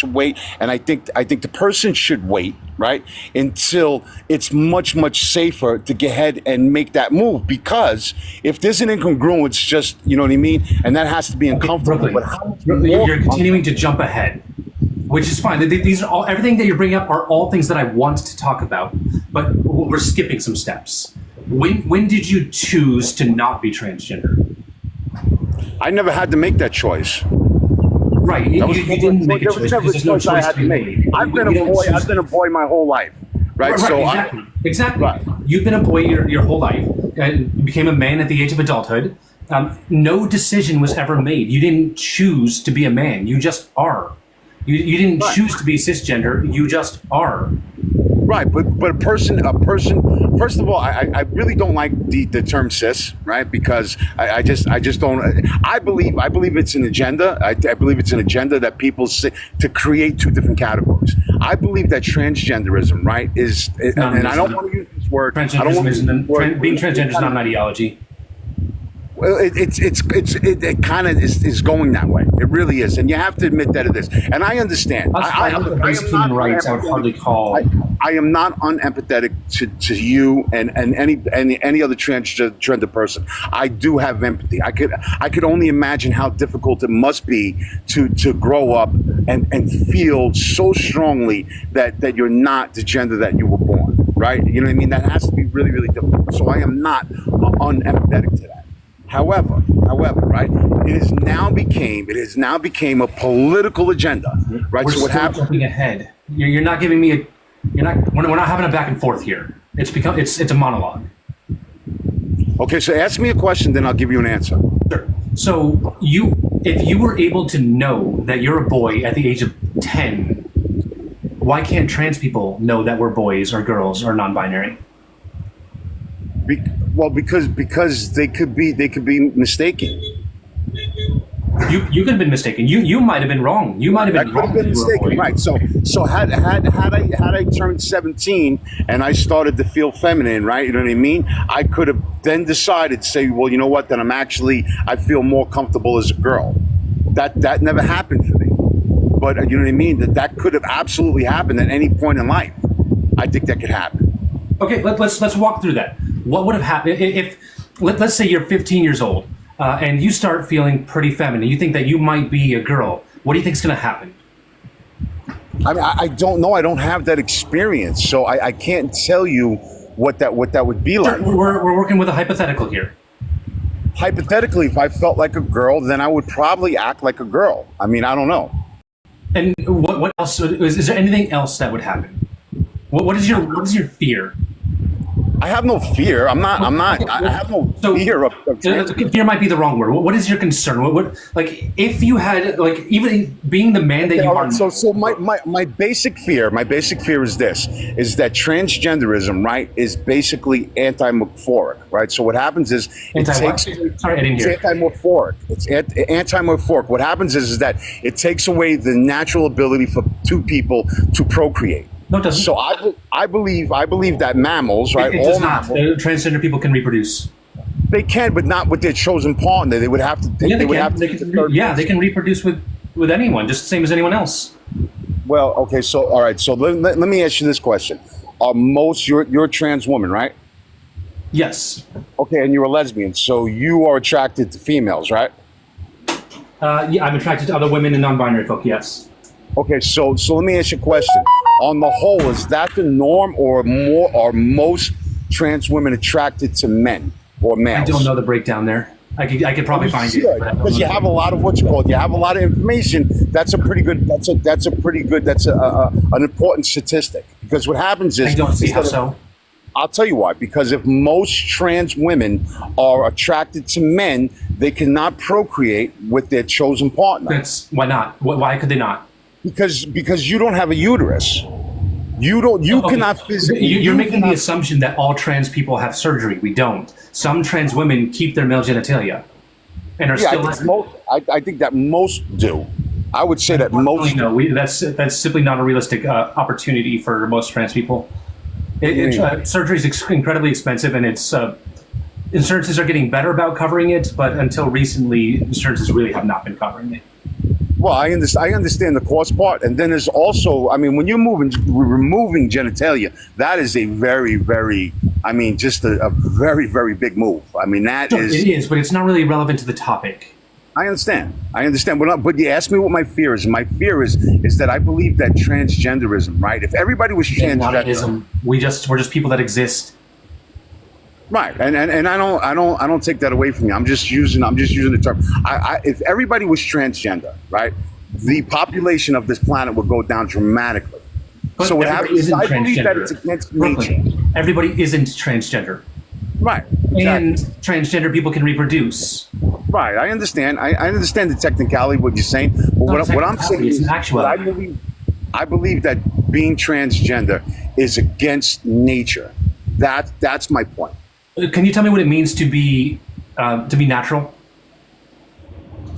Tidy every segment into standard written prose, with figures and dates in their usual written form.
should wait, and I think the person should wait, right, until it's much safer to go ahead and make that move. Because if there's an incongruence, just you know what I mean, and that has to be uncomfortable. Brooklyn, you're continuing to jump ahead, which is fine. These are all, everything that you're bringing up are all things that I want to talk about, but we're skipping some steps. When did you choose to not be transgender? I never had to make that choice. Right, you didn't make a choice. There was never a choice I had to make. I've been a boy my whole life, right? So exactly. Right. You've been a boy your whole life. You became a man at the age of adulthood. No decision was ever made. You didn't choose to be a man. You just are. You didn't choose to be cisgender. You just are. Right, but a person. First of all, I really don't like the term cis, right? Because I just don't. I believe it's an agenda. I believe it's an agenda that people say to create two different categories. I believe that transgenderism, right, is, and I don't want to use this word. Being transgender is not an ideology. Well, it kind of is going that way. It really is, and you have to admit that it is. And I understand. I am human rights. I would hardly call. I am not unempathetic to you and any other transgender person. I do have empathy. I could only imagine how difficult it must be to grow up and feel so strongly that you're not the gender that you were born. Right? You know what I mean? That has to be really, really difficult. So I am not unempathetic to that. However, right? It has now became a political agenda, right? We're still jumping ahead. You're not giving me we're not having a back and forth here. It's a monologue. Okay, so ask me a question, then I'll give you an answer. Sure. So if you were able to know that you're a boy at the age of 10, why can't trans people know that we're boys or girls or non-binary? Because they could be mistaken. You could have been mistaken. You might have been wrong. You might have been wrong. I could have been mistaken, right? So had I turned 17 and I started to feel feminine, right? You know what I mean? I could have then decided to say, well, you know what? Then I feel more comfortable as a girl. That never happened for me. But you know what I mean? That could have absolutely happened at any point in life. I think that could happen. Okay, let's walk through that. What would have happened if let's say you're 15 years old and you start feeling pretty feminine? You think that you might be a girl. What do you think is going to happen? I mean, I don't know. I don't have that experience, so I can't tell you what that would be like. We're working with a hypothetical here. Hypothetically, if I felt like a girl, then I would probably act like a girl. I mean, I don't know. And what else? Is there anything else that would happen? What is your fear? I have no fear. I have no fear of fear might be the wrong word. What is your concern? What like if you had like even being the man that you are? So my basic fear is this: is that transgenderism, right, is basically anti-morphoric, right? So what happens is Sorry, I didn't hear. It's anti-morphoric. It's anti-morphoric. What happens is that it takes away the natural ability for two people to procreate. No, it doesn't. So I believe that mammals, right? It does not. Transgender people can reproduce. They can, but not with their chosen partner. They would have to. They can reproduce with anyone, just the same as anyone else. Well, okay. So all right. So let me ask you this question: you're a trans woman, right? Yes. Okay, and you're a lesbian, so you are attracted to females, right? Yeah, I'm attracted to other women and non-binary folk. Yes. Okay, so let me ask you a question. On the whole, is that the norm, or are most trans women attracted to men or males? I don't know the breakdown there. I could probably find it because you have a lot of you have a lot of information. That's an important statistic, because what happens is I don't see how so. I'll tell you why. Because if most trans women are attracted to men, they cannot procreate with their chosen partner. Why not? Why could they not? Because you don't have a uterus. You cannot physically. You're making the assumption that all trans people have surgery. We don't. Some trans women keep their male genitalia and are still. I think that most do. I would say that most. No, that's simply not a realistic opportunity for most trans people. Surgery is incredibly expensive, and insurances are getting better about covering it, but until recently, insurances really have not been covering it. Well, I understand the cost part, and then there's also, I mean, when you're removing genitalia, that is a very, very, I mean, just a very, very big move. I mean, that Sure, is. it is, but it's not really relevant to the topic. I understand. I understand. But you asked me what my fear is. My fear is that I believe that transgenderism, right? If everybody was It's not an transgender, ism. We're just people that exist. right? And I don't take that away from you. I'm just using the term. If everybody was transgender, right, the population of this planet would go down dramatically. But So what everybody happens is isn't I believe that it's transgender. against nature. Brooklyn, everybody isn't transgender. Right. And Exactly. transgender people can reproduce. Right. I understand. I understand the technicality of what you're saying. But what I'm saying It's is an actuality. I believe that being transgender is against nature. That's my point. Can you tell me what it means to be natural?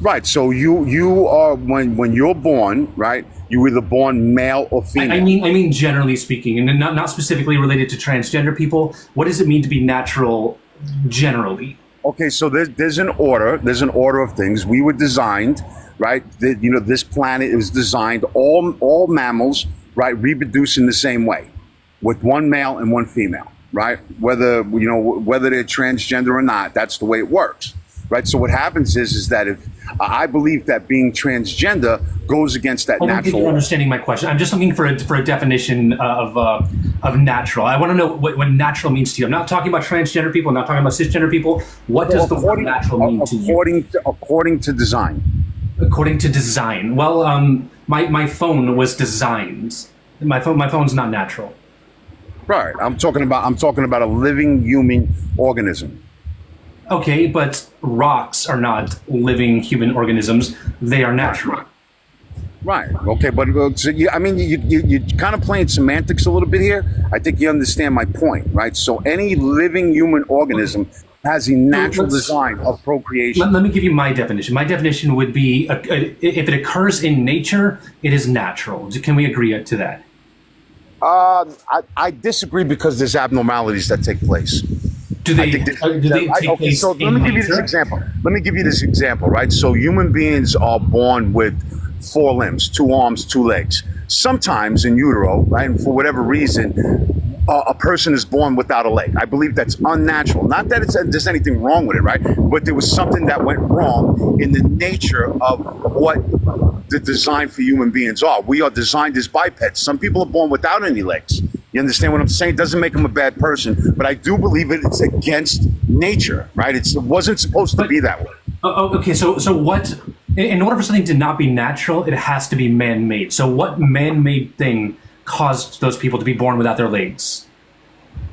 Right. So you are when you're born, right? You were either born male or female. I mean generally speaking, and not specifically related to transgender people. What does it mean to be natural generally? Okay, so there's an order. There's an order of things. We were designed, right? This planet is designed. All mammals, right, reproduce in the same way, with one male and one female, right? Whether they're transgender or not, that's the way it works, right? So what happens is that if I believe that being transgender goes against that I don't think natural. you're understanding my question. I'm just looking for a definition of natural. I want to know what natural means to you. I'm not talking about transgender people. I'm not talking about cisgender people. What does the word natural mean to you? According to design. According to design. Well, my phone was designed. My phone's not natural. Right. I'm talking about a living human organism. Okay, but rocks are not living human organisms. They are natural. Right. Okay. But I mean, you're kind of playing semantics a little bit here. I think you understand my point, right? So any living human organism has a natural design of procreation. Let me give you my definition. My definition would be if it occurs in nature, it is natural. Can we agree to that? I disagree because there's abnormalities that take place. Do they take place so let me give you this example. Let me give you this example, right? So human beings are born with 4 limbs, 2 arms, 2 legs. Sometimes in utero, right, and for whatever reason, a person is born without a leg. I believe that's unnatural. Not that there's anything wrong with it, right? But there was something that went wrong in the nature of what the design for human beings are. We are designed as bipeds. Some people are born without any legs. You understand what I'm saying? It doesn't make them a bad person, but I do believe it's against nature, right? It wasn't supposed to be that way. Okay, so what? In order for something to not be natural, it has to be man-made. So what man-made thing caused those people to be born without their legs?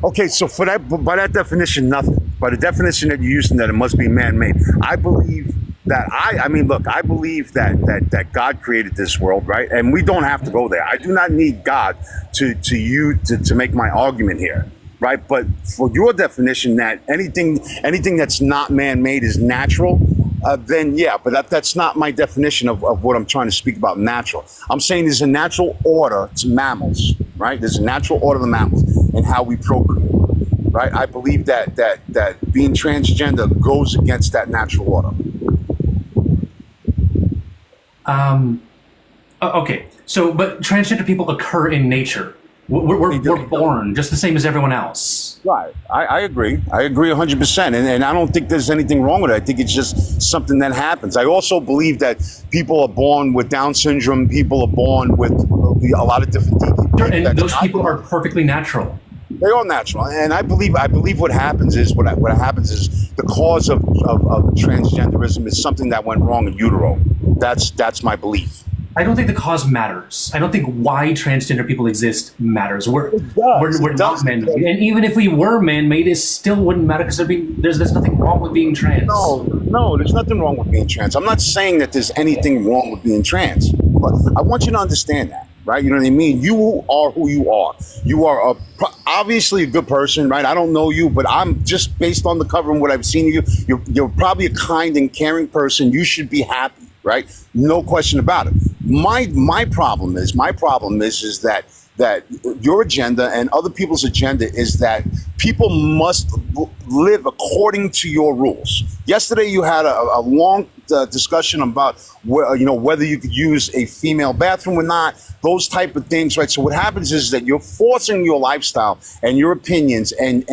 Okay, so by that definition, nothing. By the definition that you're using, that it must be man-made. I believe that I believe that God created this world, right? And we don't have to go there. I do not need God to make my argument here, right? But for your definition that anything that's not man-made is natural, then yeah, but that's not my definition of what I'm trying to speak about natural. I'm saying there's a natural order to mammals, right? There's a natural order to mammals and how we procreate, right? I believe that being transgender goes against that natural order. Okay, so but transgender people occur in nature. We're born just the same as everyone else. Right. I agree. I agree 100%. And I don't think there's anything wrong with it. I think it's just something that happens. I also believe that people are born with Down syndrome. People are born with a lot of different Sure, and those people are perfectly natural. They are natural. And I believe what happens is what happens is the cause of transgenderism is something that went wrong in utero. That's my belief. I don't think the cause matters. I don't think why transgender people exist matters. We're not man-made, and even if we were man-made, it still wouldn't matter because there's nothing wrong with being trans. No, there's nothing wrong with being trans. I'm not saying that there's anything wrong with being trans, but I want you to understand that, right? You know what I mean? You are who you are. You are obviously a good person, right? I don't know you, but I'm just based on the cover and what I've seen of you. You're probably a kind and caring person. You should be happy, right? No question about it. My problem is that your agenda and other people's agenda is that people must live according to your rules. Yesterday you had a long discussion about whether you could use a female bathroom or not, those type of things, right? So what happens is that you're forcing your lifestyle and your opinions and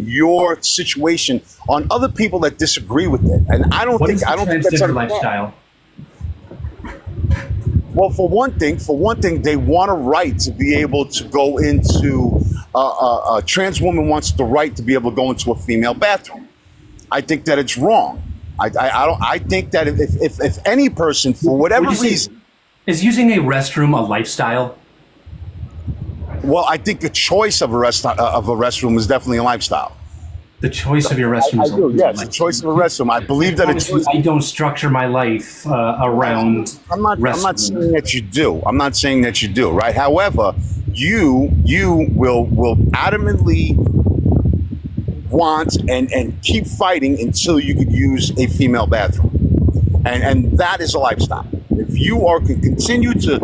your situation on other people that disagree with it. And I don't What think is the I don't think that's transgender a lifestyle? Well, for one thing, they want a right to be able to go into a trans woman wants the right to be able to go into a female bathroom. I think that it's wrong. I think that if any person, for whatever Would you say- reason, Is using a restroom a lifestyle? well, I think the choice of a restroom is definitely a lifestyle. The choice of your restroom I is a do, yes, the lifestyle. choice of a restroom. I believe that it's. Honestly, I don't structure my life around I'm not restrooms. saying that you do. I'm not saying that you do, right? However, you will adamantly want and keep fighting until you could use a female bathroom, and that is a lifestyle. If you are to continue to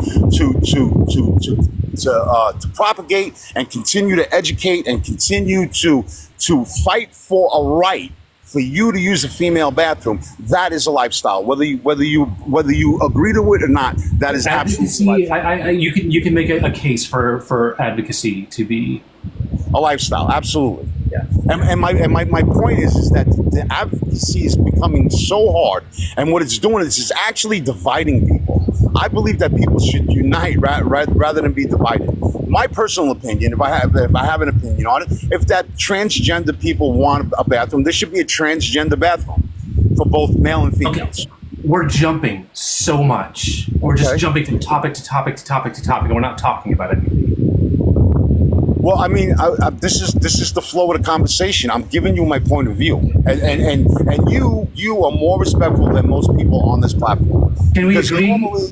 propagate and continue to educate and continue to fight for a right for you to use a female bathroom, that is a lifestyle. Whether you agree to it or not, that is absolutely Advocacy, you can make a case for advocacy to be a lifestyle. Absolutely. yeah. And my point is that the advocacy is becoming so hard, and what it's doing is it's actually dividing people. I believe that people should unite rather than be divided. My personal opinion, if I have an opinion on it, if that transgender people want a bathroom, there should be a transgender bathroom for both male and females. Okay. We're jumping so much. We're just jumping from topic to topic to topic to topic, and we're not talking about anything. Well, I mean, this is the flow of the conversation. I'm giving you my point of view, and you are more respectful than most people on this platform. Can we Because agree? normally-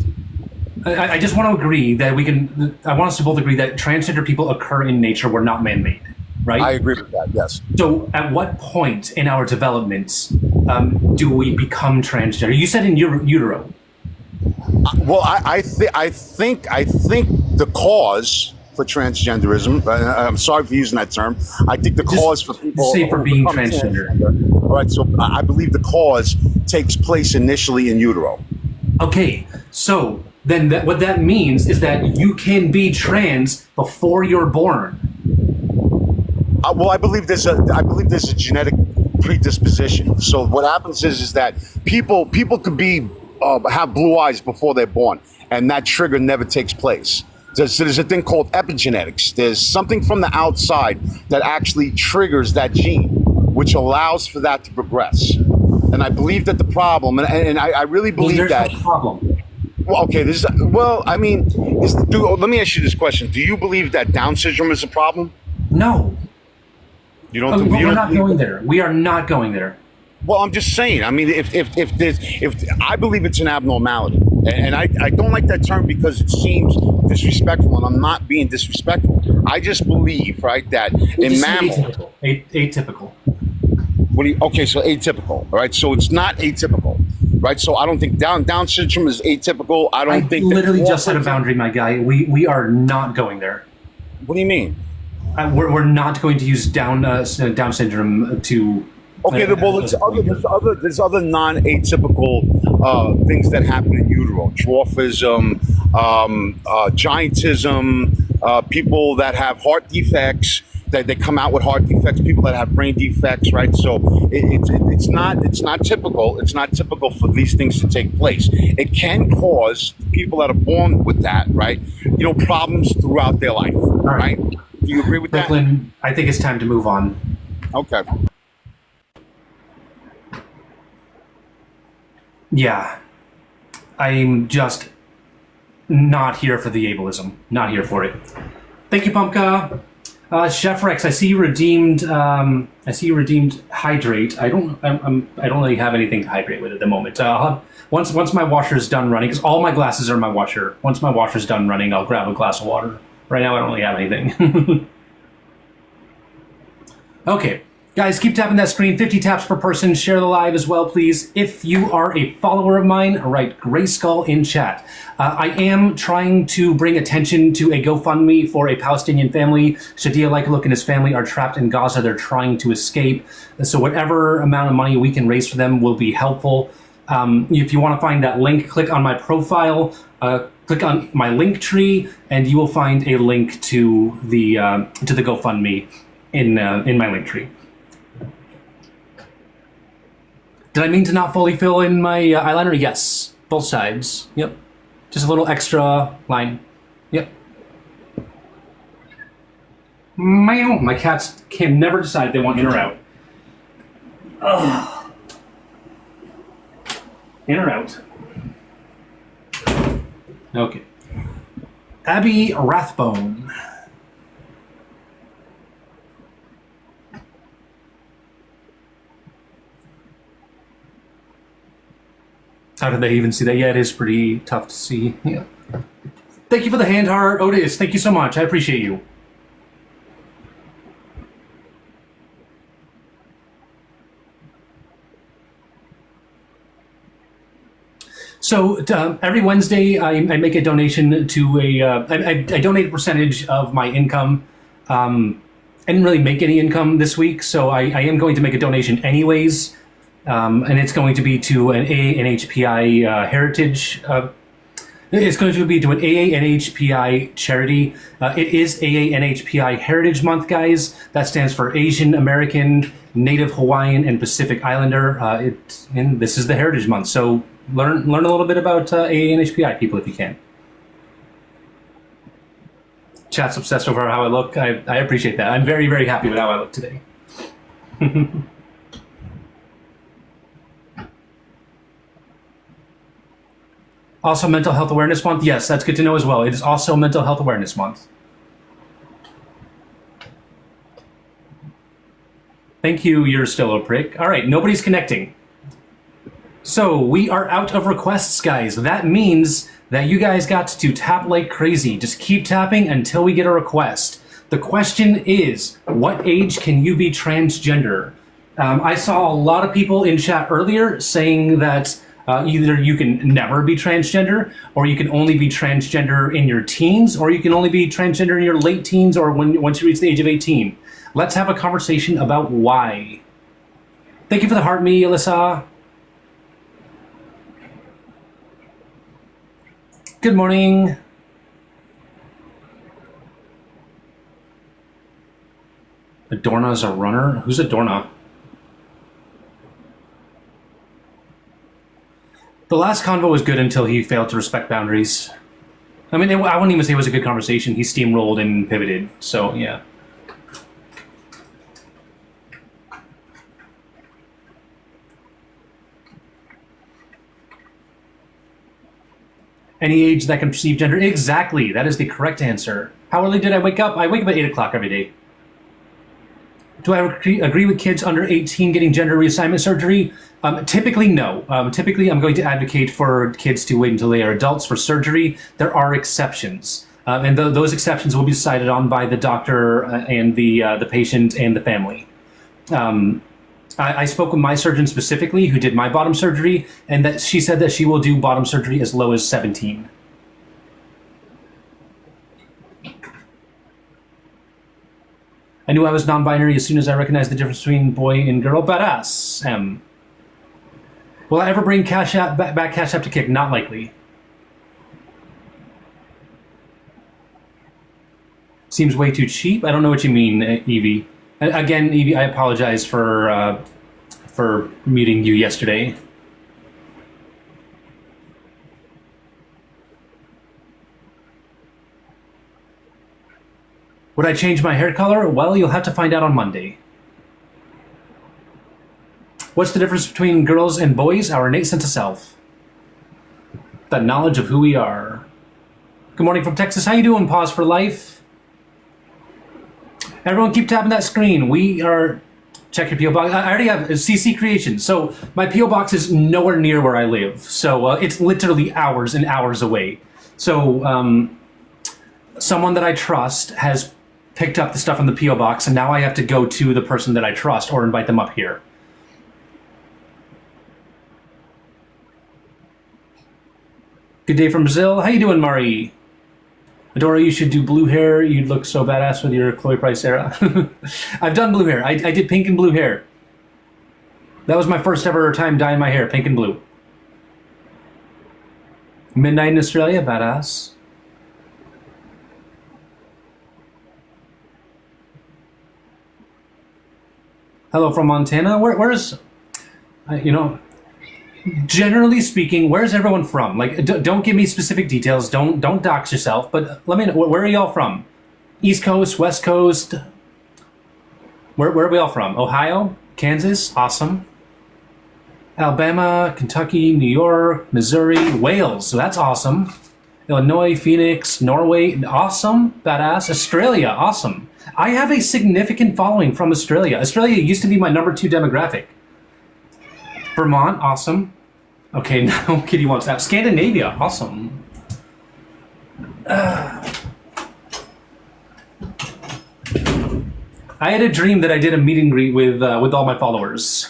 I just want to agree that we can. I want us to both agree that transgender people occur in nature. We're not man-made, right? I agree with that. Yes. So, at what point in our development do we become transgender? You said in utero. Well, I think the cause for transgenderism. I'm sorry for using that term. I think the cause for people say for who being become transgender. All right. So I believe the cause takes place initially in utero. Okay, so then what that means is that you can be trans before you're born. Well, I believe there's a genetic predisposition. So what happens is that people could be have blue eyes before they're born, and that trigger never takes place. There's a thing called epigenetics. There's something from the outside that actually triggers that gene, which allows for that to progress. And I believe that the problem, and I really believe There's that. no problem. Well, okay. I mean, let me ask you this question: do you believe that Down syndrome is a problem? No. You don't. We're not going there. We are not going there. Well, I'm just saying. I mean, if I believe it's an abnormality, and I don't like that term because it seems disrespectful, and I'm not being disrespectful. I just believe, right, that in mammals, atypical. Okay, so atypical, all right? So it's not atypical, right? So I don't think Down syndrome is atypical. I think literally just set a boundary, my guy. We are not going there. What do you mean? We're not going to use Down syndrome to. Okay, well, there's other non-atypical things that happen in utero: dwarfism, giantism, people that have heart defects. That they come out with heart defects, people that have brain defects, right? So it's not typical. It's not typical for these things to take place. It can cause people that are born with that, right? Problems throughout their life, right? Do you agree with Brooklyn, I think it's time to move on. Okay. Yeah, I'm just not here for the ableism. Not here for it. Thank you, Pumpka. Chef Rex, I see you redeemed. Hydrate. I don't really have anything to hydrate with at the moment. Once my washer is done running, because all my glasses are in my washer. Once my washer's done running, I'll grab a glass of water. Right now, I don't really have anything. Okay. Guys, keep tapping that screen. 50 taps per person. Share the live as well, please. If you are a follower of mine, write Grayskull in chat. I am trying to bring attention to a GoFundMe for a Palestinian family. Shadia Laikalook and his family are trapped in Gaza. They're trying to escape. So whatever amount of money we can raise for them will be helpful. If you want to find that link, click on my profile, click on my link tree, and you will find a link to the GoFundMe in my link tree. Did I mean to not fully fill in my eyeliner? Yes, both sides. Yep, just a little extra line. Yep. Meow. My cats can never decide if they want in or out. Ugh. In or out? Okay. Abby Rathbone. How did they even see that? Yeah, it is pretty tough to see. Yeah. Thank you for the hand heart, Otis. Thank you so much. I appreciate you. So every Wednesday, I make a donation to I donate a percentage of my income. I didn't really make any income this week, so I am going to make a donation anyways, and it's going to be to an AANHPI heritage. It's going to be to an AANHPI charity. It is AANHPI Heritage Month, guys. That stands for Asian American, Native Hawaiian, and Pacific Islander. And this is the Heritage Month, so learn a little bit about AANHPI, people, if you can. Chat's obsessed over how I look. I appreciate that. I'm very, very happy with how I look today. Also Mental Health Awareness Month. Yes, that's good to know as well. It is also Mental Health Awareness Month. Thank you, you're still a prick. All right, nobody's connecting. So we are out of requests, guys. That means that you guys got to tap like crazy. Just keep tapping until we get a request. The question is, what age can you be transgender? I saw a lot of people in chat earlier saying that either you can never be transgender, or you can only be transgender in your teens, or you can only be transgender in your late teens, or once you reach the age of 18. Let's have a conversation about why. Thank you for the heart, me, Alyssa. Good morning. Adorna's a runner? Who's Adorna? The last convo was good until he failed to respect boundaries. I mean, I wouldn't even say it was a good conversation. He steamrolled and pivoted, so yeah. Any age that can perceive gender. Exactly, that is the correct answer. How early did I wake up? I wake up at 8 o'clock every day. Do I agree with kids under 18 getting gender reassignment surgery? Typically, no. Typically, I'm going to advocate for kids to wait until they are adults for surgery. There are exceptions. And those exceptions will be decided on by the doctor and the patient and the family. I spoke with my surgeon specifically, who did my bottom surgery, and that she said that she will do bottom surgery as low as 17. I knew I was non-binary as soon as I recognized the difference between boy and girl. Badass. Will I ever bring Cash App back Cash App to kick? Not likely. Seems way too cheap. I don't know what you mean, Evie. Again, Evie, I apologize for muting you yesterday. Would I change my hair color? Well, you'll have to find out on Monday. What's the difference between girls and boys? Our innate sense of self. The knowledge of who we are. Good morning from Texas. How you doing, Pause for Life? Everyone keep tapping that screen. We are... Check your P.O. Box. I already have CC Creations. So my P.O. Box is nowhere near where I live. So it's literally hours and hours away. So someone that I trust has picked up the stuff in the P.O. Box, and now I have to go to the person that I trust or invite them up here. Good day from Brazil. How you doing, Mari? Adora, you should do blue hair. You'd look so badass with your Chloe Price era. I've done blue hair. I did pink and blue hair. That was my first ever time dyeing my hair, pink and blue. Midnight in Australia, badass. Hello from Montana. Where's, you know, generally speaking, where's everyone from? Like, don't give me specific details. Don't dox yourself. But let me know, where are y'all from? East Coast, West Coast. Where are we all from? Ohio, Kansas, awesome. Alabama, Kentucky, New York, Missouri, Wales. So that's awesome. Illinois, Phoenix, Norway, awesome, badass. Australia, awesome. I have a significant following from Australia. Australia used to be my number 2 demographic. Vermont, awesome. Okay, now Kitty wants that. Scandinavia, awesome. I had a dream that I did a meet and greet with all my followers.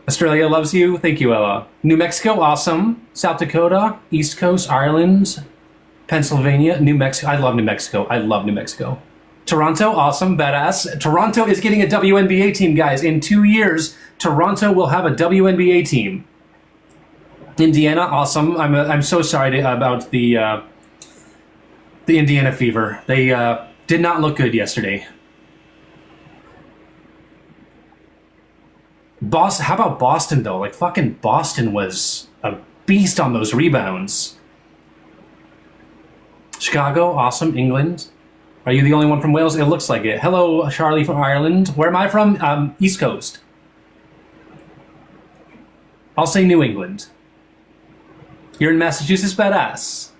Australia loves you. Thank you, Ella. New Mexico, awesome. South Dakota, East Coast, Ireland, Pennsylvania, New Mexico. I love New Mexico. I love New Mexico. Toronto, awesome, badass. Toronto is getting a WNBA team, guys. In 2 years, Toronto will have a WNBA team. Indiana, awesome. I'm so sorry about the Indiana Fever. They did not look good yesterday. Boston, how about Boston though? Like fucking Boston was a beast on those rebounds. Chicago, awesome. England. Are you the only one from Wales? It looks like it. Hello, Charlie from Ireland. Where am I from? East Coast. I'll say New England. You're in Massachusetts, badass.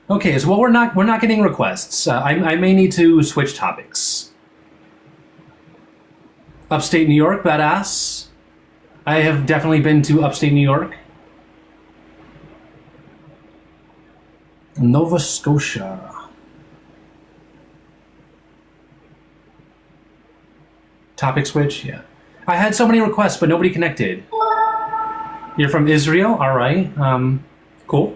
Okay, so we're not getting requests. I may need to switch topics. Upstate New York, badass. I have definitely been to upstate New York. Nova Scotia. Topic switch, yeah. I had so many requests, but nobody connected. You're from Israel? All right. Cool.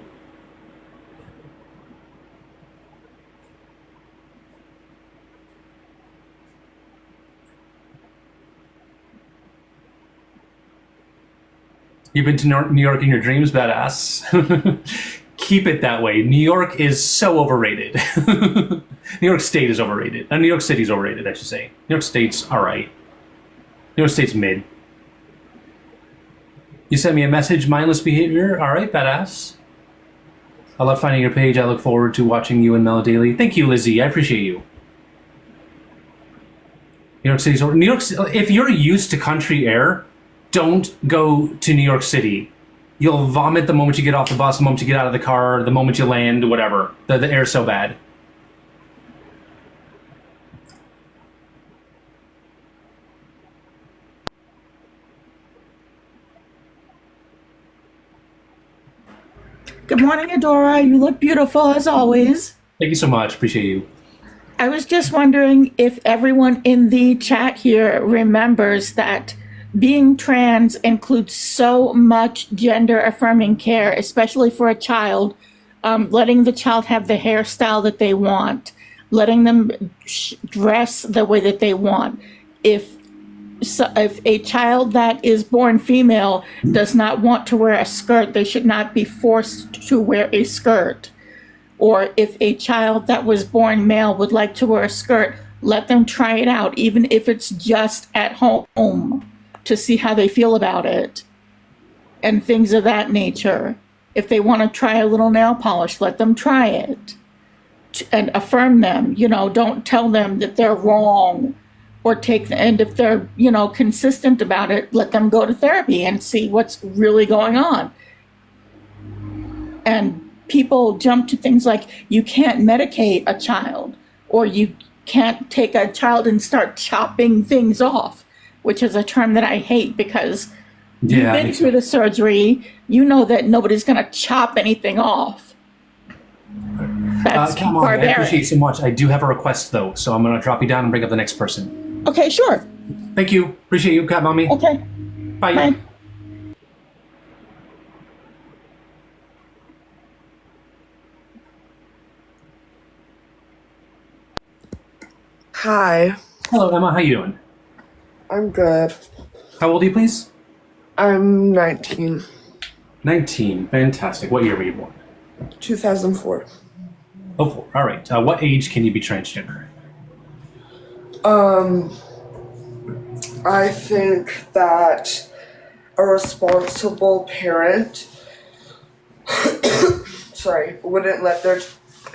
You've been to New York in your dreams, badass. Keep it that way. New York is so overrated. New York State is overrated. New York City's overrated, I should say. New York State's all right. New York State's mid. You sent me a message, mindless behavior. All right, badass. I love finding your page. I look forward to watching you and Mel daily. Thank you, Lizzie. I appreciate you. New York City's over. New York. If you're used to country air, don't go to New York City. You'll vomit the moment you get off the bus, the moment you get out of the car, the moment you land, whatever. The air's so bad. Good morning, Adora. You look beautiful as always. Thank you so much. Appreciate you. I was just wondering if everyone in the chat here remembers that being trans includes so much gender affirming care, especially for a child, letting the child have the hairstyle that they want, letting them dress the way that they want. If a child that is born female does not want to wear a skirt, they should not be forced to wear a skirt. Or if a child that was born male would like to wear a skirt, let them try it out, even if it's just at home, to see how they feel about it, and things of that nature. If they want to try a little nail polish, let them try it, and affirm them. You know, don't tell them that they're wrong, or and if they're, consistent about it, let them go to therapy and see what's really going on. And people jump to things like, you can't medicate a child, or you can't take a child and start chopping things off, which is a term that I hate because you've been through the surgery. You know that nobody's going to chop anything off. That's barbaric. I appreciate you so much. I do have a request, though, so I'm going to drop you down and bring up the next person. Okay, sure. Thank you. Appreciate you, Cat Mommy. Okay. Bye. Bye. Hi. Hello, Emma. How you doing? I'm good. How old are you, please? I'm 19. 19. Fantastic. What year were you born? 2004. Oh, 4. All right. What age can you be transgender? I think that a responsible parent, wouldn't let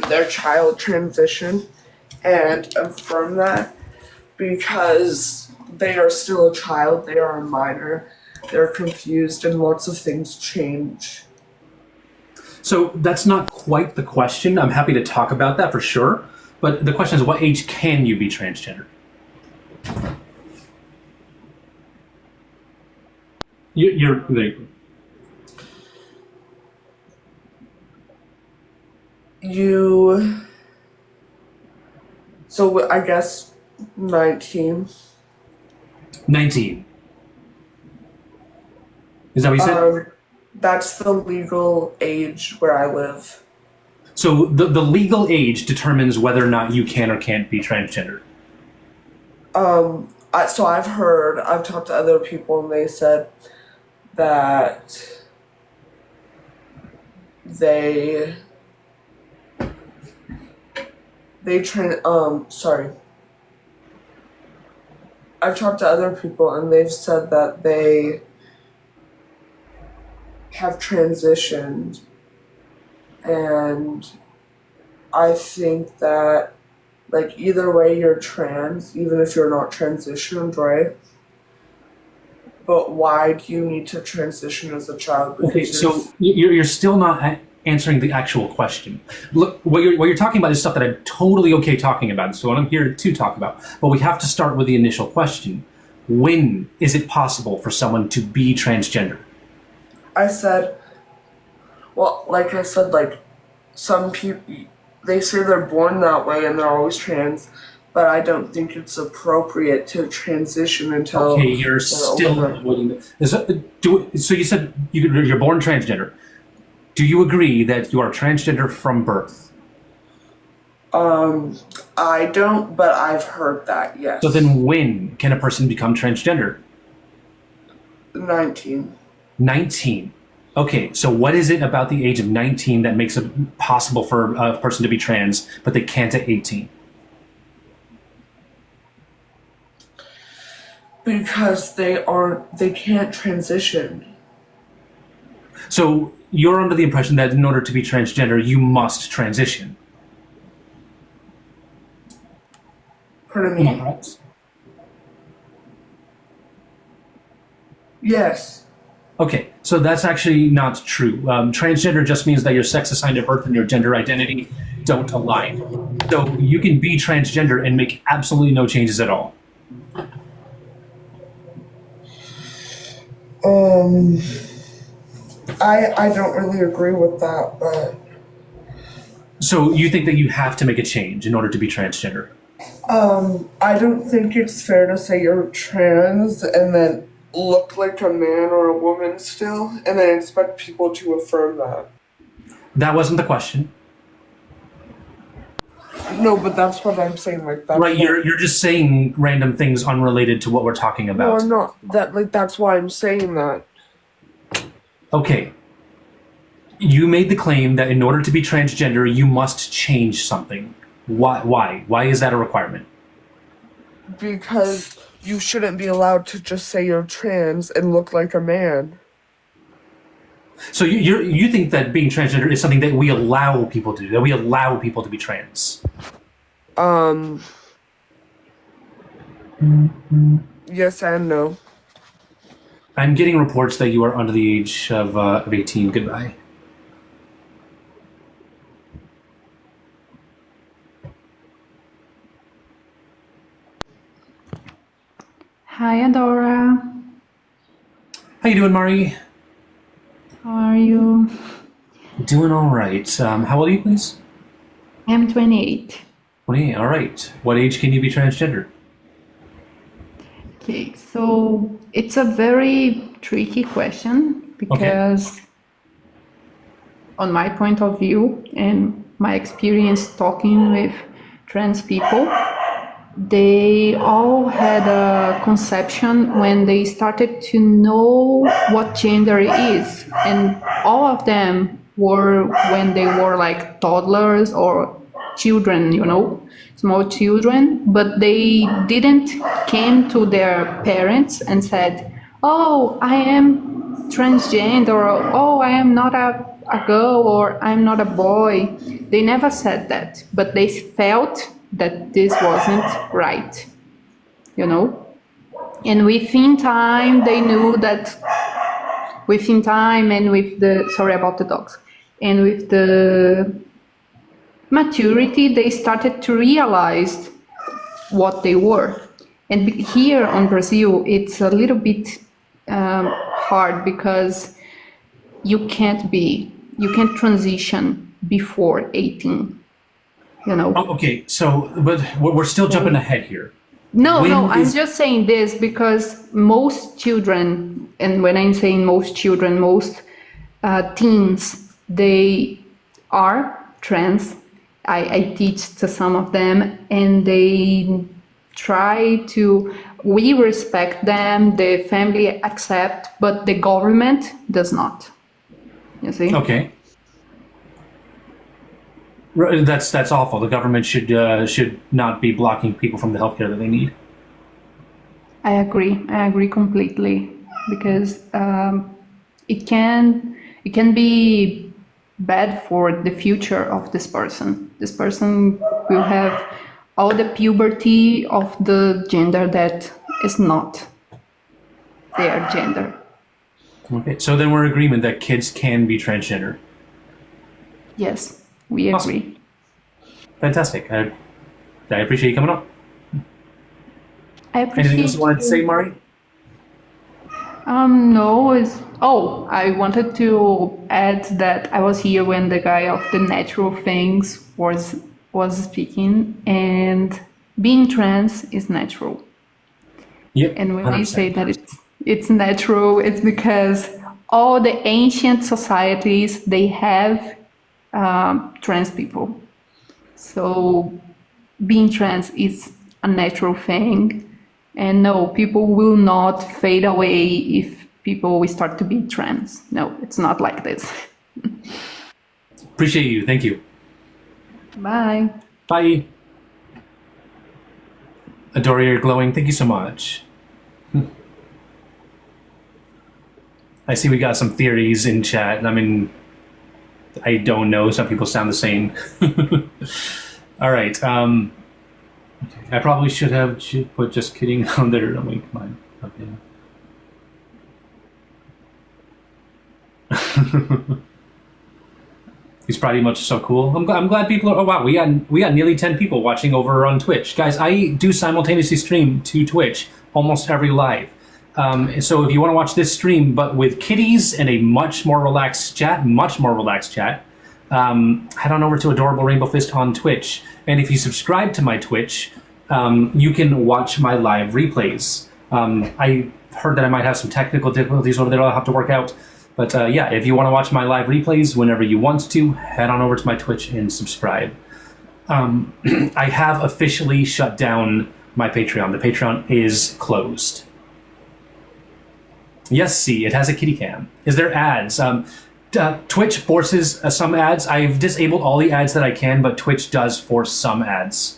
their child transition and affirm that because they are still a child, they are a minor, they're confused, and lots of things change. So that's not quite the question. I'm happy to talk about that for sure. But the question is, what age can you be transgender? You're So I guess 19. 19. Is that what you said? That's the legal age where I live. So the legal age determines whether or not you can or can't be transgender. So I've talked to other people, and they said that they I've talked to other people, and they've said that they have transitioned, and I think that, like, either way you're trans, even if you're not transitioned, right? But why do you need to transition as a child? Because Okay, so you're still not answering the actual question. Look, what you're talking about is stuff that I'm totally okay talking about. So what I'm here to talk about. But we have to start with the initial question. When is it possible for someone to be transgender? I said, well, like I said, like, some people, they say they're born that way and they're always trans, but I don't think it's appropriate to transition until... Okay, you're still avoiding so you said you're born transgender. Do you agree that you are transgender from birth? I don't, but I've heard that, yes. So then when can a person become transgender? 19. 19. Okay, so what is it about the age of 19 that makes it possible for a person to be trans, but they can't at 18? Because they can't transition. So you're under the impression that in order to be transgender, you must transition. Pardon me? Yes. Okay, so that's actually not true. Transgender just means that your sex assigned at birth and your gender identity don't align. So you can be transgender and make absolutely no changes at all. I don't really agree with that, but... So you think that you have to make a change in order to be transgender? I don't think it's fair to say you're trans and then look like a man or a woman still, and then expect people to affirm that. That wasn't the question. No, but that's what I'm saying. Like, that's right, you're just saying random things unrelated to what we're talking No, about. I'm not. That's why I'm saying that. Okay. You made the claim that in order to be transgender, you must change something. Why? Why is that a requirement? Because you shouldn't be allowed to just say you're trans and look like a man. So you think that being transgender is something that we allow people to do, that we allow people to be trans? Yes and no. I'm getting reports that you are under the age of 18. Goodbye. Hi, Adora. How you doing, Mari? How are you? Doing all right. How old are you, please? I'm 28. 28. All right. What age can you be transgender? Okay, so it's a very tricky question because, on my point of view and my experience talking with trans people, they all had a conception when they started to know what gender is. And all of them were when they were like toddlers or children, small children, but they didn't came to their parents and said, oh, I am transgender, or oh, I am not a girl, or I'm not a boy. They never said that, but they felt that this wasn't right, And within time, they knew that within time and with the, sorry about the dogs, and with the maturity, they started to realize what they were. And here on Brazil, it's a little bit hard because you can't transition before 18, Oh, okay, so but we're still jumping ahead here. No, When I'm is- just saying this because most children, and when I'm saying most children, most teens, they are trans. I teach to some of them, and they try to, we respect them, the family accept, but the government does not. You see? Okay. That's awful. The government should not be blocking people from the healthcare that they need. I agree completely because it can be bad for the future of this person. This person will have all the puberty of the gender that is not their gender. Okay, so then we're in agreement that kids can be transgender. Yes, we Awesome. agree. Fantastic. I appreciate you coming on. I appreciate Anything else you wanted to say, Mari? No, I wanted to add that I was here when the guy of the natural things was speaking, and being trans is natural. Yep. And when I 100%. say that it's natural, it's because all the ancient societies, they have trans people. So being trans is a natural thing. And no, people will not fade away if people will start to be trans. No, it's not like this. Appreciate you. Thank you. Bye. Bye. Adora, you're glowing. Thank you so much. I see we got some theories in chat. I mean, I don't know. Some people sound the same. All right. I probably should have put just kidding on there. Oh, wait, come on. Okay. He's pretty much so cool. I'm glad people are. Oh wow, we got nearly 10 people watching over on Twitch, guys. I do simultaneously stream to Twitch almost every live. So if you want to watch this stream, but with kitties and a much more relaxed chat, head on over to Adorable Rainbow Fist on Twitch. And if you subscribe to my Twitch, you can watch my live replays. I heard that I might have some technical difficulties over there I'll have to work out. But yeah, if you want to watch my live replays whenever you want to, head on over to my Twitch and subscribe. I have officially shut down my Patreon. The Patreon is closed. Yes, see, it has a kitty cam. Is there ads? Twitch forces some ads. I've disabled all the ads that I can, but Twitch does force some ads.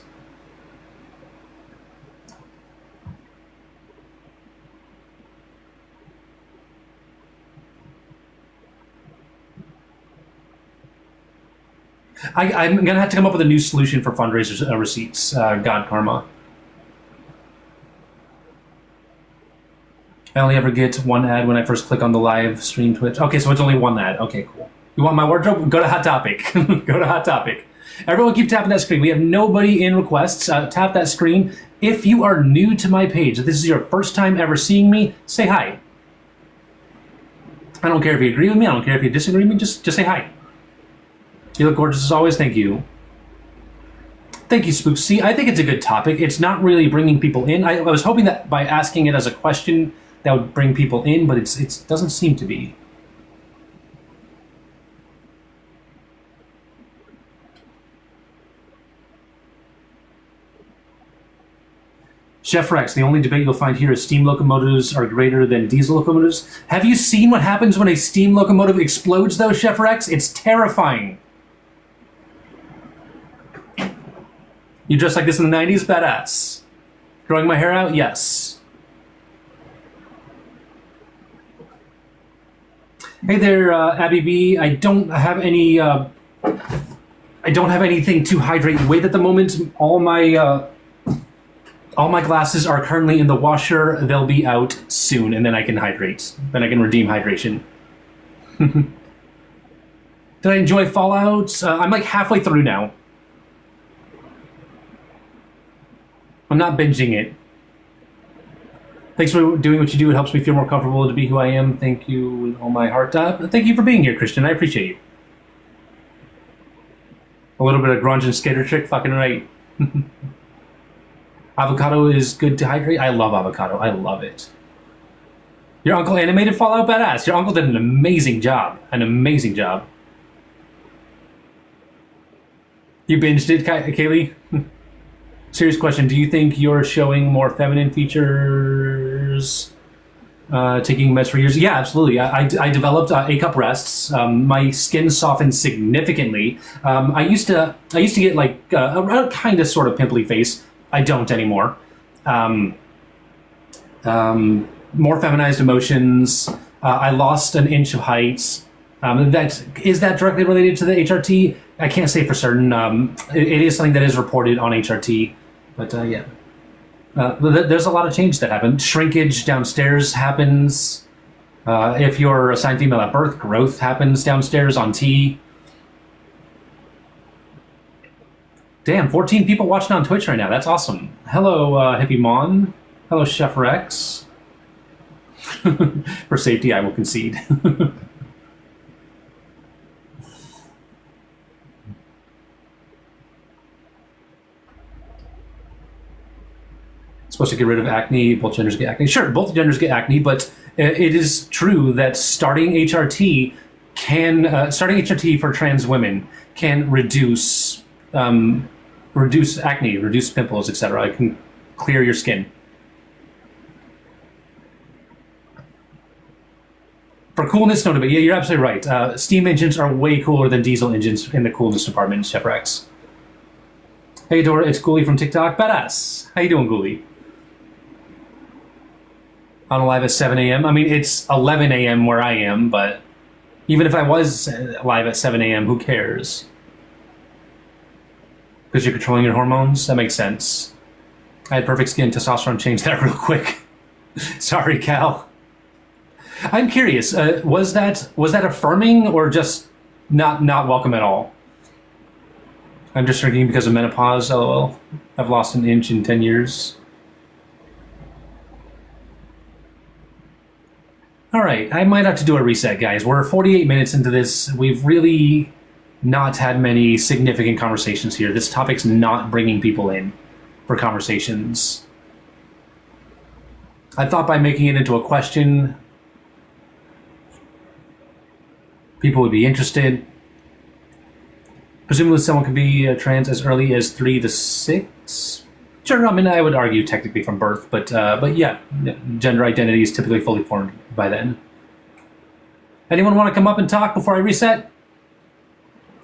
I'm going to have to come up with a new solution for fundraisers receipts. God karma. I only ever get one ad when I first click on the live stream Twitch. Okay, so it's only one ad. Okay, cool. You want my wardrobe? Go to Hot Topic. Go to Hot Topic. Everyone keep tapping that screen. We have nobody in requests. Tap that screen. If you are new to my page, if this is your first time ever seeing me, say hi. I don't care if you agree with me. I don't care if you disagree with me. Just say hi. You look gorgeous as always. Thank you. Thank you, Spook. See, I think it's a good topic. It's not really bringing people in. I was hoping that by asking it as a question, that would bring people in, but it doesn't seem to be. Chef Rex, the only debate you'll find here is steam locomotives are greater than diesel locomotives. Have you seen what happens when a steam locomotive explodes, though, Chef Rex? It's terrifying. You dressed like this in the 90s? Badass. Growing my hair out? Yes. Hey there, Abby B. I don't have any. I don't have anything to hydrate with at the moment. All my glasses are currently in the washer. They'll be out soon, and then I can hydrate. Then I can redeem hydration. Did I enjoy Fallout? I'm like halfway through now. I'm not binging it. Thanks for doing what you do. It helps me feel more comfortable to be who I am. Thank you with all my heart. Thank you for being here, Christian. I appreciate you. A little bit of grunge and skater trick, fucking right. Avocado is good to hydrate. I love avocado. I love it. Your uncle animated Fallout? Badass. Your uncle did an amazing job. An amazing job. You binged it, Kaylee? Serious question. Do you think you're showing more feminine features taking meds for years? Yeah, absolutely. I developed A-cup breasts. My skin softened significantly. I used to get like a kind of sort of pimply face. I don't anymore. More feminized emotions. I lost an inch of height. Is that directly related to the HRT? I can't say for certain. It is something that is reported on HRT, but yeah. There's a lot of change that happened. Shrinkage downstairs happens. If you're assigned female at birth, growth happens downstairs on T. Damn, 14 people watching on Twitch right now. That's awesome. Hello, Hippie Mon. Hello, Chef Rex. For safety, I will concede. Supposed to get rid of acne. Both genders get acne. Sure, both genders get acne, but it is true that starting HRT for trans women can reduce acne, reduce pimples, etc. It can clear your skin. For coolness, no debate. Yeah, you're absolutely right. Steam engines are way cooler than diesel engines in the coolness department, Chef Rex. Hey, Adora, it's Ghoulie from TikTok. Badass. How you doing, Ghoulie? On live at 7 a.m. I mean, it's 11 a.m. where I am, but even if I was live at 7 a.m., who cares? Because you're controlling your hormones? That makes sense. I had perfect skin. Testosterone changed that real quick. Sorry, Cal. I'm curious. Was that affirming or just not welcome at all? I'm just shrinking because of menopause. LOL. I've lost an inch in 10 years. All right, I might have to do a reset, guys. We're 48 minutes into this. We've really not had many significant conversations here. This topic's not bringing people in for conversations. I thought by making it into a question, people would be interested. Presumably someone could be trans as early as 3 to 6. Sure, I mean, I would argue technically from birth, but yeah, gender identity is typically fully formed by then. Anyone want to come up and talk before I reset?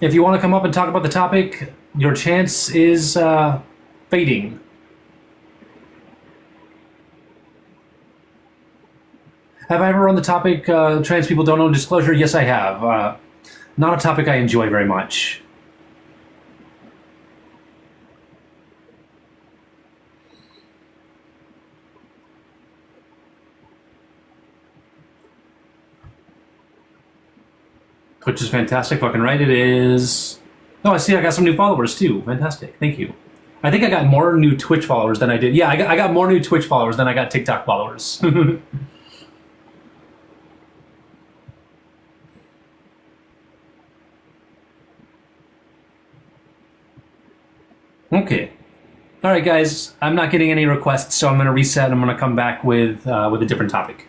If you want to come up and talk about the topic, your chance is fading. Have I ever run the topic, trans people don't own disclosure? Yes, I have. Not a topic I enjoy very much. Which is fantastic, fucking right it is. Oh, I see I got some new followers too. Fantastic, thank you. I think I got more new Twitch followers than I did. Yeah, I got more new Twitch followers than I got TikTok followers. Okay. All right, guys. I'm not getting any requests, so I'm going to reset and I'm going to come back with a different topic.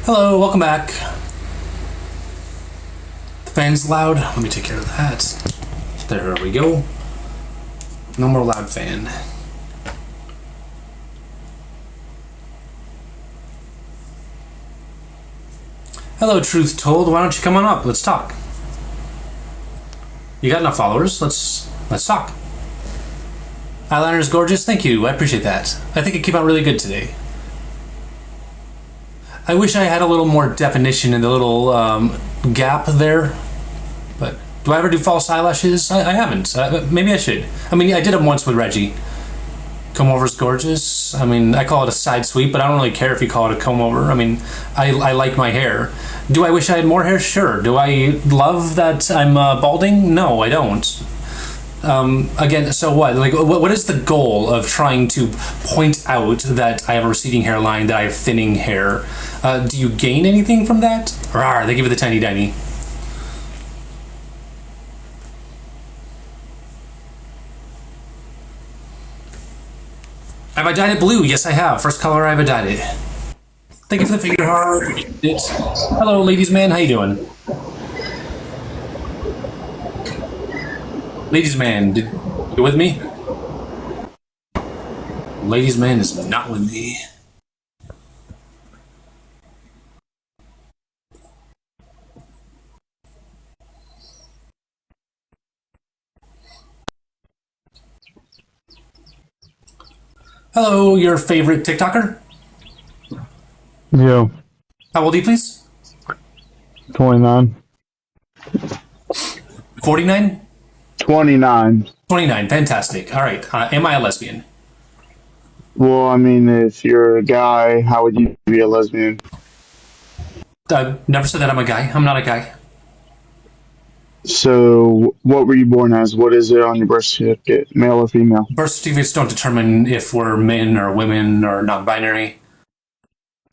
Hello, welcome back. The fan's loud. Let me take care of that. There we go. No more loud fan. Hello, Truth Told. Why don't you come on up? Let's talk. You got enough followers. Let's talk. Eyeliner's gorgeous. Thank you. I appreciate that. I think it came out really good today. I wish I had a little more definition in the little gap there. But do I ever do false eyelashes? I haven't. Maybe I should. I mean, I did them once with Reggie. Comb over's gorgeous. I mean, I call it a side sweep, but I don't really care if you call it a comb over. I mean, I like my hair. Do I wish I had more hair? Sure. Do I love that I'm balding? No, I don't. Again, so what? Like, what is the goal of trying to point out that I have a receding hairline, that I have thinning hair? Do you gain anything from that? Rawr, they give you the tiny tiny. Have I dyed it blue? Yes, I have. First color I ever dyed it. Thank you for the figure heart. Hello, ladies man. How you doing? Ladies man, you with me? Ladies man is not with me. Hello, your favorite TikToker? Yeah, How old are you, please? 29. 49? 29. 29, fantastic. All right, am I a lesbian? Well, I mean, if you're a guy, how would you be a lesbian? I've never said that I'm a guy. I'm not a guy. So, what were you born as? What is it on your birth certificate, male or female? Birth certificates don't determine if we're men or women or non-binary.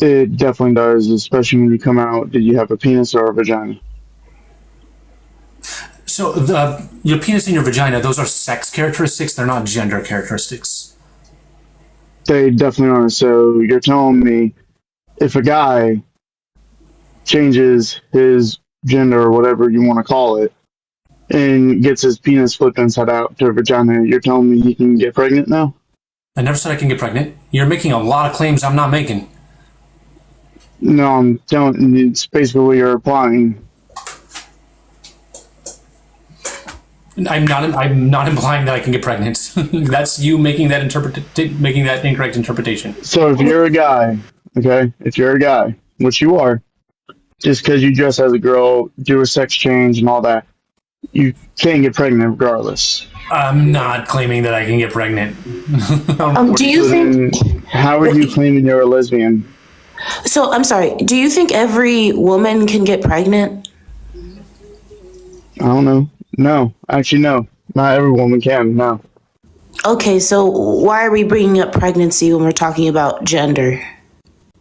It definitely does, especially when you come out. Did you have a penis or a vagina? So your penis and your vagina, those are sex characteristics. They're not gender characteristics. They definitely are. So, you're telling me if a guy changes his gender or whatever you want to call it and gets his penis flipped inside out to a vagina, you're telling me he can get pregnant now? I never said I can get pregnant. You're making a lot of claims I'm not making. No, I'm telling you, it's basically what you're implying. I'm not implying that I can get pregnant. That's you making that incorrect interpretation. So if you're a guy, okay, if you're a guy, which you are, just because you dress as a girl, do a sex change and all that, you can't get pregnant regardless. I'm not claiming that I can get pregnant. Do you think? Then how are you claiming you're a lesbian? So I'm sorry. Do you think every woman can get pregnant? I don't know. No, actually, no. Not every woman can. No, Okay, so why are we bringing up pregnancy when we're talking about gender?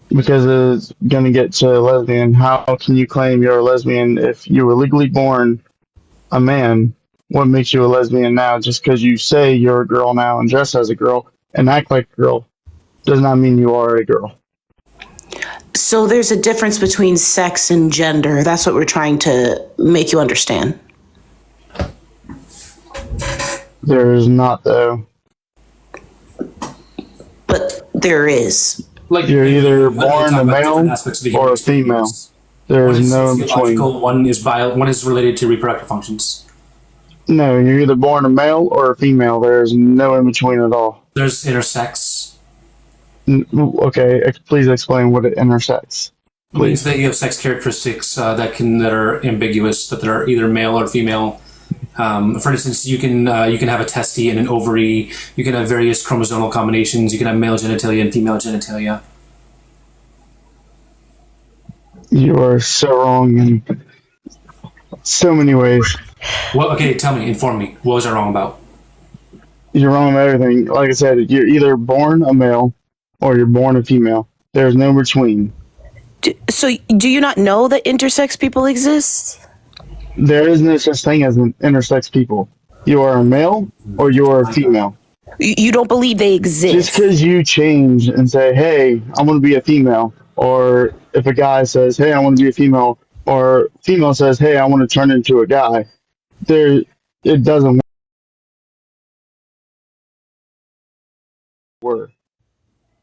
because it's gonna get to lesbian. How can you claim you're a lesbian if you were legally born a man? What makes you a lesbian now? Just because you say you're a girl now and dress as a girl and act like a girl does not mean you are a girl. So there's a difference between sex and gender. That's what we're trying to make you understand. There is not, though. But there is. Like You're either when they born talk a about male different aspects of the or human a female. experience. There One is is no in between. physiological, one is related to reproductive functions. No, you're either born a male or a female. There is no in between at all. There's intersex. Okay, please explain what it intersects. Means Please. that you have sex characteristics that are ambiguous, that are either male or female. For instance, you can have a testy and an ovary. You can have various chromosomal combinations. You can have male genitalia and female genitalia. You are so wrong in so many ways. Well, okay, tell me, inform me. What was I wrong about? You're wrong about everything. Like I said, you're either born a male or you're born a female. There's no between. So do you not know that intersex people exist? There is no such thing as an intersex people. You are a male or you are a female. You don't believe they Just exist? because you change and say, hey, I'm going to be a female, or if a guy says, "Hey, I want to be a female," or female says, "Hey, I want to turn into a guy," there it doesn't work.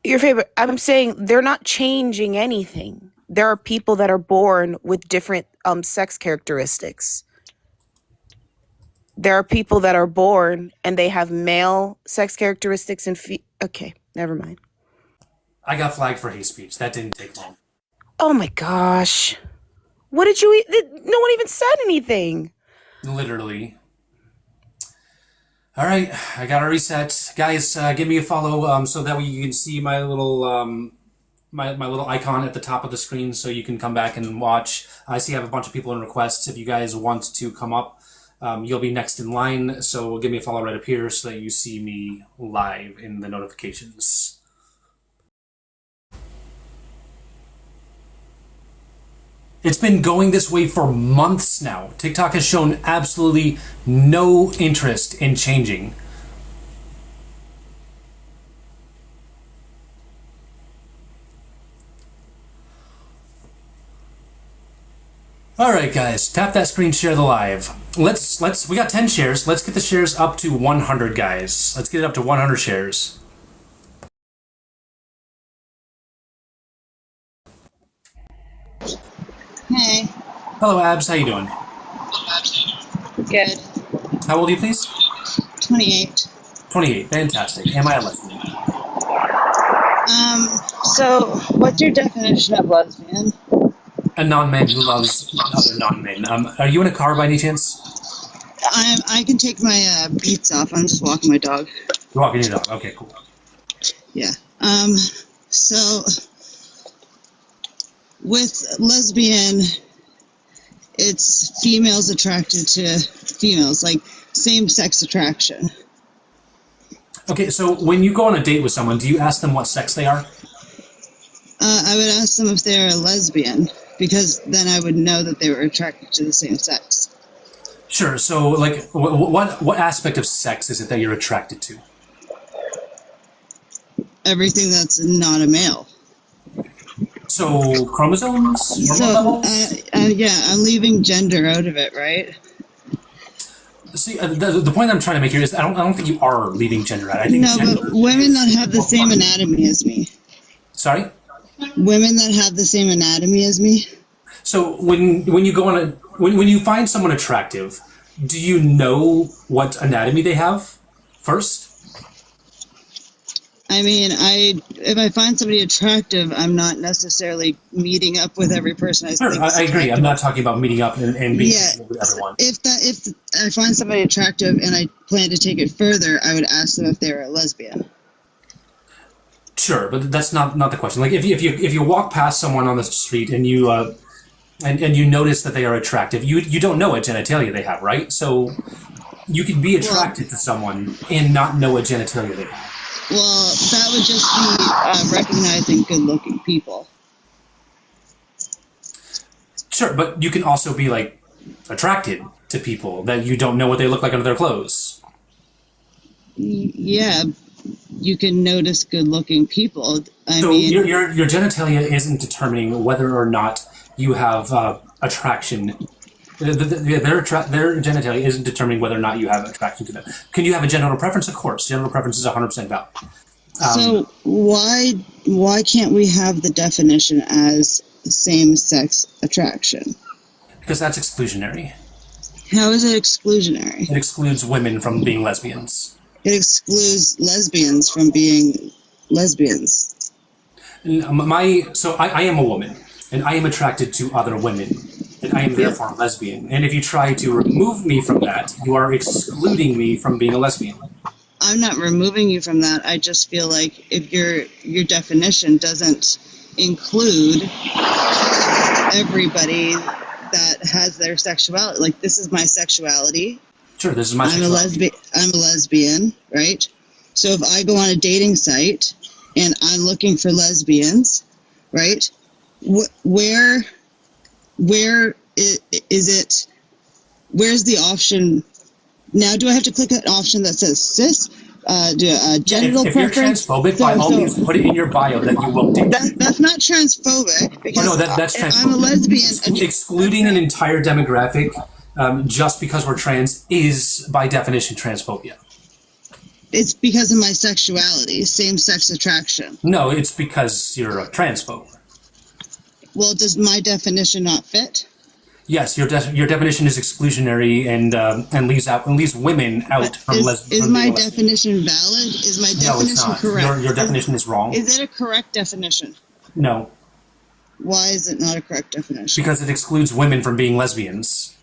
Your favorite. I'm saying they're not changing anything. There are people that are born with different sex characteristics. There are people that are born and they have male sex characteristics and okay, never mind. I got flagged for hate speech. That didn't take long. Oh my gosh. What did you no one even said anything. Literally. All right, I got a reset. Guys, give me a follow so that way you can see my little my little icon at the top of the screen so you can come back and watch. I see I have a bunch of people in requests. If you guys want to come up, you'll be next in line. So give me a follow right up here so that you see me live in the notifications. It's been going this way for months now. TikTok has shown absolutely no interest in changing. All right, guys, tap that screen, share the live. We got 10 shares. Let's get the shares up to 100, guys. Let's get it up to 100 shares. Hey. Hello, Abs. How you doing? Good. How old are you, please? 28. 28. Fantastic. Am I a lesbian? So what's your definition of lesbian? A non-man who loves other non-men. Are you in a car by any chance? I can take my beats off. I'm just walking my dog. You're walking your dog. Okay, cool. Yeah. So with lesbian, it's females attracted to females, like same-sex attraction. Okay, so when you go on a date with someone, do you ask them what sex they are? I would ask them if they're a lesbian, because then I would know that they were attracted to the same sex. Sure. So, like, what aspect of sex is it that you're attracted to? Everything that's not a male. So, chromosomes? So, levels? yeah, I'm leaving gender out of it, right? See, the point I'm trying to make here is I don't think you are leaving gender out. I think No, but women that have the same anatomy as me. Sorry? Women that have the same anatomy as me. So when you go on when you find someone attractive, do you know what anatomy they have first? I mean, if I find somebody attractive, I'm not necessarily meeting up with every person I Sure, think. I agree. I'm not talking about meeting up and being Yeah, with everyone. if I find somebody attractive and I plan to take it further, I would ask them if they were a lesbian. Sure, but that's not the question. Like if you walk past someone on the street and you and you notice that they are attractive, you don't know what genitalia they have, right? So you can be attracted to someone and not know what genitalia they have. Well, that would just be recognizing good-looking people. Sure, but you can also be like attracted to people that you don't know what they look like under their clothes. Yeah, you can notice good-looking people. I mean, your genitalia isn't determining whether or not you have attraction. Their genitalia isn't determining whether or not you have attraction to them. Can you have a genital preference? Of course, genital preference is 100% valid. So why can't we have the definition as same-sex attraction? Because that's exclusionary. How is it exclusionary? It excludes women from being lesbians. It excludes lesbians from being lesbians. I am a woman, and I am attracted to other women, and I am therefore a lesbian. And if you try to remove me from that, you are excluding me from being a lesbian. I'm not removing you from that. I just feel like if your definition doesn't include everybody that has their sexuality, like this is my sexuality. Sure, this is my sexuality. I'm a lesbian, right? So if I go on a dating site and I'm looking for lesbians, right? Where is it? Where's the option? Now, do I have to click an option that says cis genital if you're preference. transphobic, by all means, put it in your bio that you will date. That's not transphobic because Oh, no, that's transphobic. I'm a lesbian. Excluding an entire demographic just because we're trans is, by definition, transphobia. It's because of my sexuality, same-sex attraction. No, it's because you're a transphobe. Well, does my definition not fit? Yes, your definition is exclusionary and leaves women out from lesbian. Is my definition valid? Is my definition No, it's not. correct? Your definition is wrong. Is it a correct definition? No, Why is it not a correct definition? because it excludes women from being lesbians.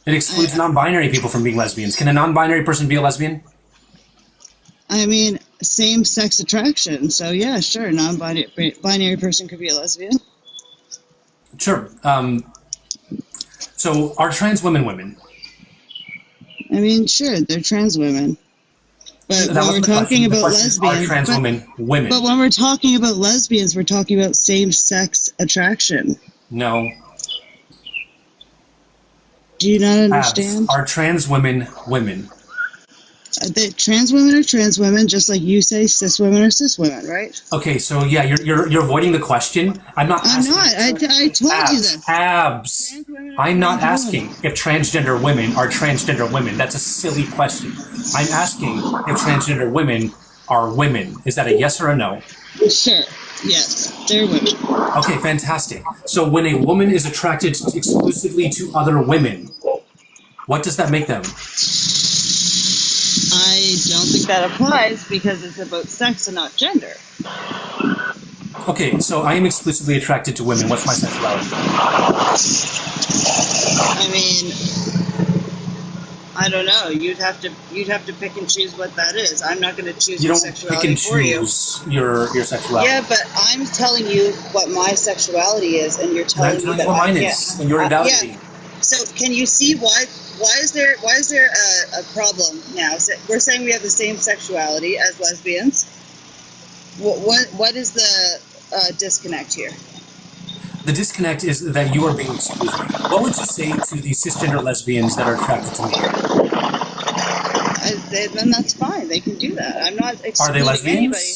It excludes non-binary people from being lesbians. Can a non-binary person be a lesbian? I mean, same-sex attraction. So yeah, sure, non-binary person could be a lesbian. Sure. So are trans women women? I mean, sure, they're trans women. But That when we're wasn't the talking question. The about question is, are lesbians, trans women women? but when we're talking about lesbians, we're talking about same-sex attraction. No. Do you not Abs. understand? Are trans women women? Trans women are trans women, just like you say cis women are cis women, right? Okay, so yeah, you're avoiding the question. I'm not. I'm not. I told you this. Abs. I'm not asking if transgender women are transgender women. That's a silly question. I'm asking if transgender women are women. Is that a yes or a no? Sure. Yes, they're women. Okay, fantastic. So when a woman is attracted exclusively to other women, what does that make them? I don't think that applies because it's about sex and not gender. Okay, so I am exclusively attracted to women. What's my sexuality? I mean, I don't know. You'd have to pick and choose what that is. I'm not going to choose You your don't pick sexuality and for you. choose your sexuality. Yeah, but I'm telling you what my sexuality is, and you're I'm telling me telling that you what mine is, and you're invalidating. Yeah. So can you see why is there a problem now? So we're saying we have the same sexuality as lesbians. What is the disconnect here? The disconnect is that you are being excluded. What would you say to the cisgender lesbians that are attracted to me? Then that's fine. They can do that. I'm not excluding Are they lesbians? anybody.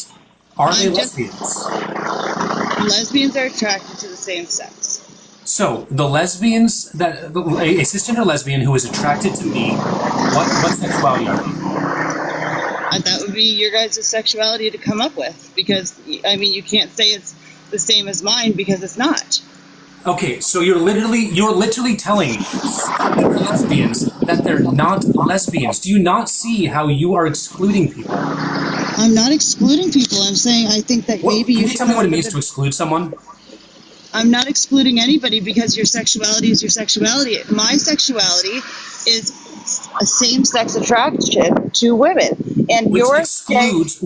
Are they I'm just- lesbians? Lesbians are attracted to the same sex. So the lesbians that a cisgender lesbian who is attracted to me, what sexuality are they? That would be your guys' sexuality to come up with, because I mean you can't say it's the same as mine because it's not. Okay, so you're literally telling lesbians that they're not lesbians. Do you not see how you are excluding people? I'm not excluding people. I'm saying I think that maybe Can you should tell me what it come means up to with exclude someone? I'm not excluding anybody because your sexuality is your sexuality. My sexuality is a same-sex attraction to women, and Which your excludes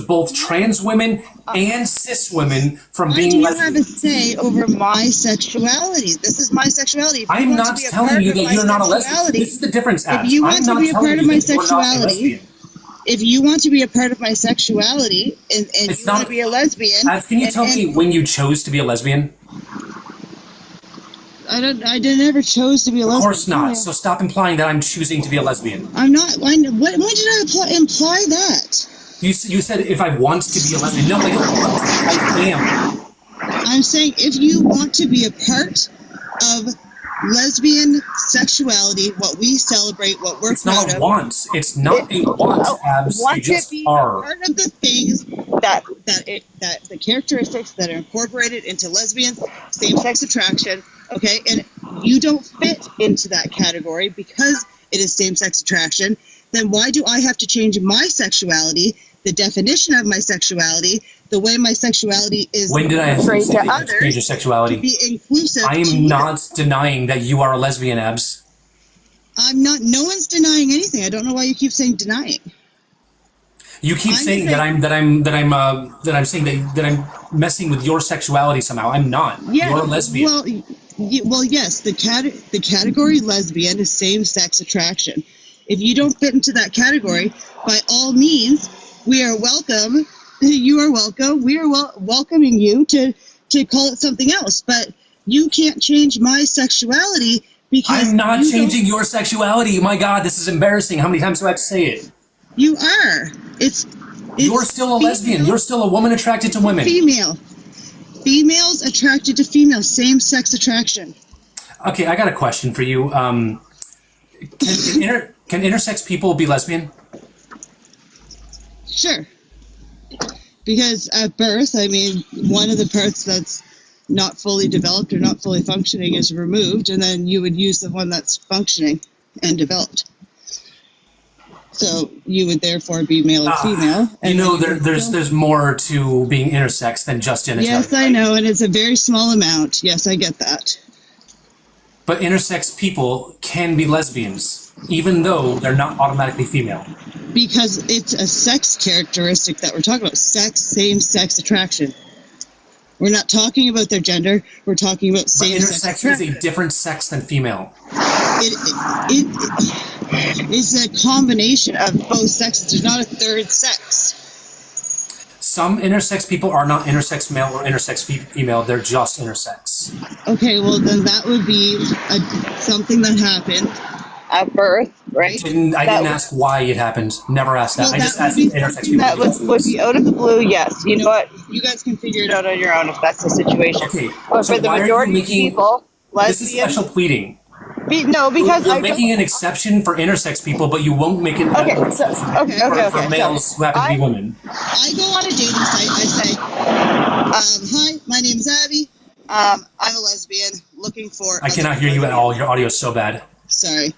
both trans women and cis women from Why being do you lesbian. have a say over my sexuality? This is my sexuality. If you I'm want not to be a telling part you of that my you're not a lesbian. sexuality- This is the difference, Abs. If you want I'm to not be a telling part you of my that you're not a sexuality, lesbian. if you want to be a part of my sexuality and It's you not- want to be a lesbian, Abs, can you tell me when you chose to be a lesbian? I never chose to be a lesbian. Of course not. So stop implying that I'm choosing to be a lesbian. I'm not. When did I imply that? You said if I want to be a lesbian. No, I don't want to. I am. I'm saying if you want to be a part of lesbian sexuality, what we celebrate, what we're It's proud not a of. want. It's not a want, Abs. Want You just to be are. part of the things that the characteristics that are incorporated into lesbians, same-sex attraction. Okay, and you don't fit into that category because it is same-sex attraction. Then why do I have to change my sexuality, the definition of my sexuality, the way my sexuality is When did I portrayed say to that you others, change your sexuality? to be inclusive? I to am you? not denying that you are a lesbian, Abs. I'm not. No one's denying anything. I don't know why you keep saying denying. You keep I'm saying saying- that I'm saying that I'm messing with your sexuality somehow. I'm not. Yeah, You're a lesbian. Well, yes. The category lesbian is same-sex attraction. If you don't fit into that category, by all means, we are welcome. You are welcome. We are welcoming you to call it something else. But you can't change my sexuality because I'm not you changing your sexuality. My God, this is embarrassing. How many times do I have to say it? You are. It's You're still a lesbian. You're still a woman attracted to women. Female. Females attracted to females. Same sex attraction. Okay, I got a question for you. Can intersex people be lesbian? Sure. Because at birth, I mean, one of the parts that's not fully developed or not fully functioning is removed, and then you would use the one that's functioning and developed. So you would therefore be male or female. You know, there's more to being intersex than just genitalia. Yes, I know, and it's a very small amount. Yes, I get that. But intersex people can be lesbians, even though they're not automatically female. Because it's a sex characteristic that we're talking about. Sex, same-sex attraction. We're not talking about their gender. We're talking about same-sex attraction. Intersex is a different sex than female. It is a combination of both sexes. There's not a third sex. Some intersex people are not intersex male or intersex female. They're just intersex. Okay, well then that would be something that happened at birth, right? I didn't ask why it happened. Never asked that. Well, I just that asked would be intersex something people. that would be out of the blue. Yes, you know what? You guys can figure it out on your own if that's the situation. Okay, But so for the why are you majority of making- people, This is lesbian. special pleading. No, because You're making an exception for intersex people, but you won't make an Okay, exception for males who happen to be women. I go on a dating site. I say, "Hi, my name is Abby. I'm a lesbian looking for." I cannot hear you at all. Your audio is so bad. Sorry.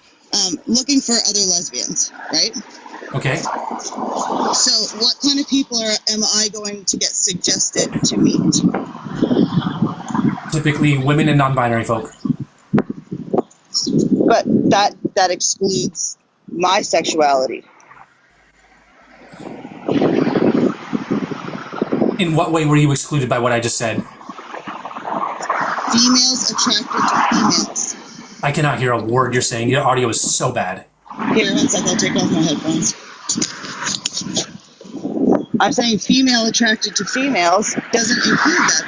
Looking for other lesbians, right? Okay. So, what kind of people am I going to get suggested to meet? Typically, women and non-binary folk. But that excludes my sexuality. In what way were you excluded by what I just said? Females attracted to females. I cannot hear a word you're saying. Your audio is so bad. Here, one second, I'll take off my headphones. I'm saying female attracted to females doesn't include that.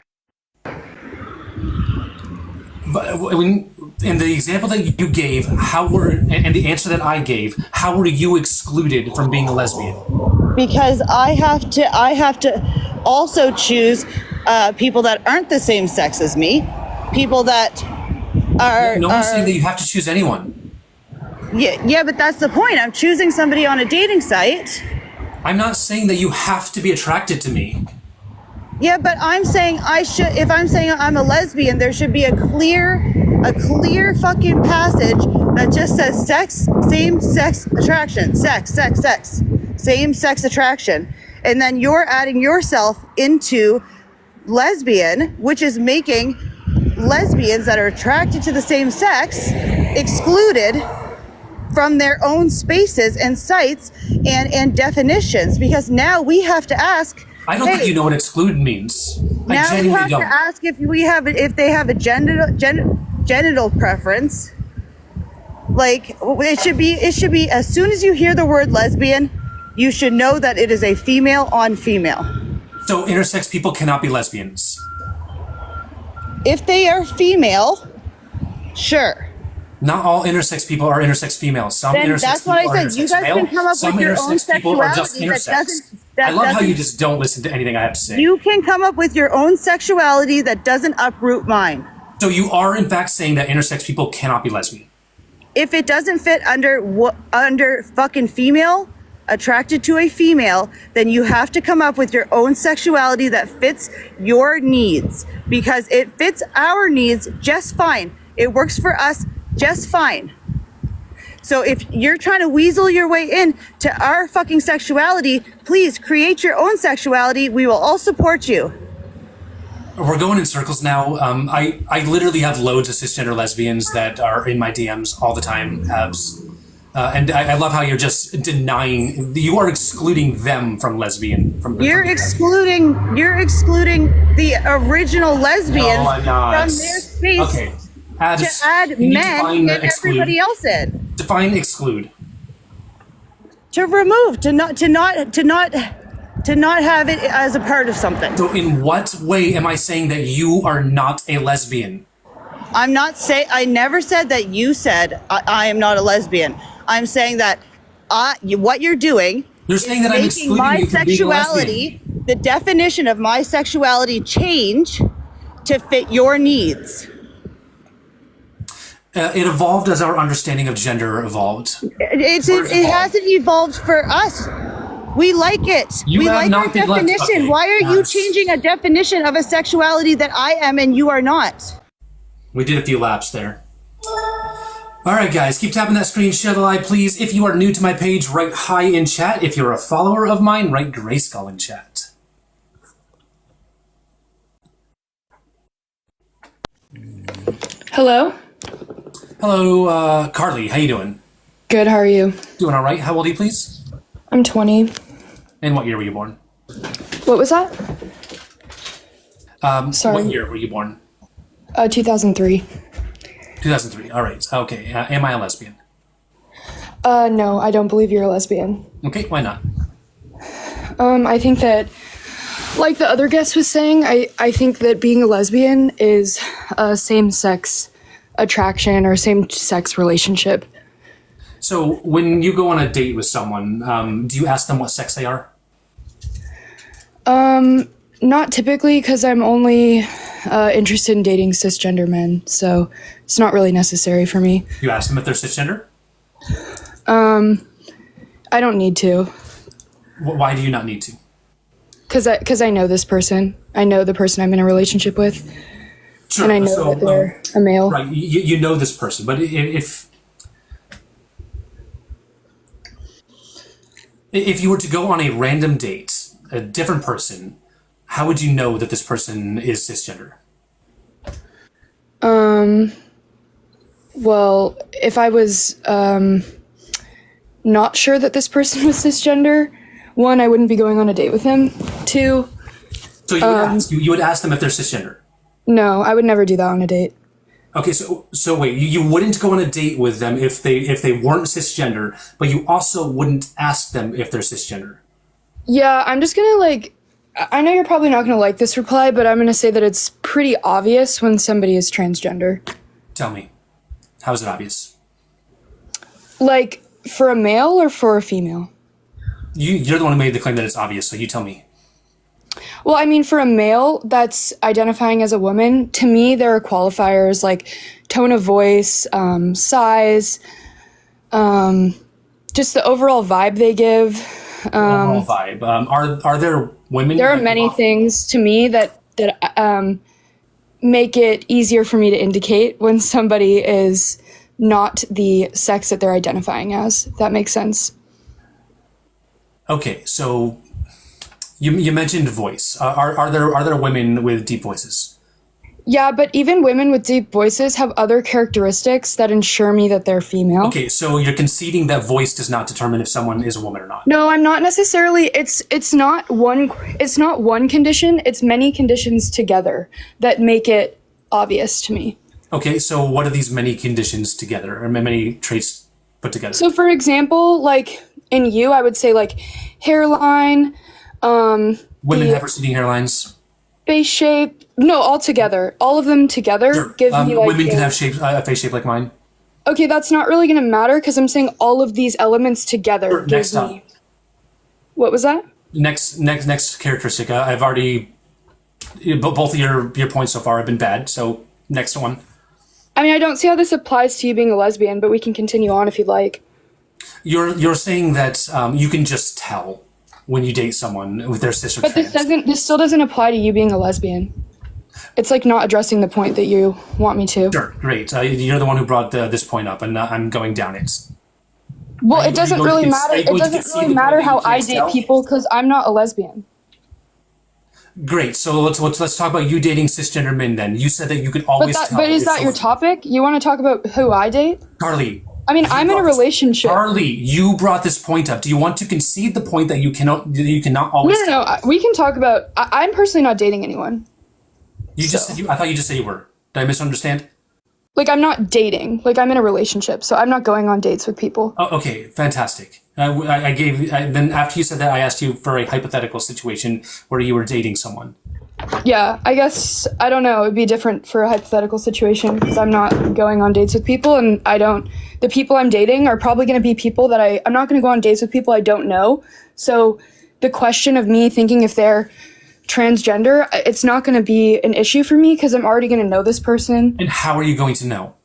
But in the example that you gave, and the answer that I gave, how were you excluded from being a lesbian? Because I have to also choose people that aren't the same sex as me, people that are. No one's saying that you have to choose anyone. Yeah, but that's the point. I'm choosing somebody on a dating site. I'm not saying that you have to be attracted to me. Yeah, but I'm saying if I'm saying I'm a lesbian, there should be a clear fucking passage that just says sex, same sex attraction, sex, same sex attraction. And then you're adding yourself into lesbian, which is making lesbians that are attracted to the same sex excluded from their own spaces and sites and definitions, because now we have to ask. I don't think you know what exclude means. I Now we genuinely have don't. to ask if they have a genital preference. Like it should be as soon as you hear the word lesbian, you should know that it is a female on female. So intersex people cannot be lesbians. If they are female, sure. Not all intersex people are intersex females. Some Then intersex that's people what I are said. intersex You guys male. can come up Some with your own intersex people are just sexuality that intersex. doesn't- I love how doesn't- you just don't listen to anything I have to say. You can come up with your own sexuality that doesn't uproot mine. So you are in fact saying that intersex people cannot be lesbian. If it doesn't fit under fucking female, attracted to a female, then you have to come up with your own sexuality that fits your needs, because it fits our needs just fine. It works for us just fine. So if you're trying to weasel your way in to our fucking sexuality, please create your own sexuality. We will all support you. We're going in circles now. I literally have loads of cisgender lesbians that are in my DMs all the time, Abs. And I love how you're just denying, you are excluding them from lesbian. You're excluding the original lesbians No, I'm not. from their space. Okay. Abs, To add can you men define and exclude? everybody else in. Define exclude. To remove, to not have it as a part of something. So in what way am I saying that you are not a lesbian? I never said that you said I am not a lesbian. I'm saying that what you're doing You're saying that I'm making excluding my you from being a lesbian. sexuality, the definition of my sexuality change to fit your needs. It evolved as our understanding of gender evolved. It hasn't evolved for us. We like it. You we have like not our been left- definition. okay, Why are you that's- changing a definition of a sexuality that I am and you are not? We did a few laps there. All right, guys, keep tapping that screen, shall I please? If you are new to my page, write hi in chat. If you're a follower of mine, write Grayskull in chat. Hello. Hello, Carly. How you doing? Good. How are you? Doing all right. How old are you, please? I'm 20. And what year were you born? What was that? Sorry. What year were you born? 2003. 2003. All right. Okay. Am I a lesbian? No, I don't believe you're a lesbian. Okay. Why not? I think that, like the other guest was saying, I think that being a lesbian is a same-sex attraction or same-sex relationship. So when you go on a date with someone, do you ask them what sex they are? Not typically, because I'm only interested in dating cisgender men, so it's not really necessary for me. You ask them if they're cisgender? I don't need to, Why do you not need to? because I know this person. I know the person I'm in a relationship with, Sure. and I know that they're a male. Right. You know this person, but if you were to go on a random date, a different person, how would you know that this person is cisgender? Well, if I was not sure that this person was cisgender, one, I wouldn't be going on a date with him. Two, So you would ask them if they're cisgender. no, I would never do that on a date. Okay, so wait, you wouldn't go on a date with them if they weren't cisgender, but you also wouldn't ask them if they're cisgender. Yeah, I'm just gonna I know you're probably not gonna like this reply, but I'm gonna say that it's pretty obvious when somebody is transgender. Tell me, how is it obvious? Like, for a male or for a female? You're the one who made the claim that it's obvious, so you tell me. Well, I mean, for a male that's identifying as a woman, to me, there are qualifiers like tone of voice, size, just the overall vibe they give. Overall vibe. Are there women? There are that many offer- things to me that make it easier for me to indicate when somebody is not the sex that they're identifying as. If that makes sense. Okay, so you mentioned voice. Are there women with deep voices? Yeah, but even women with deep voices have other characteristics that ensure me that they're female. Okay, so you're conceding that voice does not determine if someone is a woman or not. No, I'm not necessarily. It's not one condition. It's many conditions together that make it obvious to me. Okay, so what are these many conditions together, or many traits put together? So, for example, like in you, I would say like hairline, Women have receding hairlines. face shape. No, all together. All of them together Sure. give me like. Women can have a face shape like mine. Okay, that's not really going to matter because I'm saying all of these elements together Sure, give next me. up. What was that? Next characteristic. I've already both of your points so far have been bad. So next one. I mean, I don't see how this applies to you being a lesbian, but we can continue on if you'd like. You're saying that you can just tell when you date someone with their cis or But trans. this still doesn't apply to you being a lesbian. It's like not addressing the point that you want me to. Sure, great. You're the one who brought this point up, and I'm going down it. Well, Are it you doesn't going to really cons- matter. are you It going to doesn't concede really the matter point that how you I can't date tell? people because I'm not a lesbian. Great. So let's talk about you dating cisgender men. Then you said that you could always tell. But is if that your someone- topic? You want to talk about who I date? Carly? I mean, you I'm in a brought this- relationship. Carly, you brought this point up. Do you want to concede the point that you cannot always? No. We can talk about. I'm personally not dating anyone. You just said I thought you just said you were. Did I misunderstand? Like, I'm not dating. Like, I'm in a relationship, so I'm not going on dates with people. Oh, okay, fantastic. Then after you said that, I asked you for a hypothetical situation where you were dating someone. Yeah, I guess, I don't know, it'd be different for a hypothetical situation because I'm not going on dates with people, and the people I'm dating are probably going to be people that I'm not going to go on dates with people I don't know. So the question of me thinking if they're transgender, it's not going to be an issue for me because I'm already going to know this person. And how are you going to know?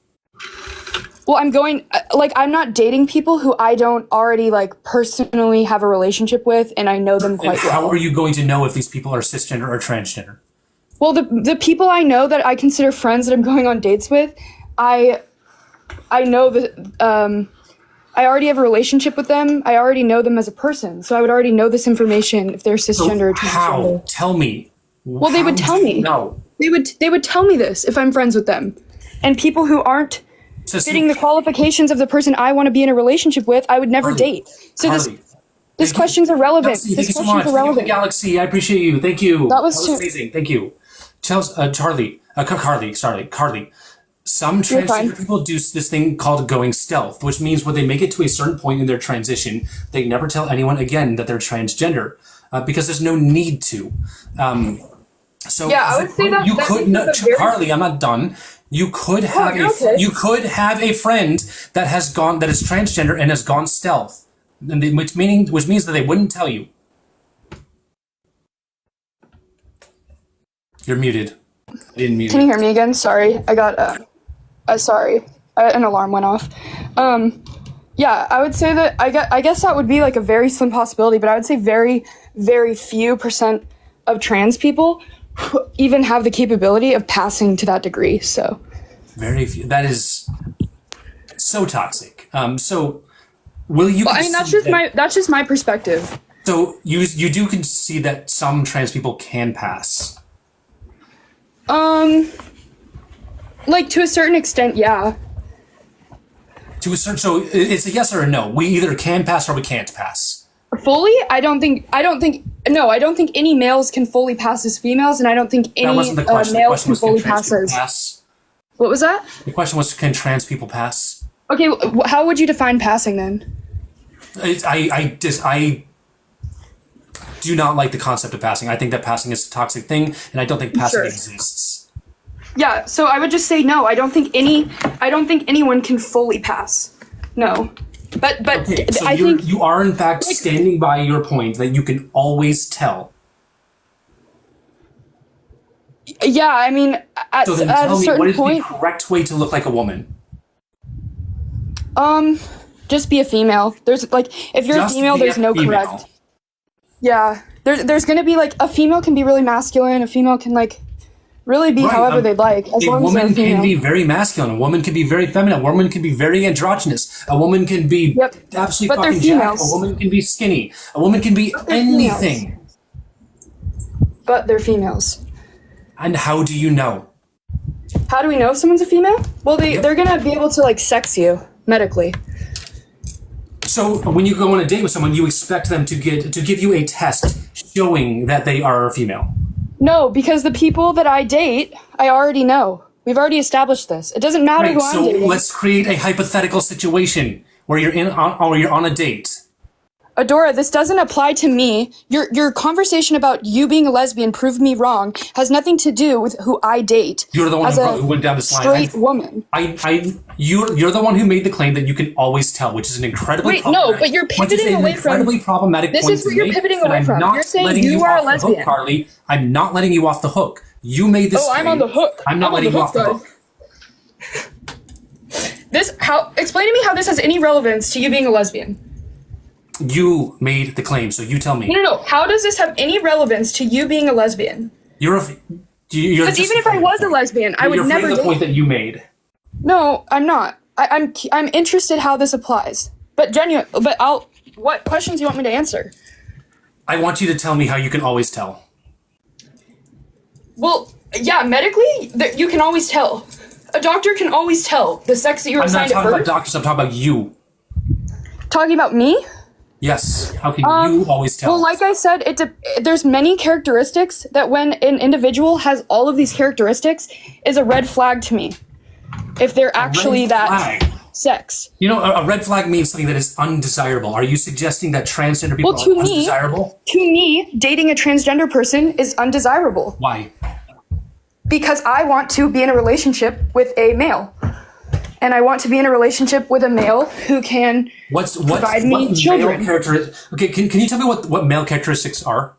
Well, I'm not dating people who I don't already like personally have a relationship with, and I know them And quite how well. are you going to know if these people are cisgender or transgender? Well, the people I know that I consider friends that I'm going on dates with, I know that I already have a relationship with them. I already know them as a person, so I would already know this information if they're cisgender or transgender. How? Tell me. Well, they would tell me. No. They would tell me this if I'm friends with them. And people who aren't fitting the qualifications of the person I want to be in a relationship with, I would never date. So this question's irrelevant. Galaxy, This thank you so question's much. irrelevant. Thank you, Galaxy. I appreciate you. Thank you. That was amazing. Thank you. Carly. Some You're fine. transgender people do this thing called going stealth, which means when they make it to a certain point in their transition, they never tell anyone again that they're transgender because there's no need to. So Yeah, I would say that- you that could makes it a very- Carly, I'm not done. You could have okay. you could have a friend that is transgender and has gone stealth, which means that they wouldn't tell you. You're muted. I didn't mute Can you. you hear me again? Sorry, I got sorry, an alarm went off. Yeah, I would say that I guess that would be like a very slim possibility, but I would say very, very few percent of trans people even have the capability of passing to that degree. So Very few. That is so toxic. So will you? well, I mean, that's just my perspective. So you do concede that some trans people can pass. Like to a certain extent, yeah. To a certain, so it's a yes or a no. We either can pass or we can't pass. Fully, I don't think any males can fully pass as females, and I don't think That any wasn't the question. The males question can was, can fully trans pass people as. pass? What was that? The question was, can trans people pass? Okay, how would you define passing then? I do not like the concept of passing. I think that passing is a toxic thing, and I don't think passing Sure. exists. Yeah, so I would just say no. I don't think anyone can fully pass. No. But Okay, so I think you are in fact standing by your point that you can always tell. yeah, I mean at So then a tell me, certain what is point, the correct way to look like a woman? just be a female. There's like if you're Just a female, be a there's no female. correct. Yeah. There's gonna be like a female can be really masculine, a female can like really be Right, however they'd like, as A long as they're a woman can female. be very masculine. A woman can be very feminine. A woman can be very androgynous. A woman can be Yep. absolutely But they're fucking jacked. females. A woman can be skinny. A woman can be they're females. anything. But they're females. And how do you know? How do we know if someone's a female? Well, Yep. they're gonna be able to like sex you medically. So when you go on a date with someone, you expect them to give you a test showing that they are a female. No, because the people that I date, I already know. We've already established this. It doesn't matter Right, who I'm so dating. let's create a hypothetical situation where you're on a date. Adora, this doesn't apply to me. Your conversation about you being a lesbian proved me wrong has nothing to do with who I date. You're the one as who went down this line. straight woman. You're the one who made the claim that you can always tell, which is an incredibly Wait, no, problematic- but you're which is pivoting an away from- incredibly problematic This point is to what you're make, pivoting and away I'm from. not You're saying letting you are off a the hook, lesbian. Carly. I'm not letting you off the hook. You made this. Oh, I'm claim. on the hook. I'm not I'm on letting the you off the hook, hook. Explain to me how this has any relevance to you being a lesbian. You made the claim, so you tell me. No. How does this have any relevance to you being a lesbian? You're Because even if I was a lesbian, I would you're never the date. point that you made. No, I'm not. I'm interested how this applies. But what questions do you want me to answer? I want you to tell me how you can always tell. Well, yeah, medically, you can always tell. A doctor can always tell the sex that you were I'm not assigned at talking about birth. doctors. I'm talking about you. Talking about me? Yes. How can you always tell? Well, like I said, there's many characteristics that when an individual has all of these characteristics is a red flag to me. If they're actually Red that flag. sex. You know, a red flag means something that is undesirable. Are you suggesting that transgender people Well, are undesirable? to me, dating a transgender person is undesirable Why? because I want to be in a relationship with a male. And I want to be in a relationship with a male who can provide me children. Okay, can you tell me what male characteristics are?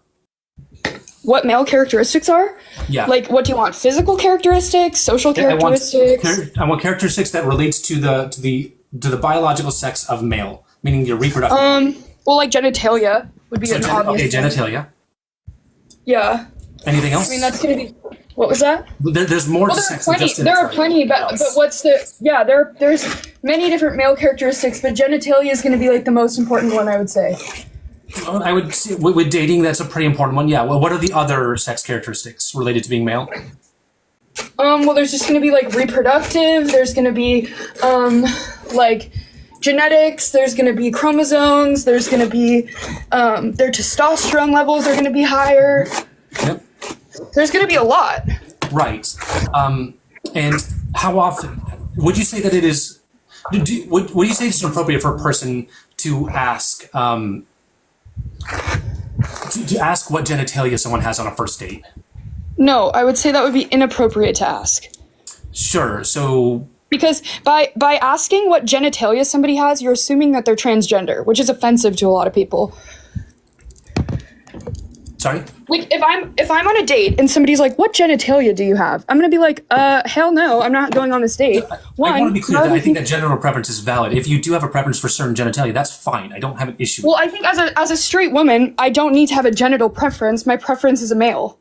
What male characteristics are? Yeah. Like, what do you want? Physical characteristics, social characteristics. I want characteristics that relates to the biological sex of male, meaning your reproductive. Well, like genitalia would be an obvious. Okay, genitalia. Yeah. Anything else? I mean, that's gonna be. What was that? There's more to Well, sex than just there are genitalia. plenty, but what's the? Yeah, there's many different male characteristics, but genitalia is gonna be like the most important one, I would say. I would say with dating, that's a pretty important one. Yeah. Well, what are the other sex characteristics related to being male? Well, there's just gonna be like reproductive. There's gonna be like genetics. There's gonna be chromosomes. There's gonna be their testosterone levels are gonna be higher. Yep. There's gonna be a lot. Right. And how often would you say that it is? Would you say it's inappropriate for a person to ask? To ask what genitalia someone has on a first date? No, I would say that would be inappropriate to ask. Sure. So Because by asking what genitalia somebody has, you're assuming that they're transgender, which is offensive to a lot of people. sorry. Like if I'm on a date and somebody's like, "What genitalia do you have?" I'm gonna be like, hell no, I'm not going on this date." I want to be clear that I think that general preference is valid. If you do have a preference for certain genitalia, that's fine. I don't have an issue. Well, I think as a straight woman, I don't need to have a genital preference. My preference is a male.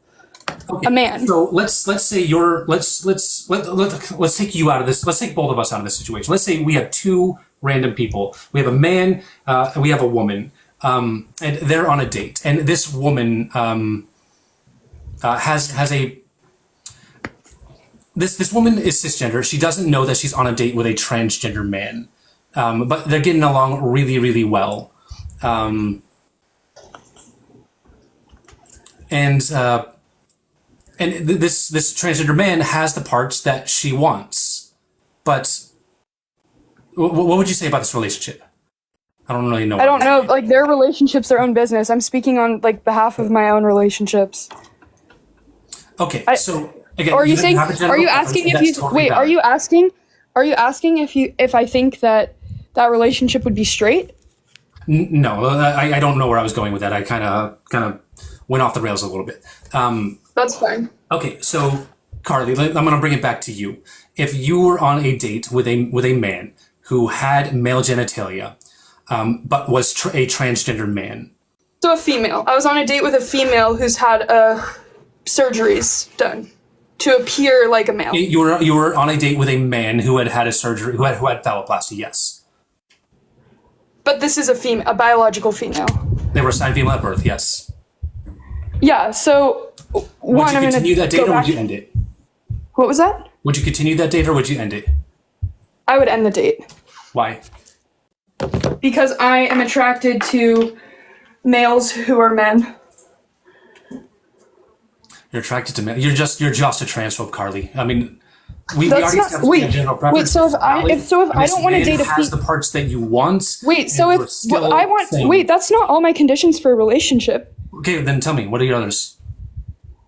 Okay, a man. So let's say let's take you out of this. Let's take both of us out of this situation. Let's say we have two random people. We have a man and we have a woman, and they're on a date. And this woman has a this woman is cisgender. She doesn't know that she's on a date with a transgender man, but they're getting along really, really well. And this transgender man has the parts that she wants, but what would you say about this relationship? I don't really know. I don't know. Like their relationships, their own business. I'm speaking on like behalf of my own relationships. Okay, so again, Or are you don't saying? have a general Are you preference, asking and if that's you totally wait? valid. Are you asking if I think that relationship would be straight? No, I don't know where I was going with that. I kind of went off the rails a little bit. That's fine. Okay, so Carly, I'm going to bring it back to you. If you were on a date with a man who had male genitalia, but was a transgender man. So a female. I was on a date with a female who's had surgeries done to appear like a male. You were on a date with a man who had a surgery, who had phalloplasty. Yes. But this is a biological female. They were assigned female at birth. Yes. Yeah. So Would you continue that date or would you end it? What was that? Would you continue that date or would you end it? I would end the date. Why? Because I am attracted to males who are men. You're attracted to men. You're just a transphobe, Carly. I mean, we That's already not- established wait, a general wait, preference. so if I don't wanna date a has the parts that you want. Wait, so and if we're still I want saying- wait, that's not all my conditions for a relationship. Okay, then tell me, what are your others?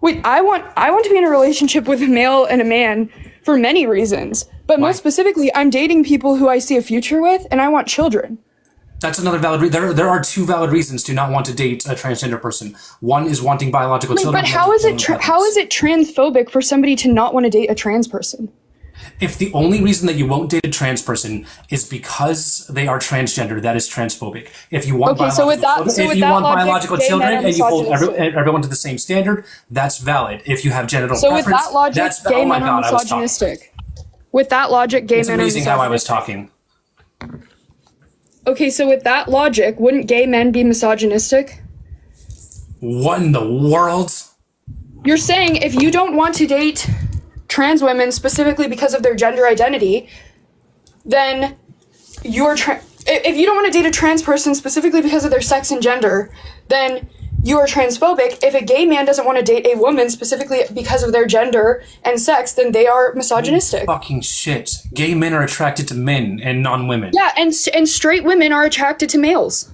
Wait, I want to be in a relationship with a male and a man for many reasons. But Why? most specifically, I'm dating people who I see a future with and I want children. That's another valid reason. There are two valid reasons to not want to date a transgender person. One is wanting biological Wait, children. but how is it transphobic for somebody to not want to date a trans person? If the only reason that you won't date a trans person is because they are transgender, that is transphobic. If you want Okay, so with that- biological so if with you that want logic, biological gay men children are and you hold misogynistic. everyone to the same standard, that's valid. If you have genital So with preference, that logic, that's gay oh my men are God, I was talking. misogynistic. With that logic, gay It's men are amazing how I was misogynistic. talking. Okay, so with that logic, wouldn't gay men be misogynistic? What in the world? You're saying if you don't want to date trans women specifically because of their gender identity, then if you don't want to date a trans person specifically because of their sex and gender, then you are transphobic. If a gay man doesn't want to date a woman specifically because of their gender and sex, then they are misogynistic. Fucking shit. Gay men are attracted to men and non-women. Yeah, and straight women are attracted to males.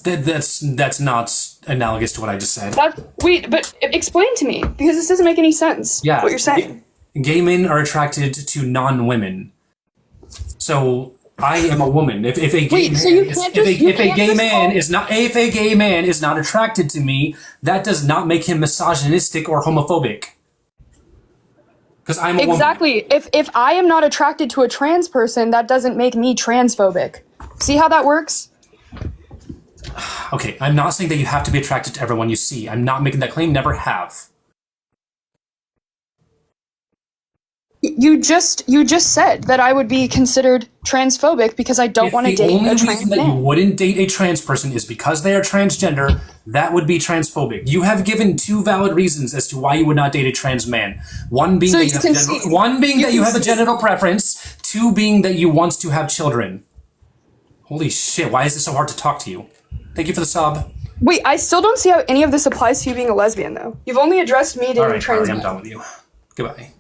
That's not analogous to what I just said. But explain to me, because this doesn't make any sense. Yeah, what you're saying. Gay men are attracted to non-women. So I am a woman. If a gay man is not attracted to me, that does not make him misogynistic or homophobic. Because I'm a woman. Exactly. If I am not attracted to a trans person, that doesn't make me transphobic. See how that works? Okay, I'm not saying that you have to be attracted to everyone you see. I'm not making that claim. Never have. You just said that I would be considered transphobic because I don't want to date a trans man. The only reason that you wouldn't date a trans person is because they are transgender. That would be transphobic. You have given 2 valid reasons as to why you would not date a trans man. One being that you have a genital preference. 2 being that you want to have children. Holy shit! Why is it so hard to talk to you? Thank you for the sub. Wait, I still don't see how any of this applies to you being a lesbian, though. You've only addressed me dating trans men. I'm done with you. Goodbye.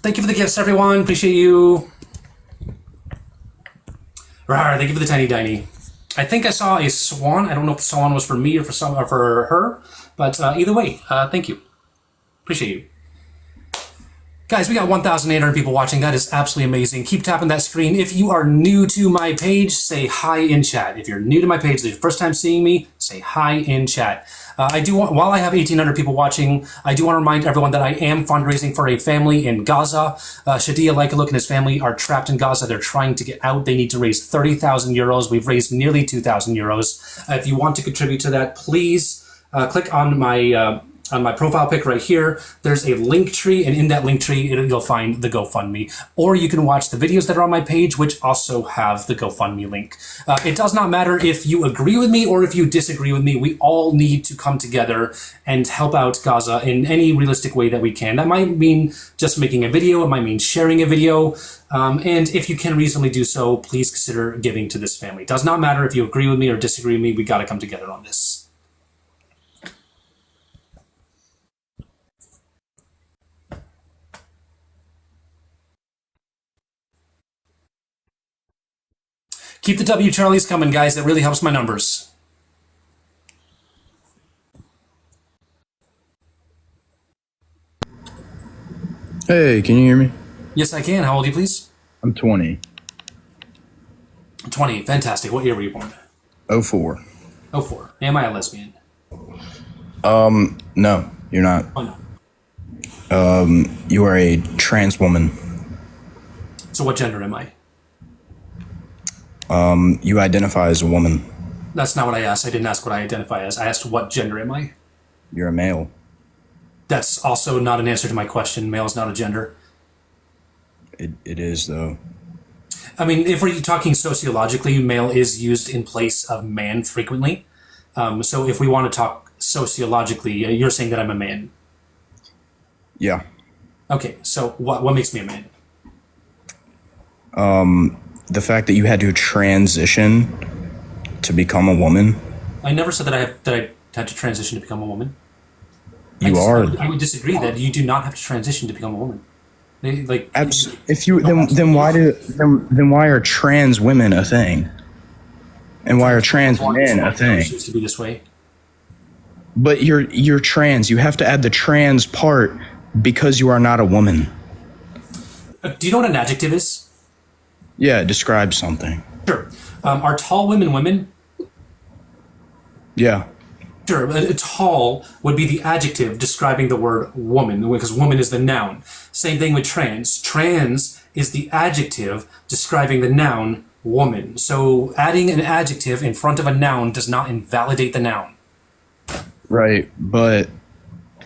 Thank you for the gifts, everyone. Appreciate you. Rawr, thank you for the tiny diny. I think I saw a swan. I don't know if the swan was for me or for her, but either way, thank you. Appreciate you. Guys, we got 1,800 people watching. That is absolutely amazing. Keep tapping that screen. If you are new to my page, say hi in chat. If you're new to my page, this is your first time seeing me, say hi in chat. While I have 1,800 people watching, I do want to remind everyone that I am fundraising for a family in Gaza. Shadia Laikaluk and his family are trapped in Gaza. They're trying to get out. They need to raise 30,000 euros. We've raised nearly 2,000 euros. If you want to contribute to that, please click on my profile pic right here. There's a link tree, and in that link tree, you'll find the GoFundMe. Or you can watch the videos that are on my page, which also have the GoFundMe link. It does not matter if you agree with me or if you disagree with me. We all need to come together and help out Gaza in any realistic way that we can. That might mean just making a video. It might mean sharing a video. And if you can reasonably do so, please consider giving to this family. It does not matter if you agree with me or disagree with me. We got to come together on this. Keep the W Charlies coming, guys. It really helps my numbers. Hey, can you hear me? Yes, I can. How old are you, please? I'm 20. 20. Fantastic. What year were you born? 04. 04. Am I a lesbian? No, you're not. Oh, no. You are a trans woman. So what gender am I? You identify as a woman. That's not what I asked. I didn't ask what I identify as. I asked what gender am I? You're a male. That's also not an answer to my question. Male is not a gender. It is, though. I mean, if we're talking sociologically, male is used in place of man frequently. So if we want to talk sociologically, you're saying that I'm a man. Yeah. Okay, so what makes me a man? The fact that you had to transition to become a woman. I never said that I had to transition to become a woman. I would disagree that you do not have to transition to become a woman. Then why are trans women a thing? And why are trans men a thing? It used to be this way. But you're trans. You have to add the trans part because you are not a woman. Do you know what an adjective is? Yeah, describe something. Sure. Are tall women women? Yeah. Sure. Tall would be the adjective describing the word woman, because woman is the noun. Same thing with trans. Trans is the adjective describing the noun woman. So adding an adjective in front of a noun does not invalidate the noun. Right, but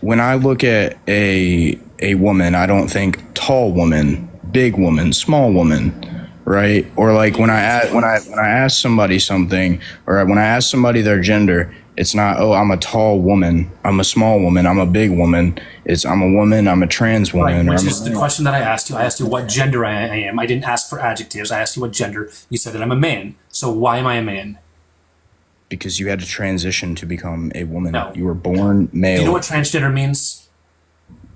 when I look at a woman, I don't think tall woman, big woman, small woman. Right? Or like when I ask somebody something, or when I ask somebody their gender, It's not, oh, I'm a tall woman, I'm a small woman, I'm a big woman. It's I'm a woman, I'm a trans woman. Right, which is the question that I asked you. I asked you what gender I am. I didn't ask for adjectives. I asked you what gender. You said that I'm a man. So why am I a man? Because you had to transition to become a woman. No. You were born male. Do you know what transgender means?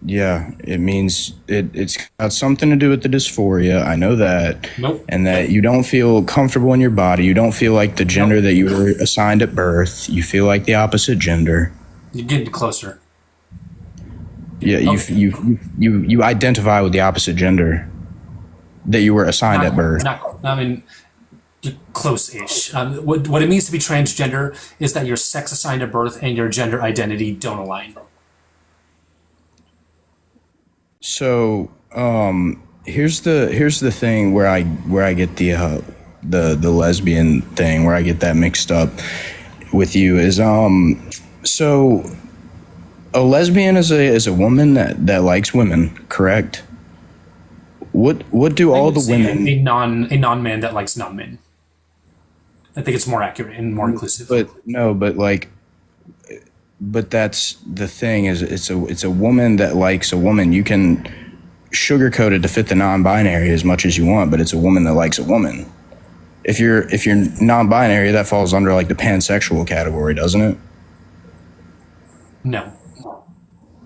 Yeah, it means it's got something to do with the dysphoria. I know that. Nope. And that you don't feel comfortable in your body. You don't feel like the gender that you were assigned at birth. You feel like the opposite gender. You're getting closer. Yeah, Okay. you identify with the opposite gender that you were assigned at birth. I mean, close-ish. What it means to be transgender is that your sex assigned at birth and your gender identity don't align. So, here's the thing where I get the lesbian thing, where I get that mixed up with you is so a lesbian is a woman that likes women, correct? What do all the women a non-man that likes non-men? I think it's more accurate and more inclusive. But that's the thing is it's a woman that likes a woman. You can sugarcoat it to fit the non-binary as much as you want, but it's a woman that likes a woman. If you're non-binary, that falls under like the pansexual category, doesn't it? No.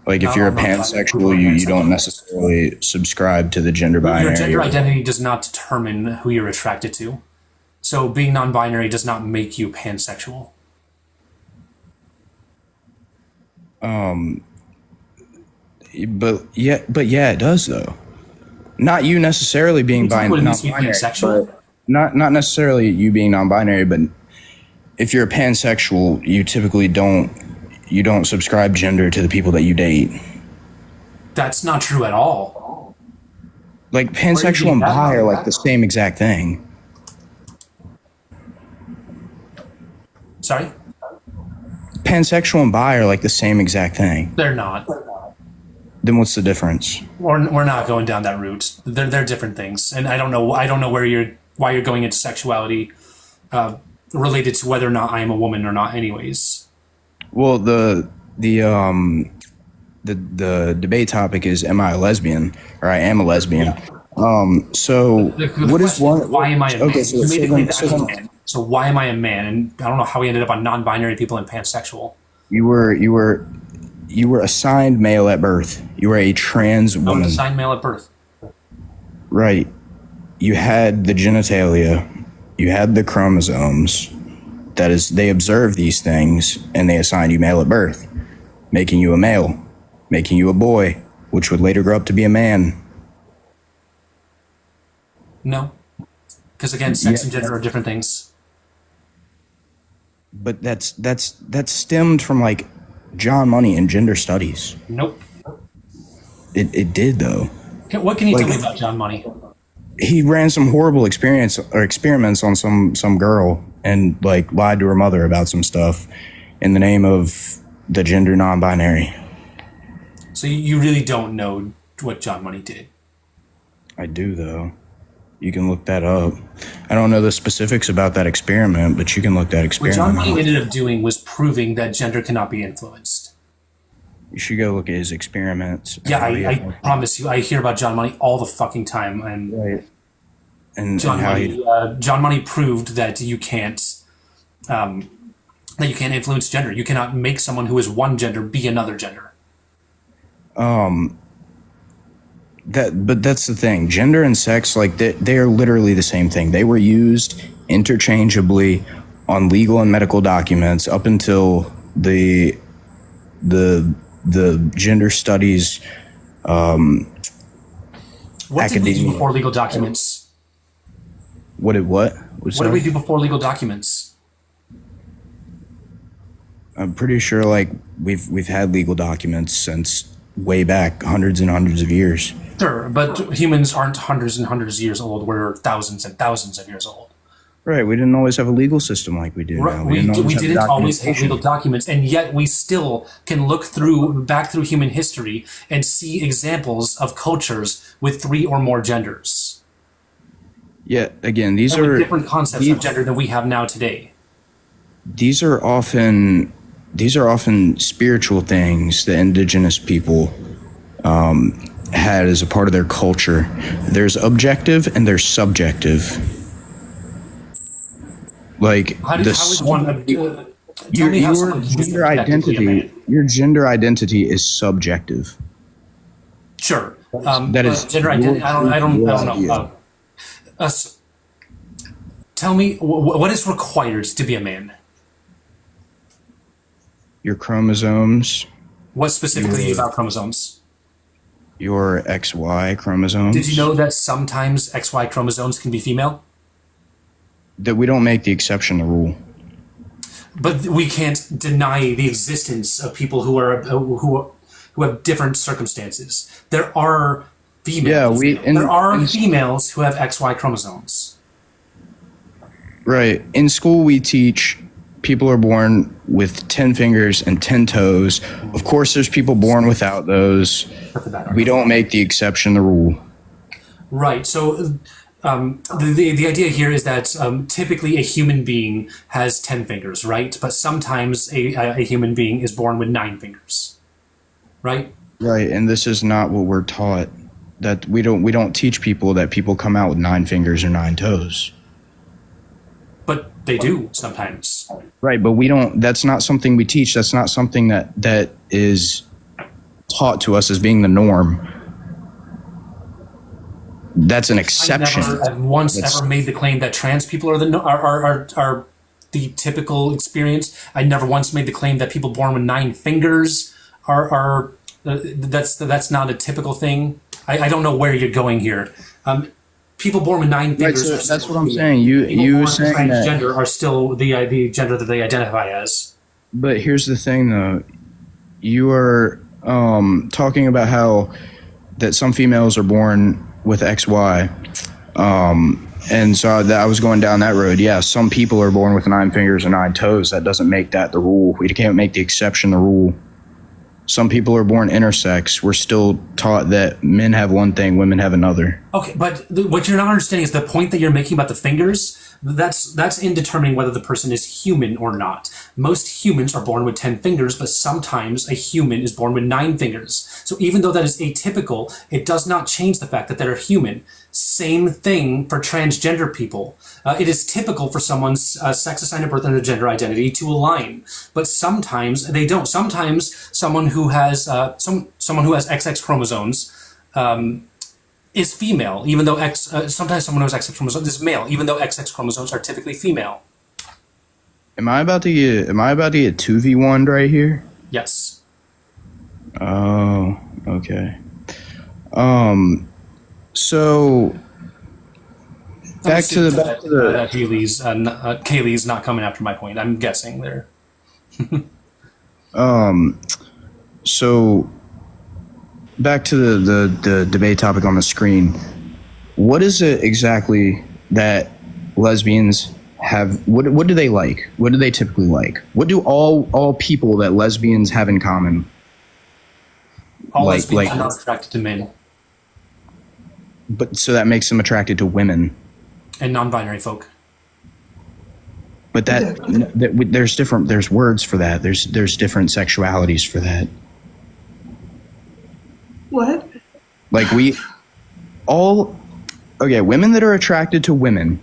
Like if you're a pansexual, you don't necessarily subscribe to the gender binary. Your gender identity does not determine who you're attracted to. So being non-binary does not make you pansexual. But yeah, it does though. Not you necessarily being non-binary. Not necessarily you being non-binary, but if you're a pansexual, you typically don't subscribe gender to the people that you date. That's not true at all. Like pansexual and bi are like the same exact thing. Sorry? Pansexual and bi are like the same exact thing. They're not. Then what's the difference? We're not going down that route. They're different things, and I don't know why you're going into sexuality related to whether or not I am a woman or not. Anyways. Well, the debate topic is, am I a lesbian, or I am a lesbian. So what is one? Why am I a man? Okay, You made it clear that I was a man. So why am I a man? And I don't know how we ended up on non-binary people and pansexual. You were assigned male at birth. You were a trans woman. I was assigned male at birth. Right. You had the genitalia. You had the chromosomes. That is, they observed these things and they assigned you male at birth, making you a male, making you a boy, which would later grow up to be a man. No, because again, sex and gender are different things. But that's stemmed from like John Money and gender studies. Nope. It did though. What can you tell me about John Money? He ran some horrible experiments on some girl and like lied to her mother about some stuff in the name of the gender non-binary. So you really don't know what John Money did? I do though. You can look that up. I don't know the specifics about that experiment, but you can look that experiment What John up. Money ended up doing was proving that gender cannot be influenced. You should go look at his experiments. Yeah, I promise you, I hear about John Money all the fucking time. And Right. And John how Money, John Money proved that you can't influence gender. You cannot make someone who is one gender be another gender. But that's the thing. Gender and sex, like they are literally the same thing. They were used interchangeably on legal and medical documents up until the gender studies What did we do academia. before legal documents? What did we do before legal documents? I'm pretty sure like we've had legal documents since way back, hundreds and hundreds of years. Sure, but humans aren't hundreds and hundreds of years old. We're thousands and thousands of years old. Right. We didn't always have a legal system like we do now. We didn't always have documentation. legal documents, and yet we still can look back through human history and see examples of cultures with 3 or more genders. Yeah. Again, these And with are different concepts of gender than we have now today. these are often these are often spiritual things that indigenous people had as a part of their culture. There's objective and there's subjective. Like How is one? Tell me how someone can be gender objectively a identity, man. your gender identity is subjective. Sure. That is gender identity. I don't know. idea. Tell me what is required to be a man. Your chromosomes, What specifically about chromosomes? your XY chromosomes. Did you know that sometimes XY chromosomes can be female? That we don't make the exception the rule. But we can't deny the existence of people who have different circumstances. There are females. There are females who have XY chromosomes. Right. In school, we teach people are born with 10 fingers and 10 toes. Of course, there's people born without those. We don't make the exception the rule. Right. So the idea here is that typically a human being has 10 fingers, right? But sometimes a human being is born with 9 fingers, right? Right. And this is not what we're taught. That we don't teach people that people come out with 9 fingers or 9 toes. But they do sometimes. Right, but we don't. That's not something we teach. That's not something that is taught to us as being the norm. That's an exception. I've once ever made the claim that trans people are the typical experience. I never once made the claim that people born with 9 fingers are that's not a typical thing. I don't know where you're going here. People born with 9 fingers. Right, so that's what I'm saying. You saying transgender are still the gender that they identify as. But here's the thing, though. You are talking about how that some females are born with XY, and so I was going down that road. Yeah, some people are born with 9 fingers and 9 toes. That doesn't make that the rule. We can't make the exception the rule. Some people are born intersex. We're still taught that men have one thing, women have another. Okay, but what you're not understanding is the point that you're making about the fingers. That's in determining whether the person is human or not. Most humans are born with 10 fingers, but sometimes a human is born with 9 fingers. So even though that is atypical, it does not change the fact that they're human. Same thing for transgender people. It is typical for someone's sex assigned at birth and their gender identity to align, but sometimes they don't. Sometimes someone who has someone who has XX chromosomes is female, even though sometimes someone who has XX chromosomes is male, even though XX chromosomes are typically female. Am I about to get 2v1 right here? Yes. Oh, okay. So back to the Kaylee's not coming after my point. I'm guessing there. So back to the debate topic on the screen. What is it exactly that lesbians have? What do they like? What do they typically like? What do all people that lesbians have in common? All lesbians are not attracted to men. But so that makes them attracted to women and non-binary folk. But there's words for that. There's different sexualities for that. What? Like women that are attracted to women.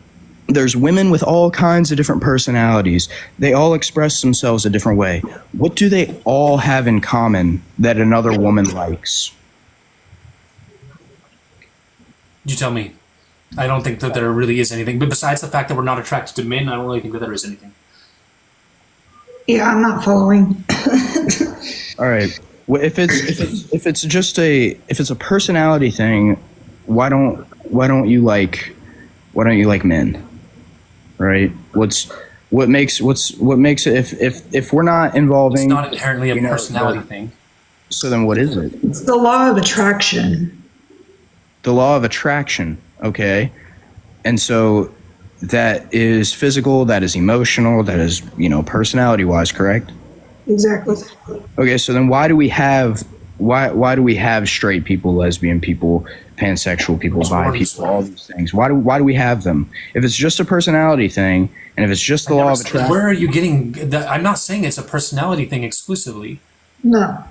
There's women with all kinds of different personalities. They all express themselves a different way. What do they all have in common that another woman likes? You tell me. I don't think that there really is anything. But besides the fact that we're not attracted to men, I don't really think that there is anything. Yeah, I'm not following. All right. Well, if it's a personality thing, why don't you like men? Right? What makes it if we're not involving? It's not inherently a personality thing. So then what is it? It's the law of attraction. The law of attraction, okay? And so that is physical, that is emotional, that is, personality-wise, correct? Exactly. Okay, so then why do we have why do we have straight people, lesbian people, pansexual people, bi people, all these things? Why do we have them? If it's just a personality thing, and if it's just the law of attraction, where are you getting that? I'm not saying it's a personality thing exclusively. No.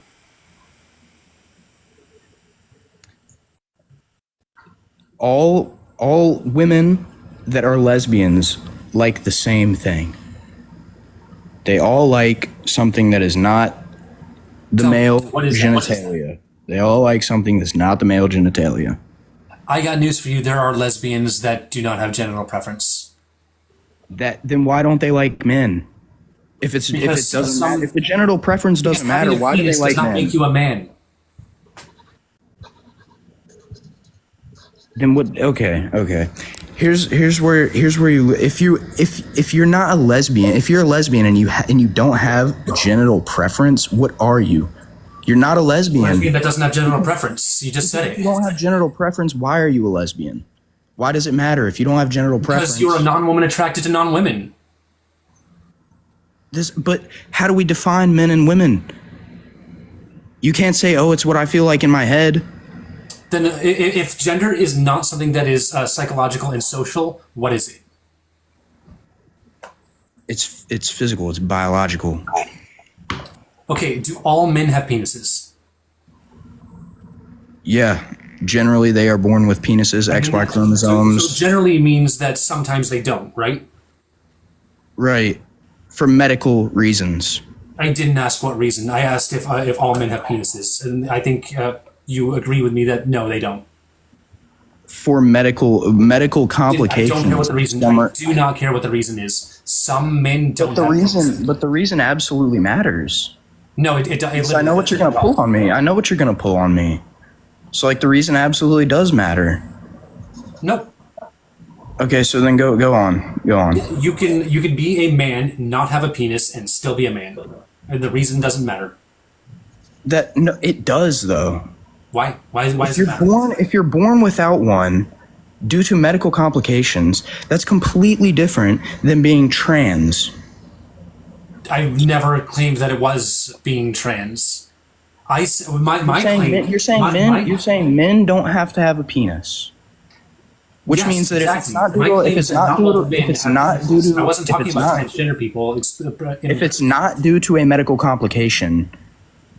all women that are lesbians like the same thing. They all like something that is not the male genitalia. They all like something that's not the male genitalia. I got news for you. There are lesbians that do not have genital preference. Then why don't they like men? If it doesn't matter, if the genital preference doesn't matter, why do they like does not men? make you a man. Then what? Okay. Here's where you if you're not a lesbian, if you're a lesbian and you don't have genital preference, what are you? You're not a lesbian. Lesbian that doesn't have genital preference. You just said it. If you don't have genital preference, why are you a lesbian? Why does it matter if you don't have genital preference? Because you're a non-woman attracted to non-women. But how do we define men and women? You can't say, "Oh, it's what I feel like in my head." Then if gender is not something that is psychological and social, what is it? It's physical. It's biological. Okay, do all men have penises? Yeah, generally they are born with penises, XY chromosomes. So generally means that sometimes they don't, right? Right, for medical reasons. I didn't ask what reason. I asked if all men have penises, and I think you agree with me that no, they don't. For medical complications. I don't care what the reason. I do not care what the reason is. Some men don't. But the reason absolutely matters. No, it I know what you're gonna pull on me. I know what you're gonna pull on me. So like the reason absolutely does matter. No. Okay, so then go on. You can be a man, not have a penis, and still be a man, and the reason doesn't matter. No, it does though. Why? Why does it matter? If you're born without one, due to medical complications, that's completely different than being trans. I've never claimed that it was being trans. You're saying men don't have to have a penis. Which means that if it's not due to I wasn't talking about transgender people. If it's not due to a medical complication,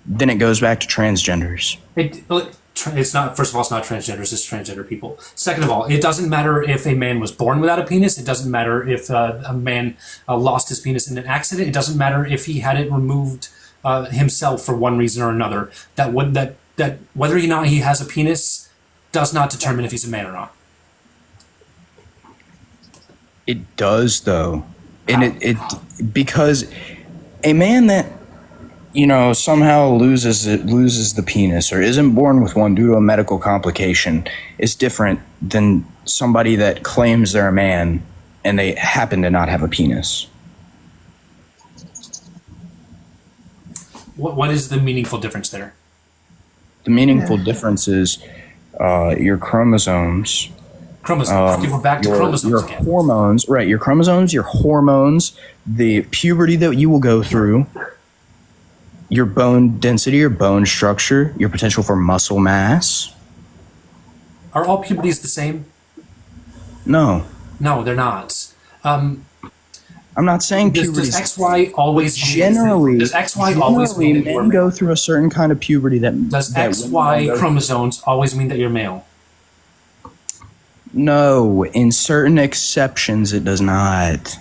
then it goes back to transgenders. It's not. First of all, it's not transgenders. It's transgender people. Second of all, it doesn't matter if a man was born without a penis. It doesn't matter if a man lost his penis in an accident. It doesn't matter if he had it removed himself for one reason or another. That whether or not he has a penis does not determine if he's a man or not. It does though, and it because a man that somehow loses the penis or isn't born with one due to a medical complication is different than somebody that claims they're a man and they happen to not have a penis. What is the meaningful difference there? The meaningful difference is your chromosomes. We're back to chromosomes your again. Hormones, right? Your chromosomes, your hormones, the puberty that you will go through, your bone density, your bone structure, your potential for muscle mass. Are all puberties the same? No. No, they're not. I'm not saying puberty. Does XY always generally? Does XY always mean that you're men go through a certain kind of puberty that does XY chromosomes always mean that you're male? No, in certain exceptions, it does not.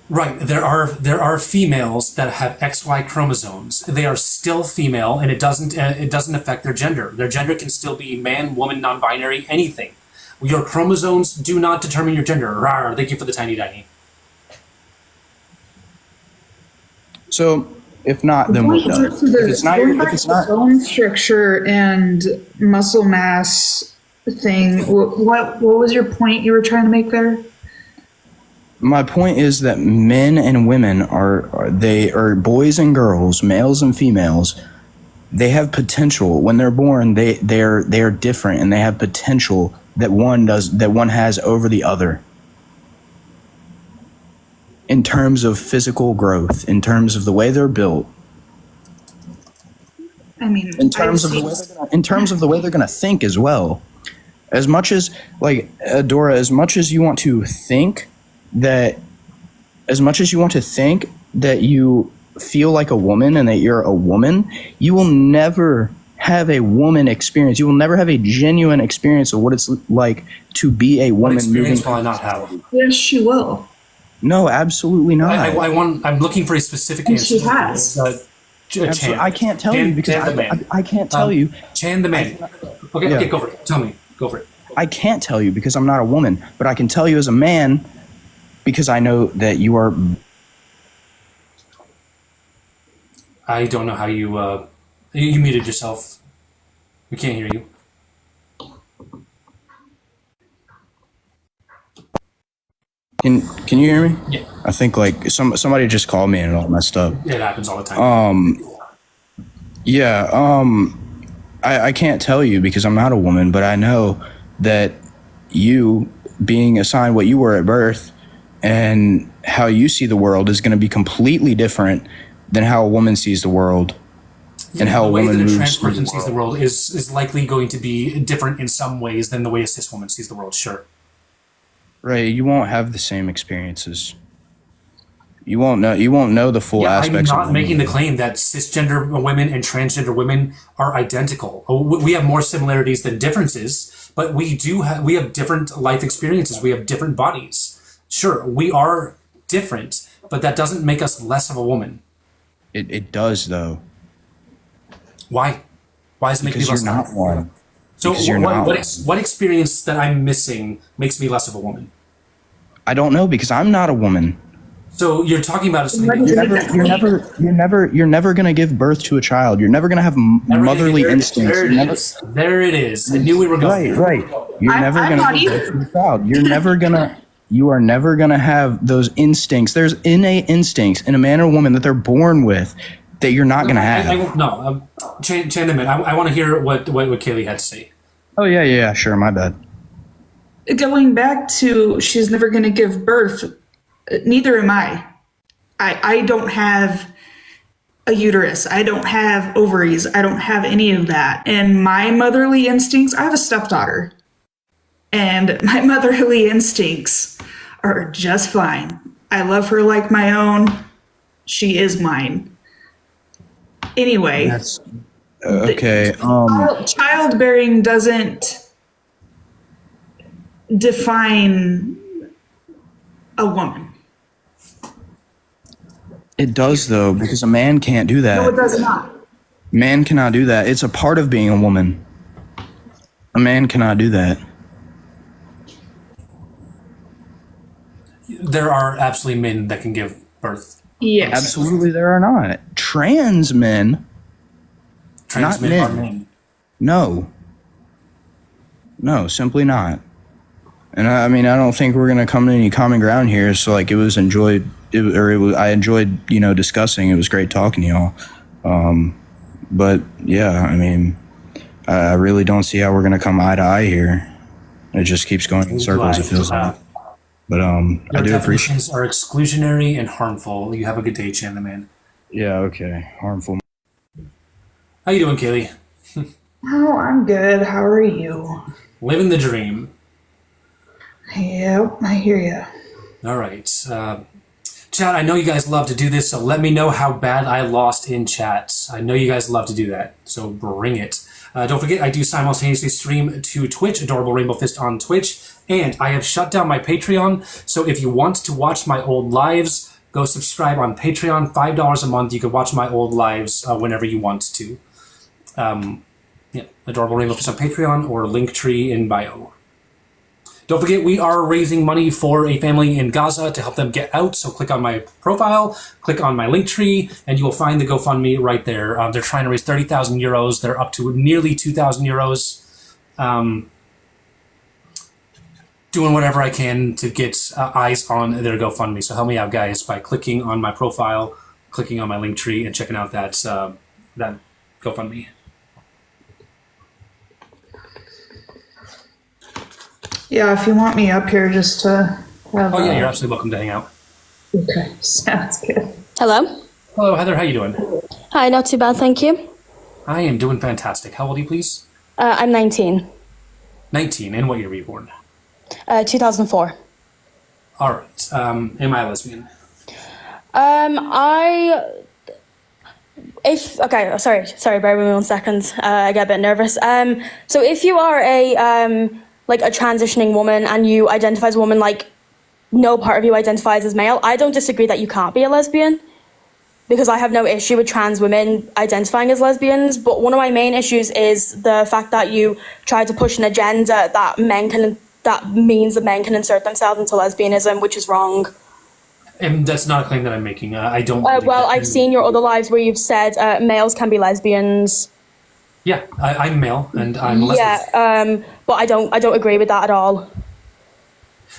Right, there are females that have XY chromosomes. They are still female, and it doesn't affect their gender. Their gender can still be man, woman, non-binary, anything. Your chromosomes do not determine your gender. Rawr, thank you for the tiny tiny. So, if not, then what does? If it's not bone structure and muscle mass thing, what was your point you were trying to make there? My point is that men and women are boys and girls, males and females. They have potential when they're born. They are different, and they have potential that one has over the other. In terms of physical growth, in terms of the way they're built. I mean, in terms of the way they're gonna think as well. As much as like Adora, as much as you want to think that you feel like a woman and that you're a woman, you will never have a woman experience. You will never have a genuine experience of what it's like to be a woman. What experience will I not have? yes, she will. No, absolutely not. I'm looking for a specific And answer. she has. Chan. I can't tell you because Chan the man. I can't tell you. Chan the man. Okay, Yeah. okay, go for it. Tell me. Go for it. I can't tell you because I'm not a woman, but I can tell you as a man because I know that you are. I don't know how you muted yourself. We can't hear you. Can you hear me? Yeah. I think like somebody just called me and it all messed up. It happens all the time. Yeah. I can't tell you because I'm not a woman, but I know that you being assigned what you were at birth and how you see the world is going to be completely different than how a woman sees the world and how a woman the way that a moves trans through person the sees the world. world is likely going to be different in some ways than the way a cis woman sees the world. Sure. Right, you won't have the same experiences. You won't know the full Yeah, I'm aspects not of making the womanhood. claim that cisgender women and transgender women are identical. We have more similarities than differences, but we have different life experiences. We have different bodies. Sure, we are different, but that doesn't make us less of a woman. It does though. Why? Why does it make me Because less you're of a not woman? one. So Because you're not one. what experience that I'm missing makes me less of a woman? I don't know because I'm not a woman. So you're talking about something that You're never gonna give birth to a child. You're never gonna have motherly instincts. There You're it never, is. There it is. I knew we were going. right. You're I'm never not gonna give either. birth to a child. You are never gonna have those instincts. There's innate instincts in a man or woman that they're born with that you're not gonna have. Chan the man. I want to hear what Kaylee had to say. Oh yeah, sure, my bad. Going back to she's never going to give birth, neither am I. I don't have a uterus. I don't have ovaries. I don't have any of that. And my motherly instincts, I have a stepdaughter. And my motherly instincts are just fine. I love her like my own. She is mine. Anyway, That's okay. childbearing doesn't define a woman. It does though, because a man can't do that. No, it does not. Man cannot do that. It's a part of being a woman. A man cannot do that. There are absolutely men that can give birth. Yes. Absolutely, there are not. Trans men. Trans Not men are men. men. No, simply not. And I mean, I don't think we're gonna come to any common ground here. So like, I enjoyed, discussing. It was great talking to y'all. But yeah, I mean, I really don't see how we're gonna come eye to eye here. It just keeps going in circles. It feels like. But I Your do appreciate. definitions are exclusionary and harmful. You have a good day, Chan the man. Yeah. Okay. Harmful. How you doing, Kaylee? Oh, I'm good. How are you? Living the dream. Yep, I hear you. All right. Chat, I know you guys love to do this, so let me know how bad I lost in chat. I know you guys love to do that, so bring it. Don't forget, I do simultaneously stream to Twitch, Adorable Rainbow Fist on Twitch, and I have shut down my Patreon, so if you want to watch my old lives, go subscribe on Patreon, $5 a month. You can watch my old lives whenever you want to. Adorable Rainbow Fist on Patreon or Linktree in bio. Don't forget, we are raising money for a family in Gaza to help them get out. So click on my profile, click on my link tree, and you will find the GoFundMe right there. They're trying to raise 30,000 euros. They're up to nearly 2,000 euros. Doing whatever I can to get eyes on their GoFundMe. So help me out, guys, by clicking on my profile, clicking on my link tree, and checking out that GoFundMe. Yeah, if you want me up here just to have. Oh yeah, you're absolutely welcome to hang out. Okay, sounds good. Hello. Hello, Heather. How you doing? Hi, not too bad, thank you. I am doing fantastic. How old are you, please? I'm 19. 19. And what year were you born? 2004. All right. Am I a lesbian? Sorry, bear with me 1 second. I get a bit nervous. So if you are a transitioning woman and you identify as a woman, like no part of you identifies as male, I don't disagree that you can't be a lesbian, because I have no issue with trans women identifying as lesbians. But one of my main issues is the fact that you try to push an agenda that means that men can insert themselves into lesbianism, which is wrong. And that's not a claim that I'm making. I don't. I've seen your other lives where you've said males can be lesbians. Yeah, I'm male and I'm a lesbian. Yeah, but I don't agree with that at all.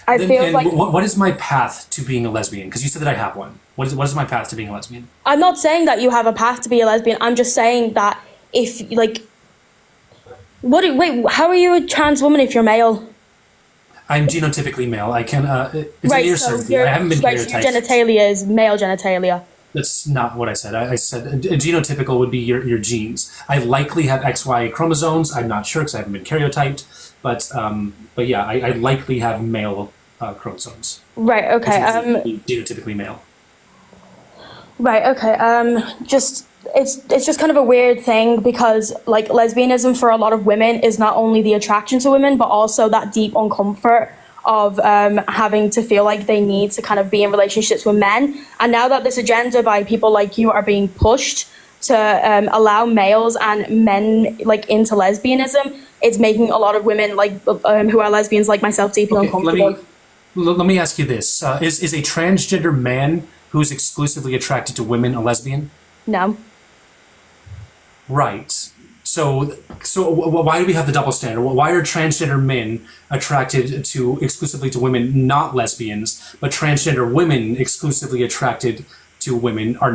I feel like what is my path to being a lesbian? Because you said that I have one. What is my path to being a lesbian? I'm not saying that you have a path to be a lesbian. I'm just saying that if how are you a trans woman if you're male? I'm genotypically male. I can. It's Right, an ear so surgery. I haven't been your karyotyped. genitalia is male genitalia. That's not what I said. I said a genotypical would be your genes. I likely have XY chromosomes. I'm not sure because I haven't been karyotyped. But yeah, I likely have male chromosomes. Right. Okay. Genotypically male. Right. Okay. It's just kind of a weird thing, because like lesbianism for a lot of women is not only the attraction to women, but also that deep uncomfort of having to feel like they need to kind of be in relationships with men. And now that this agenda by people like you are being pushed to allow males and men like into lesbianism, it's making a lot of women who are lesbians like myself deeply uncomfortable. Let me ask you this: is a transgender man who's exclusively attracted to women a lesbian? No. Right. So why do we have the double standard? Why are transgender men attracted exclusively to women, not lesbians, but transgender women exclusively attracted to women are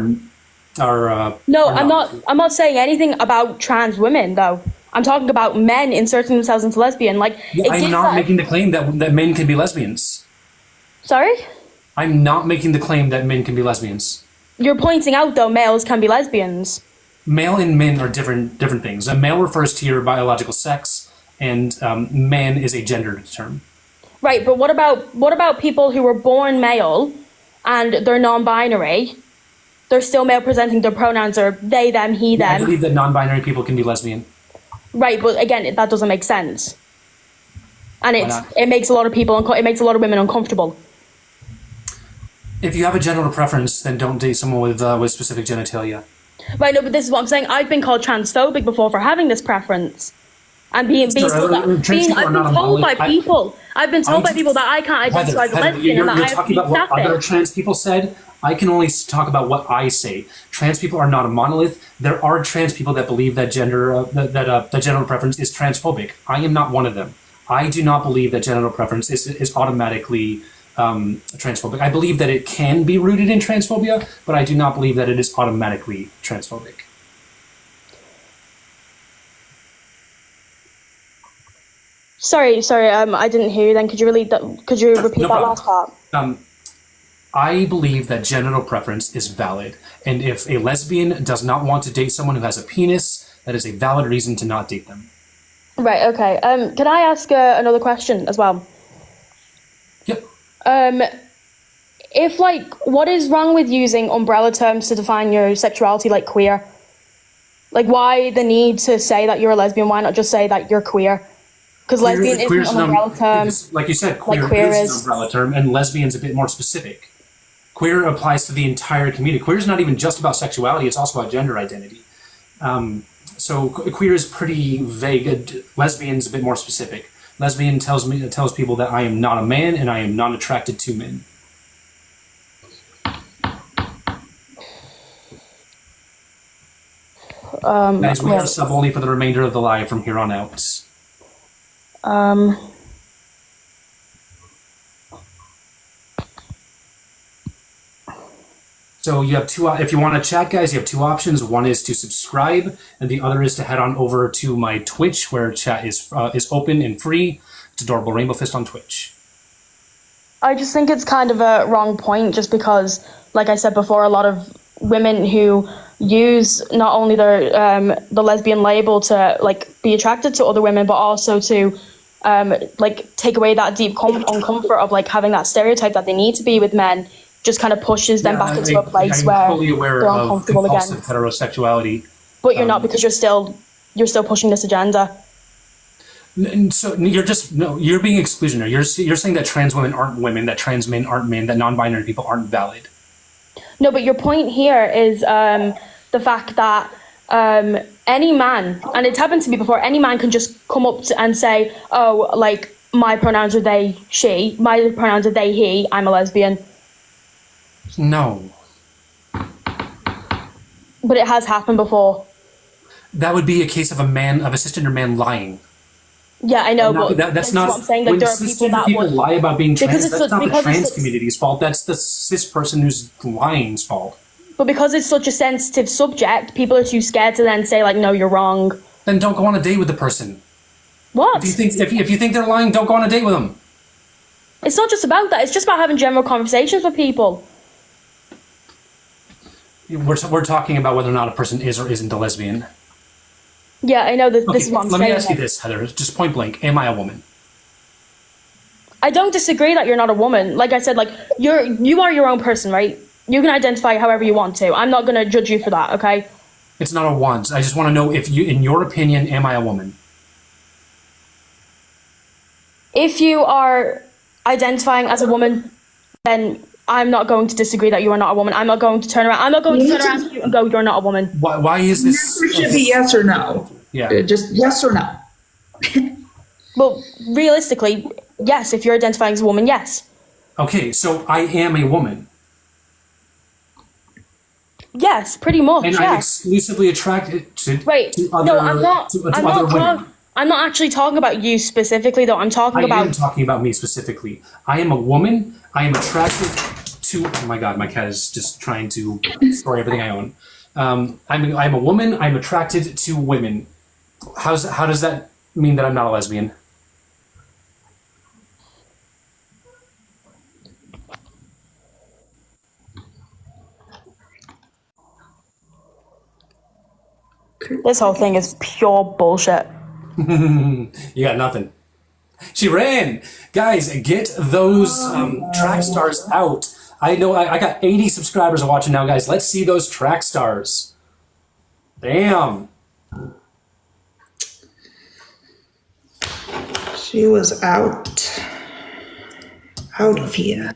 No, are I'm not saying anything about trans women though. I'm talking about men inserting themselves into lesbian. I'm not making the claim that men can be lesbians. Sorry? I'm not making the claim that men can be lesbians. You're pointing out though males can be lesbians. Male and men are different things. A male refers to your biological sex, and man is a gendered term. Right, but what about people who were born male and they're non-binary? They're still male presenting. Their pronouns are they, them, he, them. I believe that non-binary people can be lesbian. Right, but again, that doesn't make sense, and Why not? it makes a lot of women uncomfortable. If you have a gender preference, then don't date someone with specific genitalia. Right, no, but this is what I'm saying. I've been called transphobic before for having this preference. And I've been told by people that I can't identify as a lesbian and that I you're have to talking be about what other sapphic. trans people said. I can only talk about what I say. Trans people are not a monolith. There are trans people that believe that gender preference is transphobic. I am not one of them. I do not believe that genital preference is automatically transphobic. I believe that it can be rooted in transphobia, but I do not believe that it is automatically transphobic. Sorry, I didn't hear you then. Could you repeat No that problem. last part? I believe that genital preference is valid, and if a lesbian does not want to date someone who has a penis, that is a valid reason to not date them. Right, okay. Can I ask another question as well? Yep. If what is wrong with using umbrella terms to define your sexuality, like queer? Like, why the need to say that you're a lesbian? Why not just say that you're queer? Because lesbian isn't an umbrella term. Like you said, queer is an umbrella term, and lesbian's a bit more specific. Queer applies to the entire community. Queer is not even just about sexuality; it's also about gender identity. So queer is pretty vague. Lesbian's a bit more specific. Lesbian tells people that I am not a man and I am not attracted to men. Guys, we are sub only for the remainder of the live from here on out. So you have two. If you want to chat, guys, you have two options. One is to subscribe, and the other is to head on over to my Twitch, where chat is open and free. It's Adorable Rainbow Fist on Twitch. I just think it's kind of a wrong point, just because, like I said before, a lot of women who use not only the lesbian label to like be attracted to other women, but also to like take away that deep uncomfort of like having that stereotype that they need to be with men, just kind of pushes them back into a place I'm where fully aware they're of uncomfortable again. compulsive heterosexuality. But you're not, because you're still pushing this agenda. And so you're being exclusionary. You're saying that trans women aren't women, that trans men aren't men, that non-binary people aren't valid. No, but your point here is the fact that any man, and it's happened to me before, any man can just come up and say, oh, like, my pronouns are they, she, my pronouns are they, he, I'm a lesbian. No. But it has happened before. That would be a case of a cisgender man lying. Yeah, I know, but that's not what I'm saying. Like, when there are people that people would lie about being trans. That's not the trans it's community's fault. That's the cis person who's lying's fault. But because it's such a sensitive subject, people are too scared to then say like, no, you're wrong. Then don't go on a date with the person. What? If you think they're lying, don't go on a date with them. It's not just about that. It's just about having general conversations with people. We're talking about whether or not a person is or isn't a lesbian. Yeah, I know that. This is what I'm saying. Let me ask you this, Heather, just point blank: am I a woman? I don't disagree that you're not a woman. Like I said, like you are your own person, right? You can identify however you want to. I'm not going to judge you for that, okay? It's not a want. I just want to know if you, in your opinion, am I a woman? If you are identifying as a woman, then I'm not going to disagree that you are not a woman. I'm not going to turn around. I'm not going to turn around to you and go, you're not a woman. Why is this? The answer should be yes or no. Yeah. Just yes or no. Well, realistically, yes. If you're identifying as a woman, yes. Okay, so I am a woman. Yes, pretty much. And I'm exclusively attracted to other. No, I'm not. Women. I'm not actually talking about you specifically, though. I'm talking about. I am talking about me specifically. I am a woman. I am attracted to. Oh my God, my cat is just trying to destroy everything I own. I'm a woman. I'm attracted to women. How does that mean that I'm not a lesbian? This whole thing is pure bullshit. You got nothing. She ran. Guys, get those track stars out. I know I got 80 subscribers watching now, guys. Let's see those track stars. Damn. She was out of here.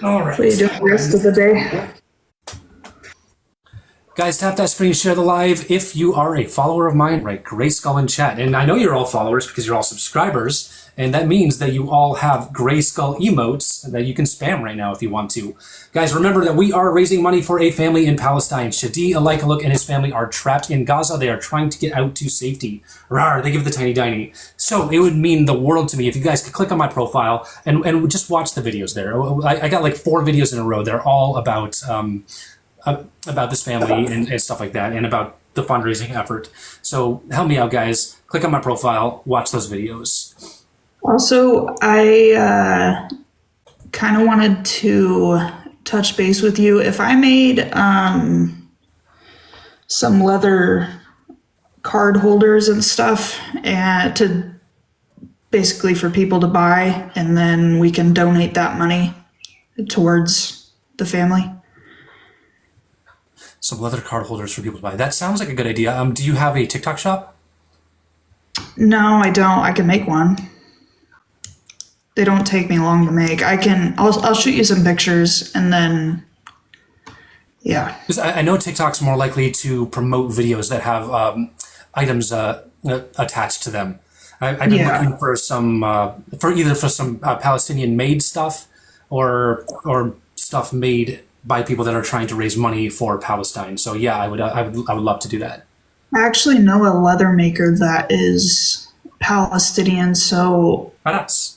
All right. What are you doing the rest of the day? Guys, tap that screen, share the live. If you are a follower of mine, write Grayskull in chat. And I know you're all followers because you're all subscribers. And that means that you all have Grayskull emotes that you can spam right now if you want to. Guys, remember that we are raising money for a family in Palestine. Shadi Alaikaluk and his family are trapped in Gaza. They are trying to get out to safety. Rawr, they give the tiny diny. So it would mean the world to me if you guys could click on my profile and just watch the videos there. I got like 4 videos in a row. They're all about this family and stuff like that, and about the fundraising effort. So help me out, guys. Click on my profile, watch those videos. Also, I kind of wanted to touch base with you. If I made some leather card holders and stuff, and to basically for people to buy, and then we can donate that money towards the family. Some leather card holders for people to buy. That sounds like a good idea. Do you have a TikTok shop? No, I don't. I can make one. They don't take me long to make. I'll shoot you some pictures and then, yeah. Because I know TikTok's more likely to promote videos that have items attached to them. I've been looking for some, for some Palestinian made stuff or stuff made by people that are trying to raise money for Palestine. So yeah, I would love to do that. I actually know a leather maker that is Palestinian, so Badass.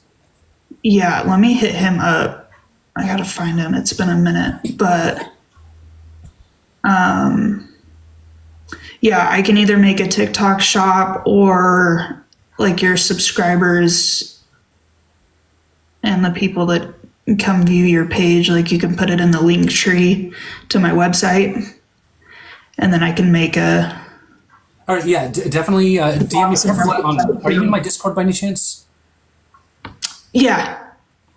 Yeah, let me hit him up. I gotta find him. It's been a minute, but yeah, I can either make a TikTok shop or like your subscribers and the people that come view your page, like you can put it in the link tree to my website, and then I can make a. All right, yeah, definitely DM me preferably on. Are you in my Discord by any chance? Yeah.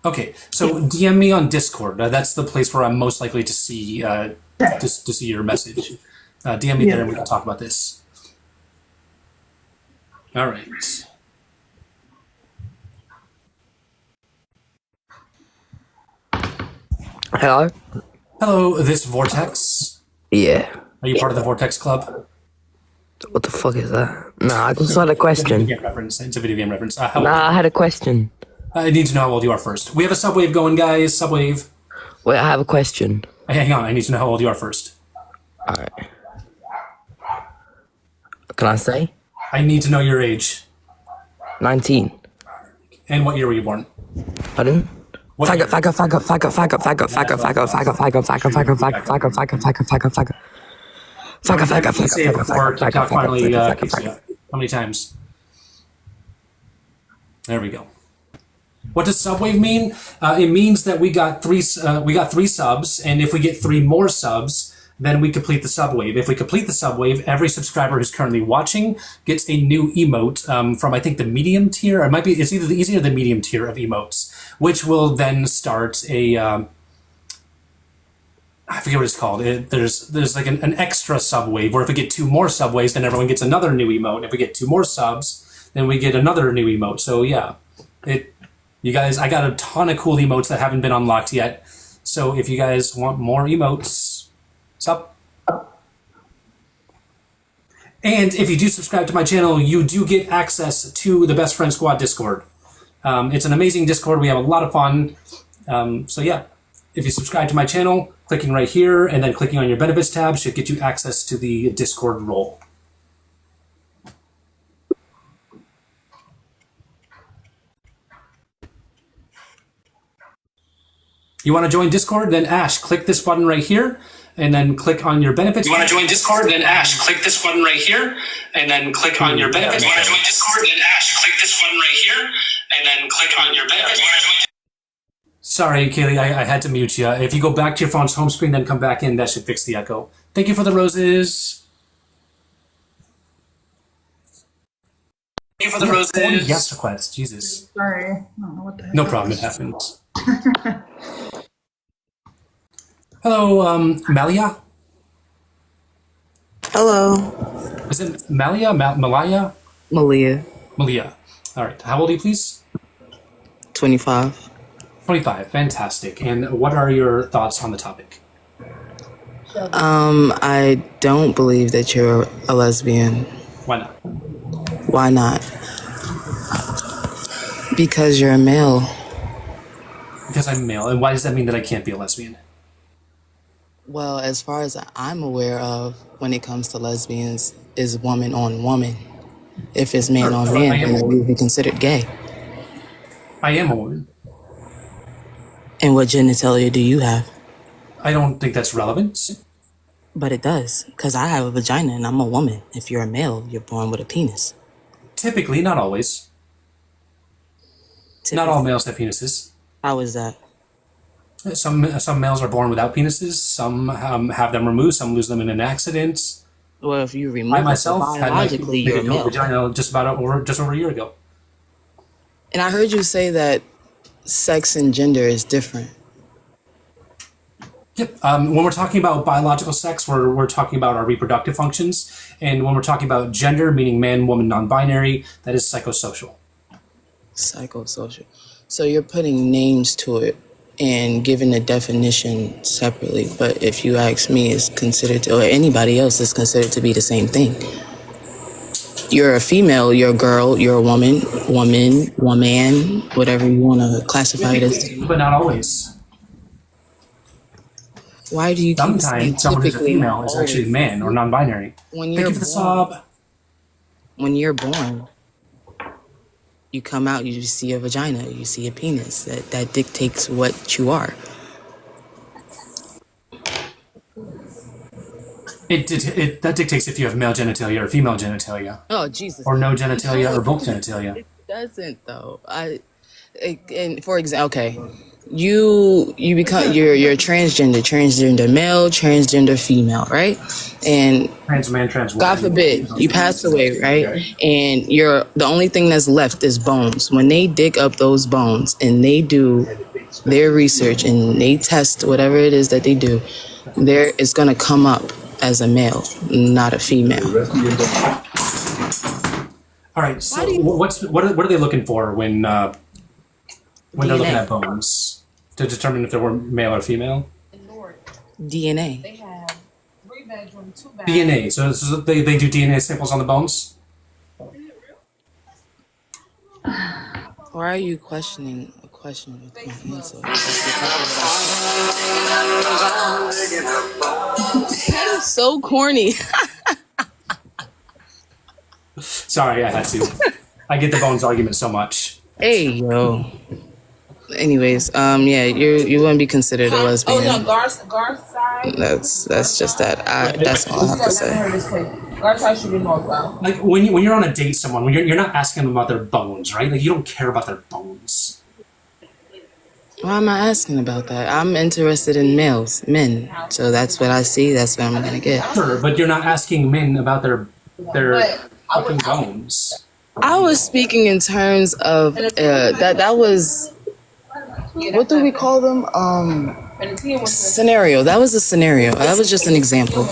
Okay, so DM me on Discord. That's the place where I'm most likely to see to see your message. DM me there, and we can talk about this. All right. Hello? Hello, this Vortex. Yeah. Are you part of the Vortex Club? What the fuck is that? Nah, I just had a question. It's a video game reference. Nah, I had a question. I need to know how old you are first. We have a subwave going, guys. Subwave. Wait, I have a question. Hang on, I need to know how old you are first. Alright. Can I say? I need to know your age. 19. And what year were you born? Pardon? Faggot. Say it before TikTok finally kicks you out. How many times? There we go. What does subwave mean? It means that we got three subs, and if we get 3 more subs, then we complete the subwave. If we complete the subwave, every subscriber who's currently watching gets a new emote from, I think, the medium tier. Or it's either the easy or the medium tier of emotes, which will then start a I forget what it's called. There's like an extra subwave where if we get 2 more subwaves, then everyone gets another new emote. If we get 2 more subs, then we get another new emote. So yeah, you guys, I got a ton of cool emotes that haven't been unlocked yet. So if you guys want more emotes, sup? And if you do subscribe to my channel, you do get access to the Best Friend Squad Discord. It's an amazing Discord. We have a lot of fun. So yeah, if you subscribe to my channel, clicking right here and then clicking on your benefits tab should get you access to the Discord role. You want to join Discord? Then Ash, click this button right here and then click on your benefits. You want to join Discord? Then Ash, click this button right here and then click on your benefits. You want to join Discord? Then Ash, click this button right here and then click on your benefits. Sorry, Kaylee, I had to mute you. If you go back to your phone's home screen, then come back in, that should fix the echo. Thank you for the roses. Thank you for the roses. Yes, requests. Jesus. Sorry. I don't know what the heck. No problem, it happens. Hello, Malia? Hello. Is it Malia? Malaya? Malia. Malia. All right. How old are you, please? 25. 25. Fantastic. And what are your thoughts on the topic? I don't believe that you're a lesbian. Why not? Why not? Because you're a male. Because I'm male. And why does that mean that I can't be a lesbian? Well, as far as I'm aware of, when it comes to lesbians, is woman on woman. If it's man on man, then it would be considered gay. I am a woman. And what genitalia do you have? I don't think that's relevant. But it does, because I have a vagina and I'm a woman. If you're a male, you're born with a penis. Typically, not always. Not all males have penises. How is that? Some males are born without penises. Some have them removed. Some lose them in an accident. Well, if you remove I myself had my biologically, you're a male. vagina just over a year ago. And I heard you say that sex and gender is different. Yep. When we're talking about biological sex, we're talking about our reproductive functions. And when we're talking about gender, meaning man, woman, non-binary, that is psychosocial. Psychosocial. So you're putting names to it and giving a definition separately. But if you ask me, it's considered to, or anybody else, is considered to be the same thing. You're a female, you're a girl, you're a woman, whatever you want to classify it as. But not always. Why do you keep saying sometimes someone who's a typically, female is actually a man or non-binary? When Thank you're you for the born, sub. when you're born, you come out, you see a vagina, you see a penis. That dictates what you are. That dictates if you have male genitalia or female genitalia, Oh Jesus. or no genitalia or both genitalia. It doesn't though. And for example, okay, you become you're transgender male, transgender female, right? And Trans man, trans woman. God forbid you pass away, right? And you're the only thing that's left is bones. When they dig up those bones and they do their research and they test whatever it is that they do, there it's gonna come up as a male, not a female. All right. So what are they looking for when they're DNA. looking at bones to determine if they were male or female? DNA. DNA. So they do DNA samples on the bones. Why are you questioning a question with my answer? That is so corny. Sorry, I had to. I get the bones argument so much. Hey yo. Anyways, yeah, you wouldn't be considered a lesbian. Oh no, Garth's side. That's just that. That's all I have to say. Garth's side should be more well. Like when you're on a date with someone, you're not asking them about their bones, right? Like you don't care about their bones. Why am I asking about that? I'm interested in men. So that's what I see. That's what I'm gonna get. Sure, but you're not asking men about their fucking bones. I was speaking in terms of that was. What do we call them? Scenario. That was a scenario. That was just an example.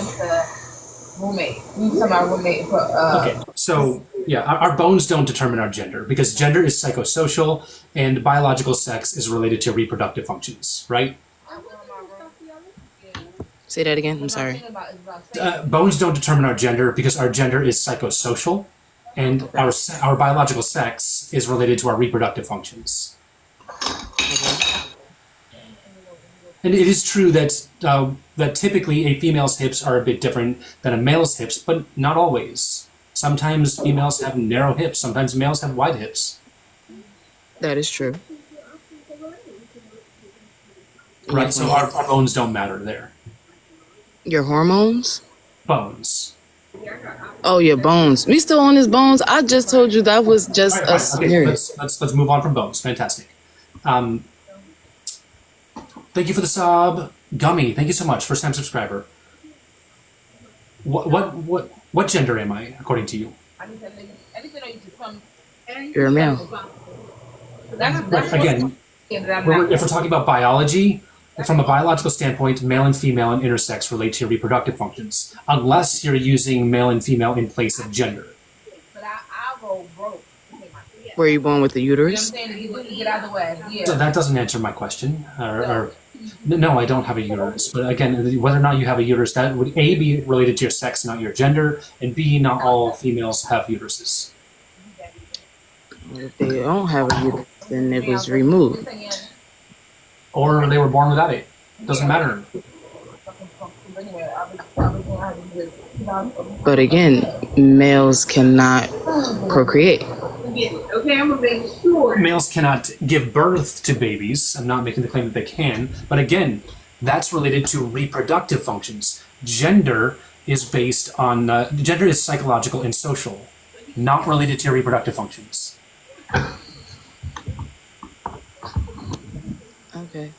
Roommate. We talking about roommate for Okay, so yeah, our bones don't determine our gender because gender is psychosocial and biological sex is related to reproductive functions, right? Say that again. I'm sorry. Bones don't determine our gender because our gender is psychosocial, and our biological sex is related to our reproductive functions. And it is true that that typically a female's hips are a bit different than a male's hips, but not always. Sometimes females have narrow hips. Sometimes males have wide hips. That is true. Right, so our bones don't matter there. Your hormones? Bones. Oh, your bones. We still on his bones? I just told you that was just a scenario. Let's move on from bones. Fantastic. Thank you for the sub, Gummy. Thank you so much, first time subscriber. What gender am I according to you? You're a male. Right, again, if we're talking about biology, from a biological standpoint, male and female and intersex relate to your reproductive functions, unless you're using male and female in place of gender. Were you born with the uterus? So that doesn't answer my question. No, I don't have a uterus. But again, whether or not you have a uterus, that would A, be related to your sex, not your gender, and B, not all females have uteruses. If they don't have a uterus, then it was removed. Or they were born without it. Doesn't matter. But again, males cannot procreate. Okay, I'm gonna make sure. Males cannot give birth to babies. I'm not making the claim that they can. But again, that's related to reproductive functions. Gender is based on, gender is psychological and social, not related to your reproductive functions. Okay.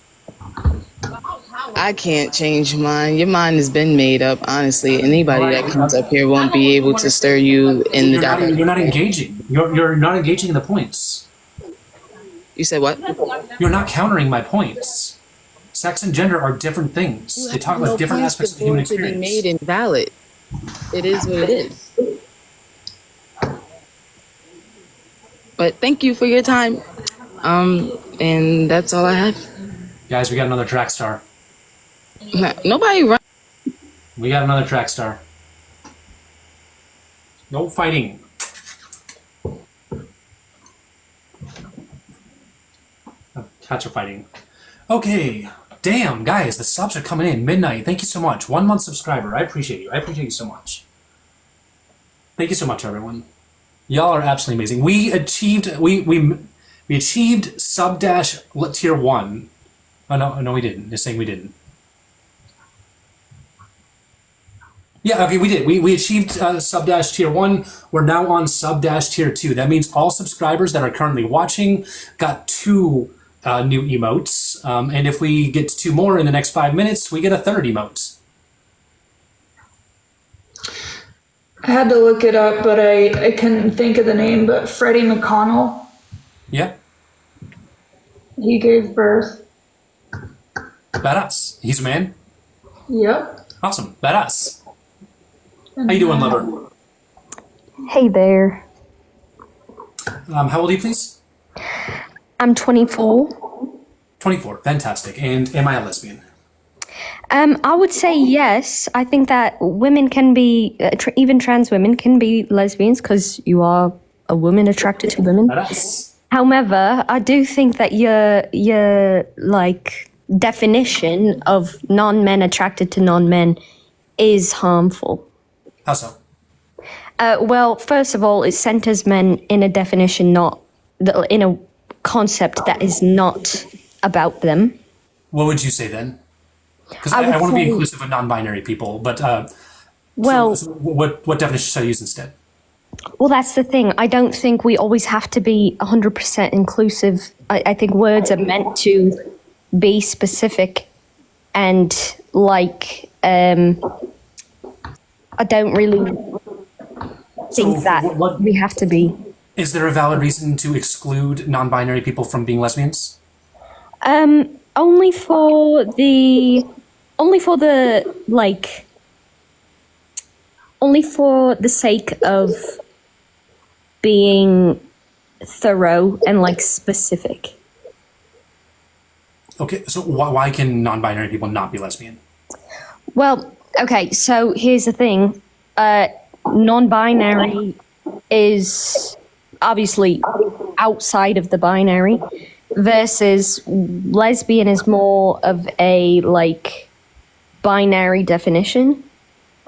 I can't change mine. Your mind has been made up, honestly. Anybody that comes up here won't be able to stir you in the direction. You're not engaging. You're not engaging in the points. You said what? You're not countering my points. Sex and gender are different things. They talk about different aspects of the human experience. To be made invalid. It is what it is. But thank you for your time. And that's all I have. Guys, we got another track star. Nobody run. We got another track star. No fighting. Cats are fighting. Okay. Damn, guys, the subs are coming in. Midnight. Thank you so much. 1 month subscriber. I appreciate you. I appreciate you so much. Thank you so much, everyone. Y'all are absolutely amazing. We achieved we achieved sub dash tier 1. Oh no, we didn't. They're saying we didn't. Yeah, okay, we did. We achieved sub dash tier 1. We're now on sub dash tier 2. That means all subscribers that are currently watching got 2 new emotes. And if we get 2 more in the next 5 minutes, we get a third emote. I had to look it up, but I couldn't think of the name. But Freddie McConnell, Yeah, he gave birth. badass. He's a man. Yep. Awesome, badass. How you doing, lover? Hey there. How old are you, please? I'm 24. 24, fantastic. And am I a lesbian? I would say yes. I think that women can be, even trans women can be lesbians because you are a woman attracted to women. Badass. However, I do think that your like definition of non-men attracted to non-men is harmful. How so? Well, first of all, it centers men in a definition, not in a concept that is not about them. What would you say then? Because I would I want to be say- inclusive of non-binary people, but Well, so what definition should I use instead? well, that's the thing. I don't think we always have to be 100% inclusive. I think words are meant to be specific and like I don't really think that we have to be. Is there a valid reason to exclude non-binary people from being lesbians? Only for the like, only for the sake of being thorough and like specific. Okay, so why can non-binary people not be lesbian? Well, okay, so here's the thing. Non-binary is obviously outside of the binary, versus lesbian is more of a like binary definition.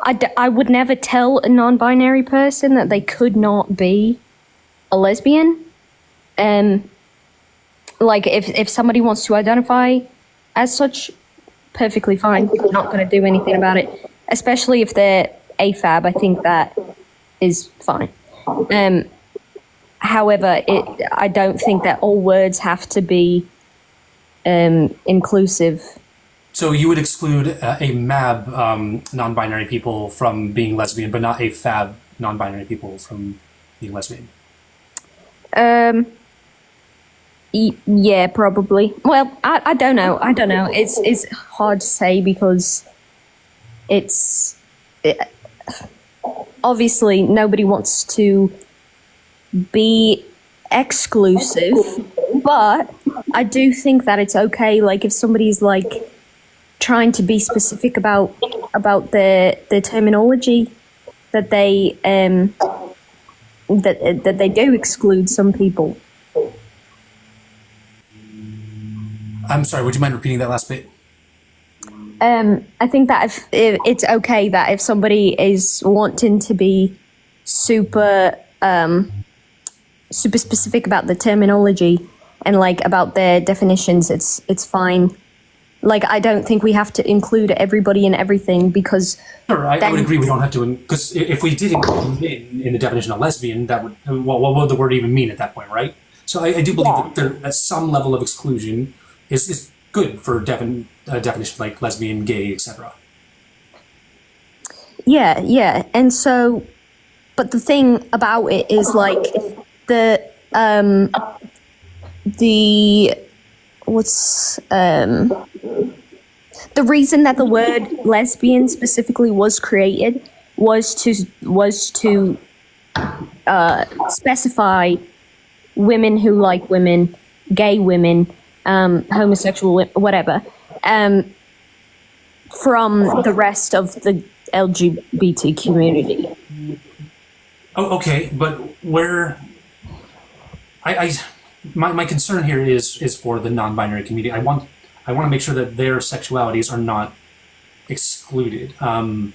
I would never tell a non-binary person that they could not be a lesbian. Like if somebody wants to identify as such, perfectly fine. I'm not going to do anything about it, especially if they're AFAB. I think that is fine. However, I don't think that all words have to be inclusive. So you would exclude a MAB non-binary people from being lesbian, but not a FAB non-binary people from being lesbian? Yeah, probably. Well, I don't know. It's hard to say because obviously nobody wants to be exclusive, but I do think that it's okay. Like if somebody's like trying to be specific about their terminology, that they that they do exclude some people. I'm sorry, would you mind repeating that last bit? I think that if it's okay that if somebody is wanting to be super specific about the terminology and like about their definitions, it's fine. Like I don't think we have to include everybody in everything because Sure, I would agree we don't have to, because if we did include in the definition of lesbian, that would, what would the word even mean at that point, right? So I do believe that some level of exclusion is good for definition like lesbian, gay, etc. Yeah. And so, but the thing about it is like the reason that the word lesbian specifically was created was to specify women who like women, gay women, homosexual, whatever, from the rest of the LGBT community. Oh, okay, but where my concern here is for the non-binary community. I want to make sure that their sexualities are not excluded. A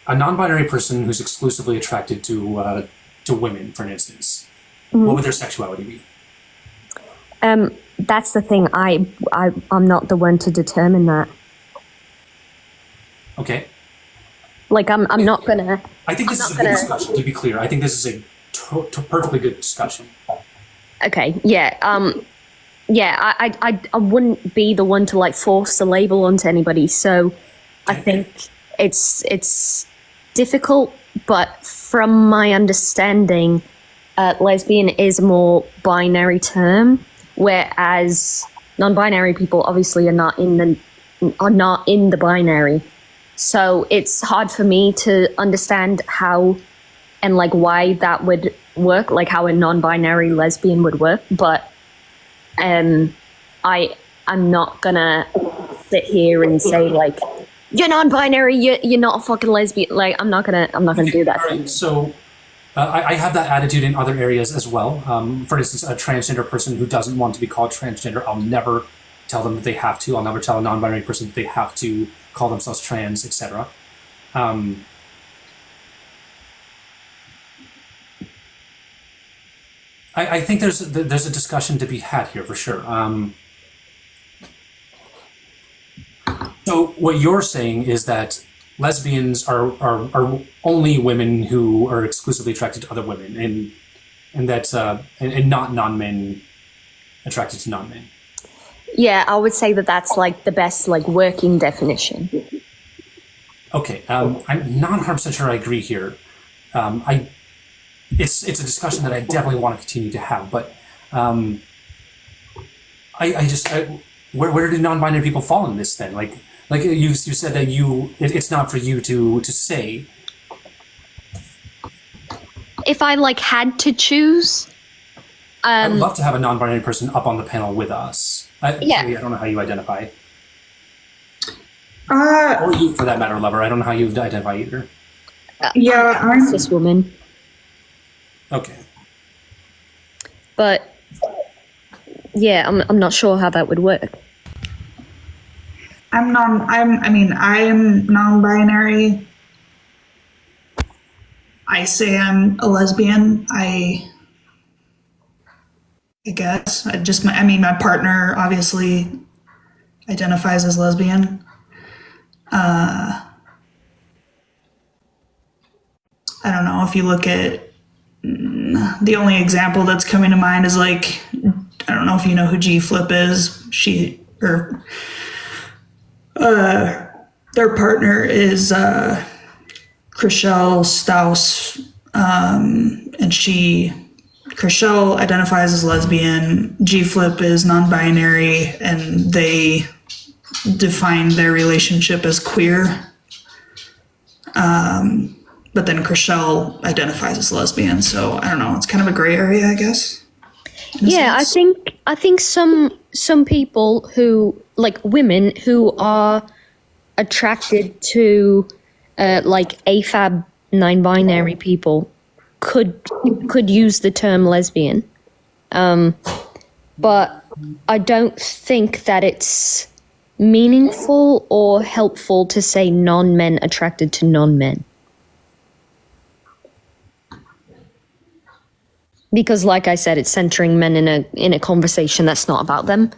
non-binary person who's exclusively attracted to women, for instance, what would their sexuality be? That's the thing. I'm not the one to determine that. Okay, Like, I'm not gonna. I think this is a good discussion. To be clear, I think this is a perfectly good discussion. Okay. Yeah. Yeah. I wouldn't be the one to like force the label onto anybody. So, I think it's difficult. But from my understanding, lesbian is a more binary term, whereas non-binary people obviously are not in the binary. So it's hard for me to understand how and like why that would work, like how a non-binary lesbian would work. But I'm not gonna sit here and say like, you're non-binary, you're not a fucking lesbian. Like I'm not gonna do that. All right, so I have that attitude in other areas as well. For instance, a transgender person who doesn't want to be called transgender, I'll never tell them that they have to. I'll never tell a non-binary person that they have to call themselves trans, etc. I think there's a discussion to be had here for sure. So what you're saying is that lesbians are only women who are exclusively attracted to other women, and that's and not non-men attracted to non-men. Yeah, I would say that that's like the best like working definition. Okay, I'm not 100% sure I agree here. It's a discussion that I definitely want to continue to have, but where do non-binary people fall in this then? Like you said that it's not for you to say. If I like had to choose, I would love to have a non-binary person up on the panel with us. Yeah. I don't know how you identify. Or you, for that matter, lover. I don't know how you identify either. Yeah, I'm a cis woman. Okay. But yeah, I'm not sure how that would work. I am non-binary. I say I'm a lesbian. I guess my partner obviously identifies as lesbian. I don't know if you look at the only example that's coming to mind is like, I don't know if you know who G Flip is. Their partner is Chriselle Staus, and Chriselle identifies as lesbian. G Flip is non-binary, and they define their relationship as queer. But then Chriselle identifies as lesbian, so I don't know. It's kind of a gray area, I guess. Yeah, I think some people who like women who are attracted to like AFAB non-binary people could use the term lesbian, but I don't think that it's meaningful or helpful to say non-men attracted to non-men. Because, like I said, it's centering men in a conversation that's not about them,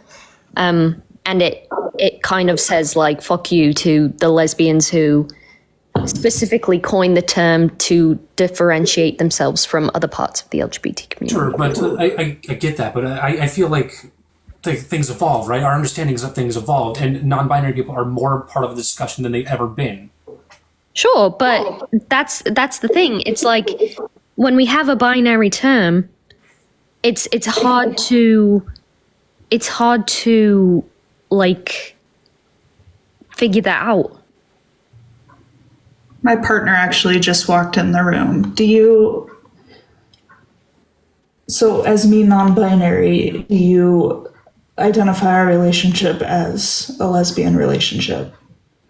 and it kind of says like "fuck you" to the lesbians who specifically coined the term to differentiate themselves from other parts of the LGBT community. Sure, but I get that, but I feel like things evolve, right? Our understandings of things evolved, and non-binary people are more part of the discussion than they've ever been. Sure, but that's the thing. It's like, when we have a binary term, it's hard to like figure that out. My partner actually just walked in the room. So as me non-binary, do you identify our relationship as a lesbian relationship?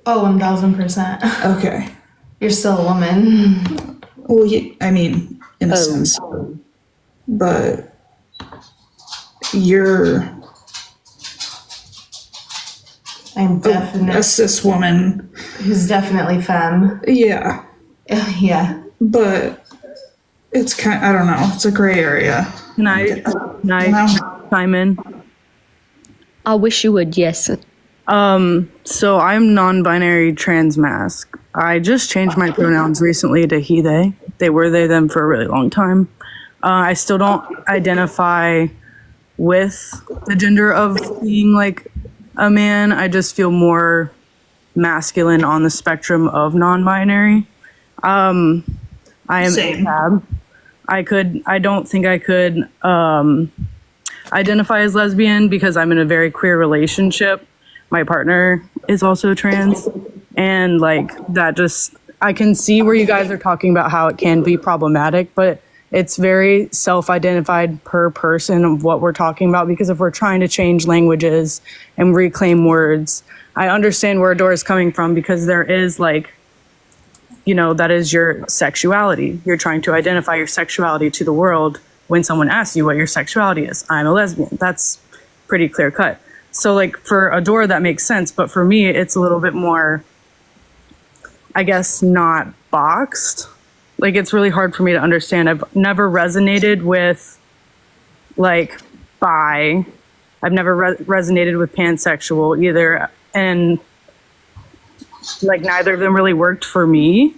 Oh, 1000%. Okay. You're still a woman. Well, in a sense. But I'm definitely a cis woman. Who's definitely femme. Yeah. Yeah. But it's I don't know, it's a gray area. Can I chime in? I wish you would, yes. So I'm non-binary trans mask. I just changed my pronouns recently to he, they. They were they, them for a really long time. I still don't identify with the gender of being like a man. I just feel more masculine on the spectrum of non-binary. I am AFAB. I don't think I could identify as lesbian because I'm in a very queer relationship. My partner is also trans, and like that just, I can see where you guys are talking about how it can be problematic, but it's very self-identified per person of what we're talking about, because if we're trying to change languages and reclaim words, I understand where Adora is coming from, because there is like, you know, that is your sexuality. You're trying to identify your sexuality to the world when someone asks you what your sexuality is. I'm a lesbian. That's pretty clear cut. So like for Adora, that makes sense. But for me, it's a little bit more, I guess, not boxed. Like it's really hard for me to understand. I've never resonated with like bi. I've never resonated with pansexual either. And like neither of them really worked for me.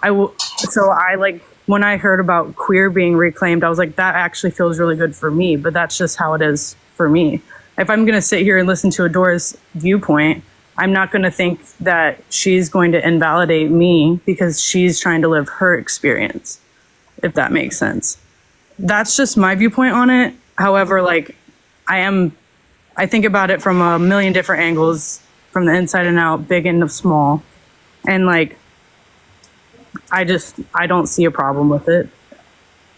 So I like, when I heard about queer being reclaimed, I was like, that actually feels really good for me, but that's just how it is for me. If I'm going to sit here and listen to Adora's viewpoint, I'm not going to think that she's going to invalidate me because she's trying to live her experience, if that makes sense. That's just my viewpoint on it. However, like I think about it from a million different angles, from the inside and out, big and small. And like, I don't see a problem with it.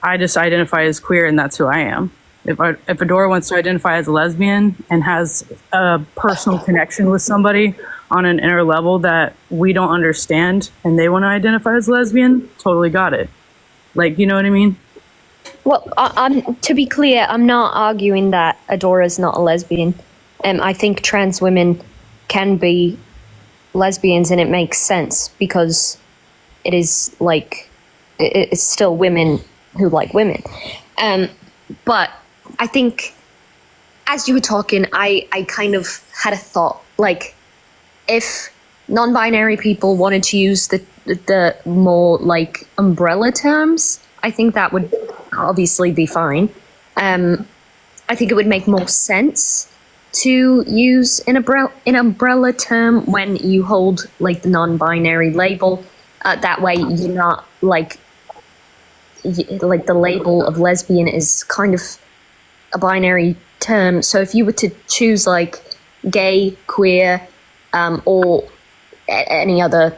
I just identify as queer, and that's who I am. If Adora wants to identify as a lesbian and has a personal connection with somebody on an inner level that we don't understand, and they want to identify as lesbian, totally got it. Like, you know what I mean? Well, I'm to be clear, I'm not arguing that Adora's not a lesbian. I think trans women can be lesbians, and it makes sense because it is like it's still women who like women. But I think as you were talking, I kind of had a thought, like if non-binary people wanted to use the more like umbrella terms, I think that would obviously be fine. I think it would make more sense to use an umbrella term when you hold like the non-binary label. That way you're not like the label of lesbian is kind of a binary term. So if you were to choose like gay, queer, or any other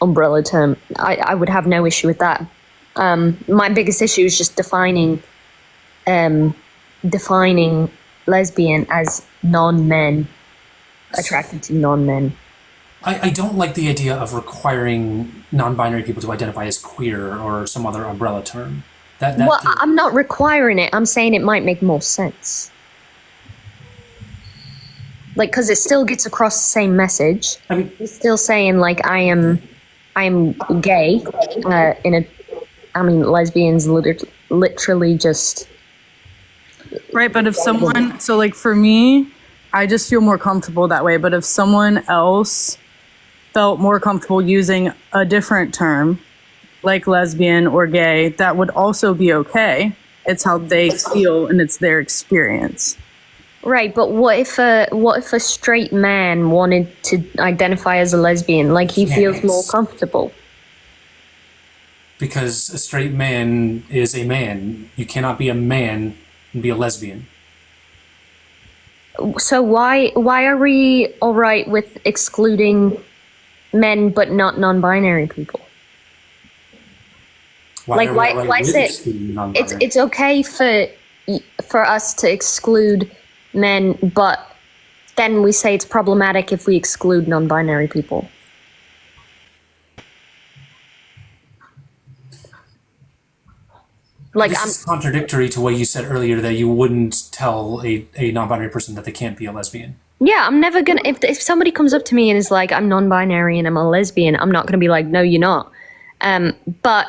umbrella term, I would have no issue with that. My biggest issue is just defining lesbian as non-men, attracted to non-men. I don't like the idea of requiring non-binary people to identify as queer or some other umbrella term. I'm not requiring it. I'm saying it might make more sense. Like, because it still gets across the same message. I mean, it's still saying like I am gay. Lesbians literally just right. But if someone, so like for me, I just feel more comfortable that way. But if someone else felt more comfortable using a different term, like lesbian or gay, that would also be okay. It's how they feel and it's their experience. Right, but what if a straight man wanted to identify as a lesbian? Like he feels more comfortable. Because a straight man is a man. You cannot be a man and be a lesbian. So why are we all right with excluding men but not non-binary people? Why is it? It's okay for us to exclude men, but then we say it's problematic if we exclude non-binary people. Like this is contradictory to what you said earlier, that you wouldn't tell a non-binary person that they can't be a lesbian. Yeah, I'm never gonna. If somebody comes up to me and is like, "I'm non-binary and I'm a lesbian," I'm not gonna be like, "No, you're not." But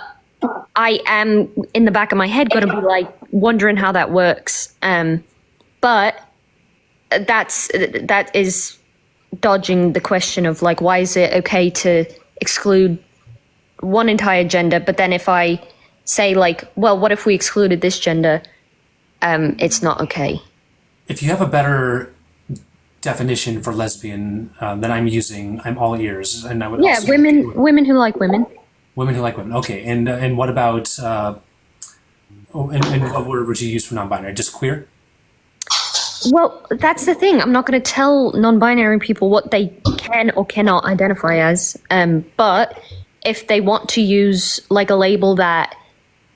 I am in the back of my head gonna be like wondering how that works. But that is dodging the question of like, why is it okay to exclude one entire gender, but then if I say like, well, what if we excluded this gender? It's not okay. If you have a better definition for lesbian than I'm using, I'm all ears. And I would Yeah, also women who like women. Women who like women. Okay, and what about and what word would you use for non-binary? Just queer? Well, that's the thing. I'm not going to tell non-binary people what they can or cannot identify as. But if they want to use like a label that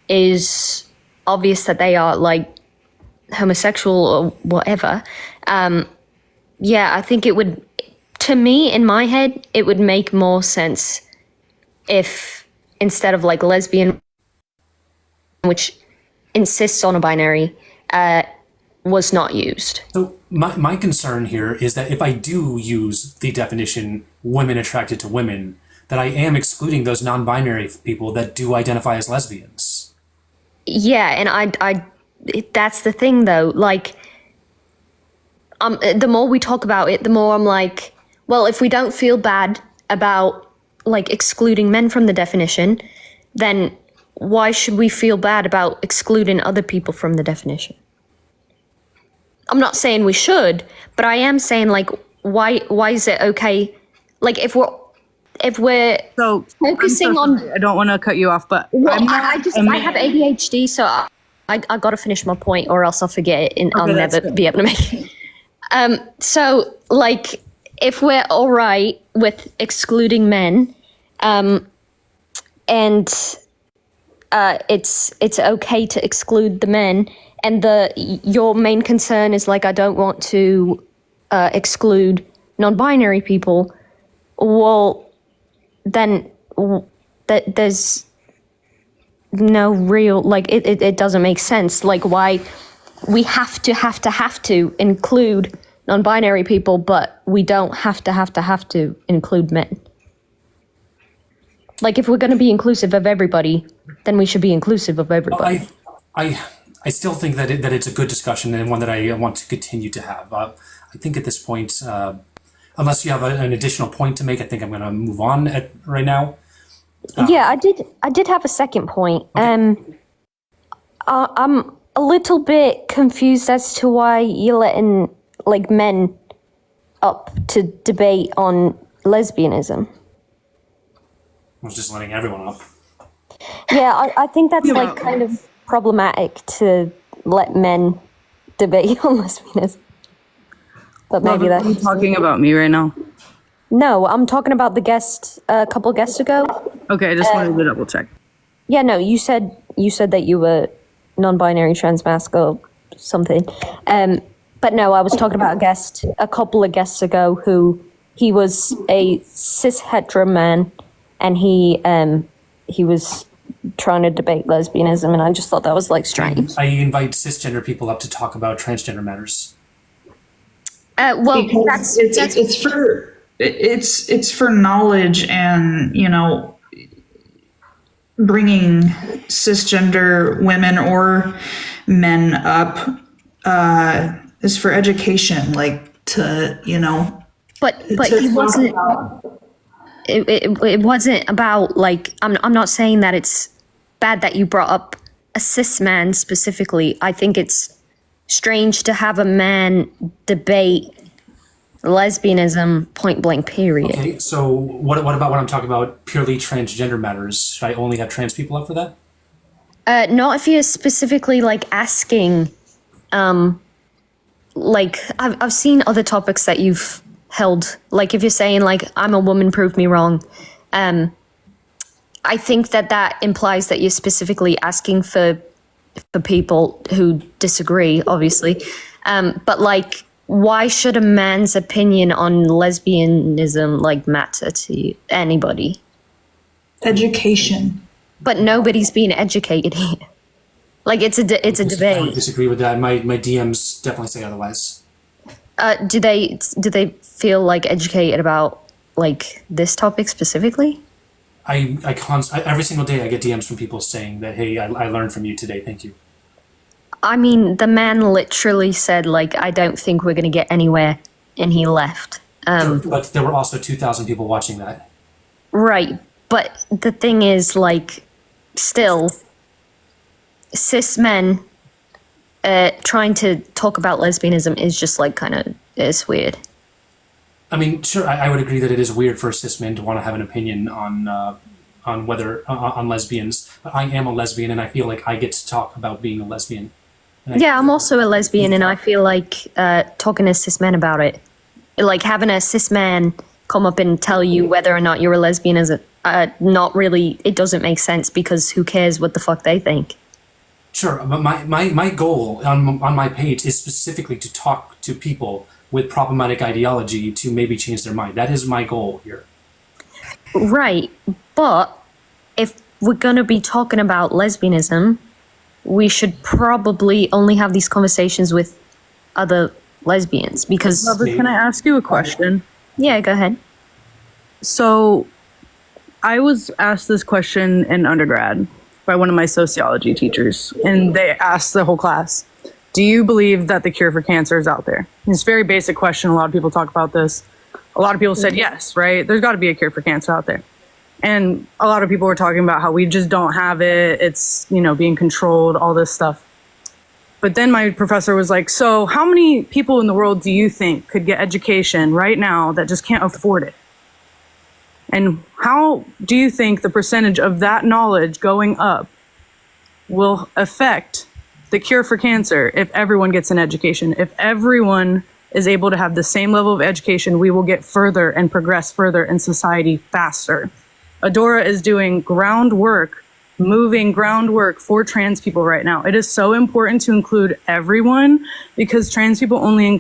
is obvious that they are like homosexual or whatever, yeah, I think it would, to me, in my head, it would make more sense if instead of like lesbian, which insists on a binary, was not used. So my concern here is that if I do use the definition women attracted to women, that I am excluding those non-binary people that do identify as lesbians. Yeah, and I that's the thing though, like, the more we talk about it, the more I'm like, well, if we don't feel bad about like excluding men from the definition, then why should we feel bad about excluding other people from the definition? I'm not saying we should, but I am saying like, why is it okay? Like if we're focusing on, I don't want to cut you off, but well, I have ADHD, so I got to finish my point, or else I'll forget it, and I'll never be able to make it. So like, if we're all right with excluding men, and it's okay to exclude the men, and your main concern is like, I don't want to exclude non-binary people. Well, then there's no real, like, it doesn't make sense. Like, why we have to include non-binary people, but we don't have to include men. Like, if we're going to be inclusive of everybody, then we should be inclusive of everybody. I still think that it's a good discussion and one that I want to continue to have. I think at this point, unless you have an additional point to make, I think I'm going to move on right now. Yeah, I did have a second point. Okay. I'm a little bit confused as to why you're letting like men up to debate on lesbianism. I was just letting everyone up. Yeah, I think that's like kind of problematic to let men debate on lesbianism. But maybe that's... Are you talking about me right now? No, I'm talking about the guest a couple guests ago. Okay, I just wanted to double check. Yeah, no, you said that you were non-binary, transmasc, or something. But no, I was talking about a couple of guests ago he was a cis hetero man, and he was trying to debate lesbianism, and I just thought that was like strange. I invite cisgender people up to talk about transgender matters. Well, because it's for knowledge, and bringing cisgender women or men up is for education, like to But it wasn't. It wasn't about like, I'm not saying that it's bad that you brought up a cis man specifically. I think it's strange to have a man debate lesbianism point blank period. Okay, so what about when I'm talking about purely transgender matters? Should I only have trans people up for that? Not if you're specifically like asking, like I've seen other topics that you've held, like if you're saying like, I'm a woman, prove me wrong. I think that implies that you're specifically asking for people who disagree, obviously. But like, why should a man's opinion on lesbianism like matter to anybody? Education. But nobody's being educated here. Like it's a debate. I would disagree with that. My DMs definitely say otherwise. Do they feel like educated about like this topic specifically? I every single day I get DMs from people saying that, hey, I learned from you today. Thank you. I mean, the man literally said, like, I don't think we're going to get anywhere, and he left. But there were also 2,000 people watching that. Right, but the thing is, like, still, cis men trying to talk about lesbianism is just, like, kind of, it's weird. I mean, sure, I would agree that it is weird for cis men to want to have an opinion on whether on lesbians. But I am a lesbian, and I feel like I get to talk about being a lesbian. Yeah, I'm also a lesbian, and I feel like talking to cis men about it, like having a cis man come up and tell you whether or not you're a lesbian is not really, it doesn't make sense, because who cares what the fuck they think? Sure, but my goal on my page is specifically to talk to people with problematic ideology to maybe change their mind. That is my goal here. Right, but if we're going to be talking about lesbianism, we should probably only have these conversations with other lesbians, because... Robert, can I ask you a question? Yeah, go ahead. So, I was asked this question in undergrad by one of my sociology teachers, and they asked the whole class, do you believe that the cure for cancer is out there? It's a very basic question. A lot of people talk about this. A lot of people said yes, right? There's got to be a cure for cancer out there. And a lot of people were talking about how we just don't have it. It's, being controlled, all this stuff. But then my professor was like, so how many people in the world do you think could get education right now that just can't afford it? And how do you think the percentage of that knowledge going up will affect the cure for cancer if everyone gets an education? If everyone is able to have the same level of education, we will get further and progress further in society faster. Adora is doing moving groundwork for trans people right now. It is so important to include everyone, because trans people only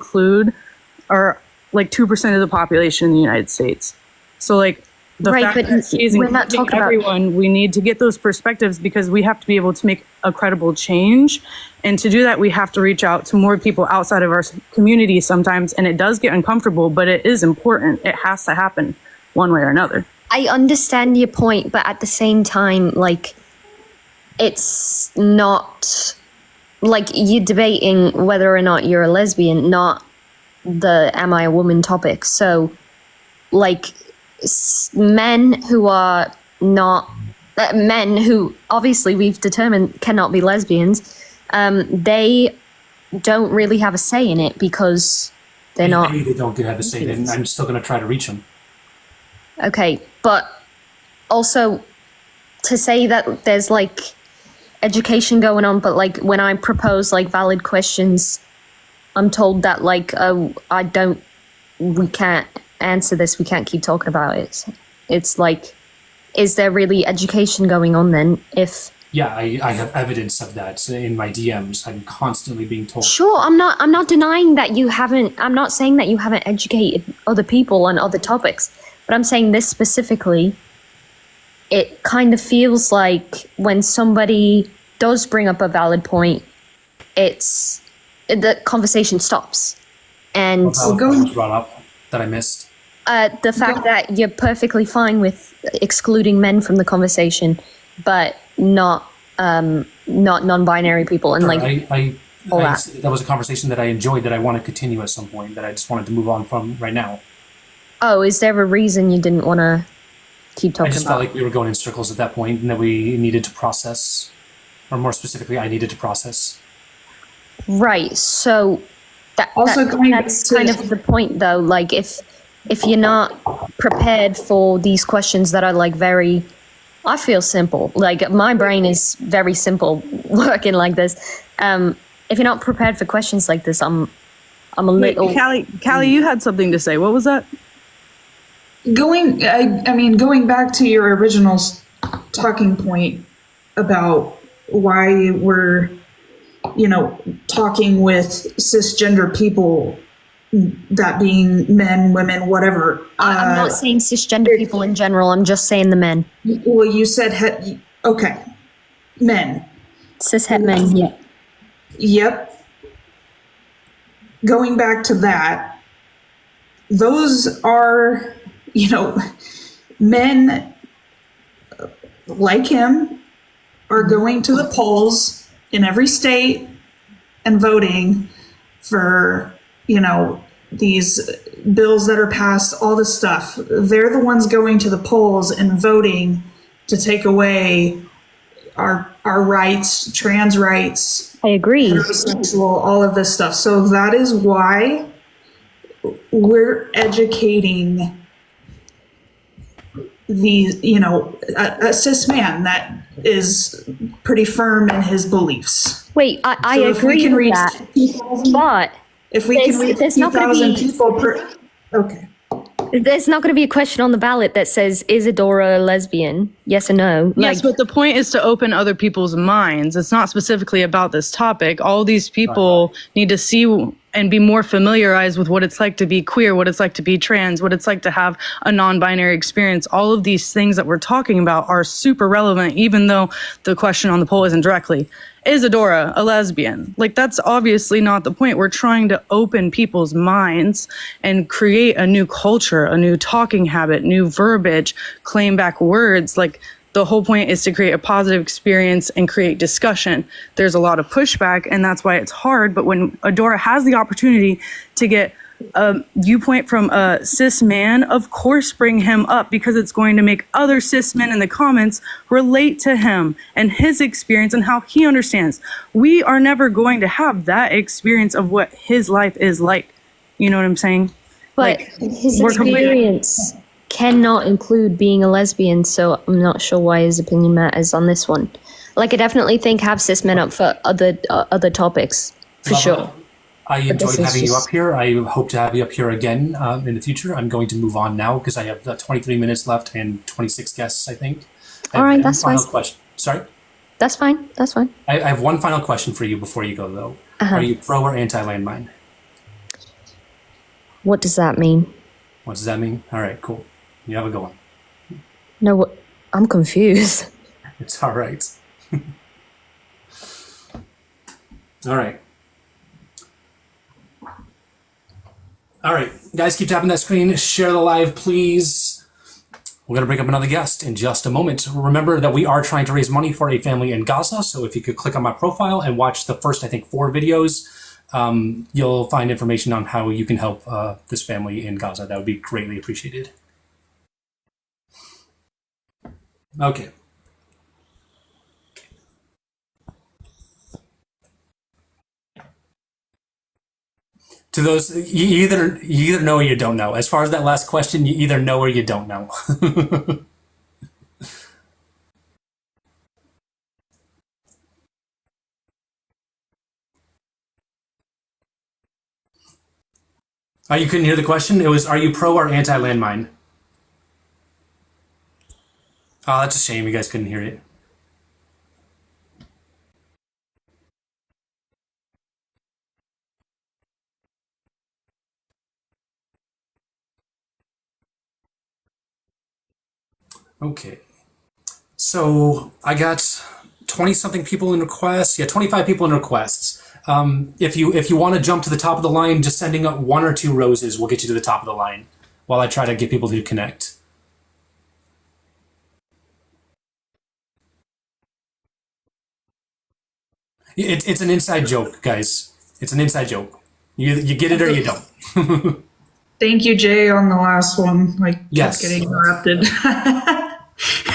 are like 2% of the population in the United States. So like the Right, fact but that she's we're not including talking about- everyone, we need to get those perspectives, because we have to be able to make a credible change. And to do that, we have to reach out to more people outside of our community sometimes. And it does get uncomfortable, but it is important. It has to happen one way or another. I understand your point, but at the same time, like, it's not like you're debating whether or not you're a lesbian, not the am I a woman topic. So, like, men who are not men who obviously we've determined cannot be lesbians, they don't really have a say in it, because they're not. They don't have a say, and I'm still going to try to reach them. Okay, but also to say that there's like education going on, but like when I propose like valid questions, I'm told that like, oh, we can't answer this, we can't keep talking about it. It's like, is there really education going on then? If Yeah, I have evidence of that in my DMs. I'm constantly being told. Sure, I'm not denying that you haven't, I'm not saying that you haven't educated other people on other topics, but I'm saying this specifically, it kind of feels like when somebody does bring up a valid point, the conversation stops. And What was brought up that I missed? the fact that you're perfectly fine with excluding men from the conversation, but not non-binary people, and Sure, like all that. that was a conversation that I enjoyed, that I want to continue at some point, that I just wanted to move on from right now. Oh, is there a reason you didn't want to keep I talking just about? felt like we were going in circles at that point, and that we needed to process, or more specifically, I needed to process. Right. So that's kind of the point, though. Like, if you're not prepared for these questions that are like very, I feel simple. Like my brain is very simple working like this. If you're not prepared for questions like this, I'm a little. Callie, you had something to say. What was that? Going back to your original talking point about why we're, talking with cisgender people, that being men, women, whatever. I'm not saying cisgender people in general. I'm just saying the men. Well, you said okay, men, cishet men. Yeah. Yep. Going back to that, those are, men like him are going to the polls in every state and voting for, these bills that are passed, all this stuff. They're the ones going to the polls and voting to take away our rights, trans rights. I agree. Heterosexual, all of this stuff. So that is why we're educating a cis man that is pretty firm in his beliefs. Wait, I So if we agree can with reach that, 2,000 but if we can reach there's not going to 2,000 be people per. Okay. there's not going to be a question on the ballot that says, is Adora a lesbian? Yes or no? Yes, but the point is to open other people's minds. It's not specifically about this topic. All these people need to see and be more familiarized with what it's like to be queer, what it's like to be trans, what it's like to have a non-binary experience. All of these things that we're talking about are super relevant, even though the question on the poll isn't directly, is Adora a lesbian? Like, that's obviously not the point. We're trying to open people's minds and create a new culture, a new talking habit, new verbiage, claim back words. Like, the whole point is to create a positive experience and create discussion. There's a lot of pushback, and that's why it's hard. But when Adora has the opportunity to get a viewpoint from a cis man, of course bring him up, because it's going to make other cis men in the comments relate to him and his experience and how he understands. We are never going to have that experience of what his life is like. You know what I'm saying? But his experience cannot include being a lesbian, so I'm not sure why his opinion matters on this one. Like, I definitely think have cis men up for other topics, for sure. I But this enjoyed is having you just- up here. I hope to have you up here again in the future. I'm going to move on now because I have 23 minutes left and 26 guests, I think. I All have right, one that's final fine. question. Sorry? That's fine. That's fine. I have one final question for you before you go, though. Uh-huh. Are you pro or anti-landmine? What does that mean? What does that mean? All right, cool. You have a good one. No, I'm confused. It's all right. All right. All right, guys, keep tapping that screen. Share the live, please. We're going to bring up another guest in just a moment. Remember that we are trying to raise money for a family in Gaza, so if you could click on my profile and watch the first, I think, 4 videos, you'll find information on how you can help this family in Gaza. That would be greatly appreciated. Okay. To those, you either know or you don't know. As far as that last question, you either know or you don't know. Oh, you couldn't hear the question? It was, are you pro or anti-landmine? Oh, that's a shame you guys couldn't hear it. Okay. So I got 20-something people in requests. Yeah, 25 people in requests. If you want to jump to the top of the line, just sending up 1 or 2 roses will get you to the top of the line while I try to get people to connect. It's an inside joke, guys. It's an inside joke. You get it or you don't. Thank you, Jay, on the last one. Like, Yes. kept getting interrupted.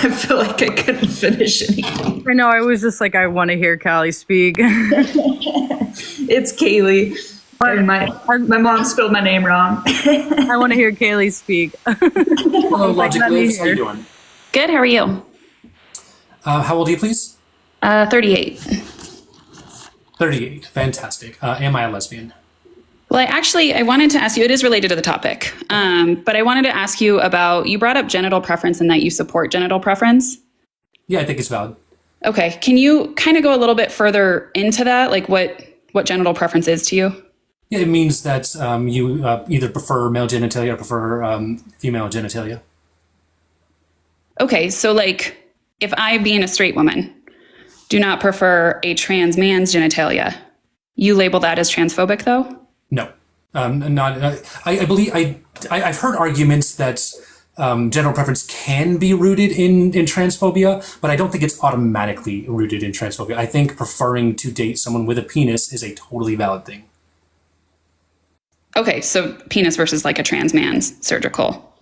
I feel like I couldn't finish anything. I know, I was just like, I want to hear Callie speak. It's Kaylee. My mom spelled my name wrong. I want to hear Kaylee speak. Hello, Logic let me Lives. How you hear. doing? Good, how are you? How old are you, please? 38. 38. Fantastic. Am I a lesbian? Well, I wanted to ask you, it is related to the topic, but I wanted to ask you about, you brought up genital preference and that you support genital preference. Yeah, I think it's valid. Okay, can you kind of go a little bit further into that? Like what genital preference is to you? Yeah, it means that you either prefer male genitalia or prefer female genitalia. Okay, so like if I, being a straight woman, do not prefer a trans man's genitalia, you label that as transphobic though? No, not. I believe I've heard arguments that general preference can be rooted in transphobia, but I don't think it's automatically rooted in transphobia. I think preferring to date someone with a penis is a totally valid thing. Okay, so penis versus like a trans man's surgical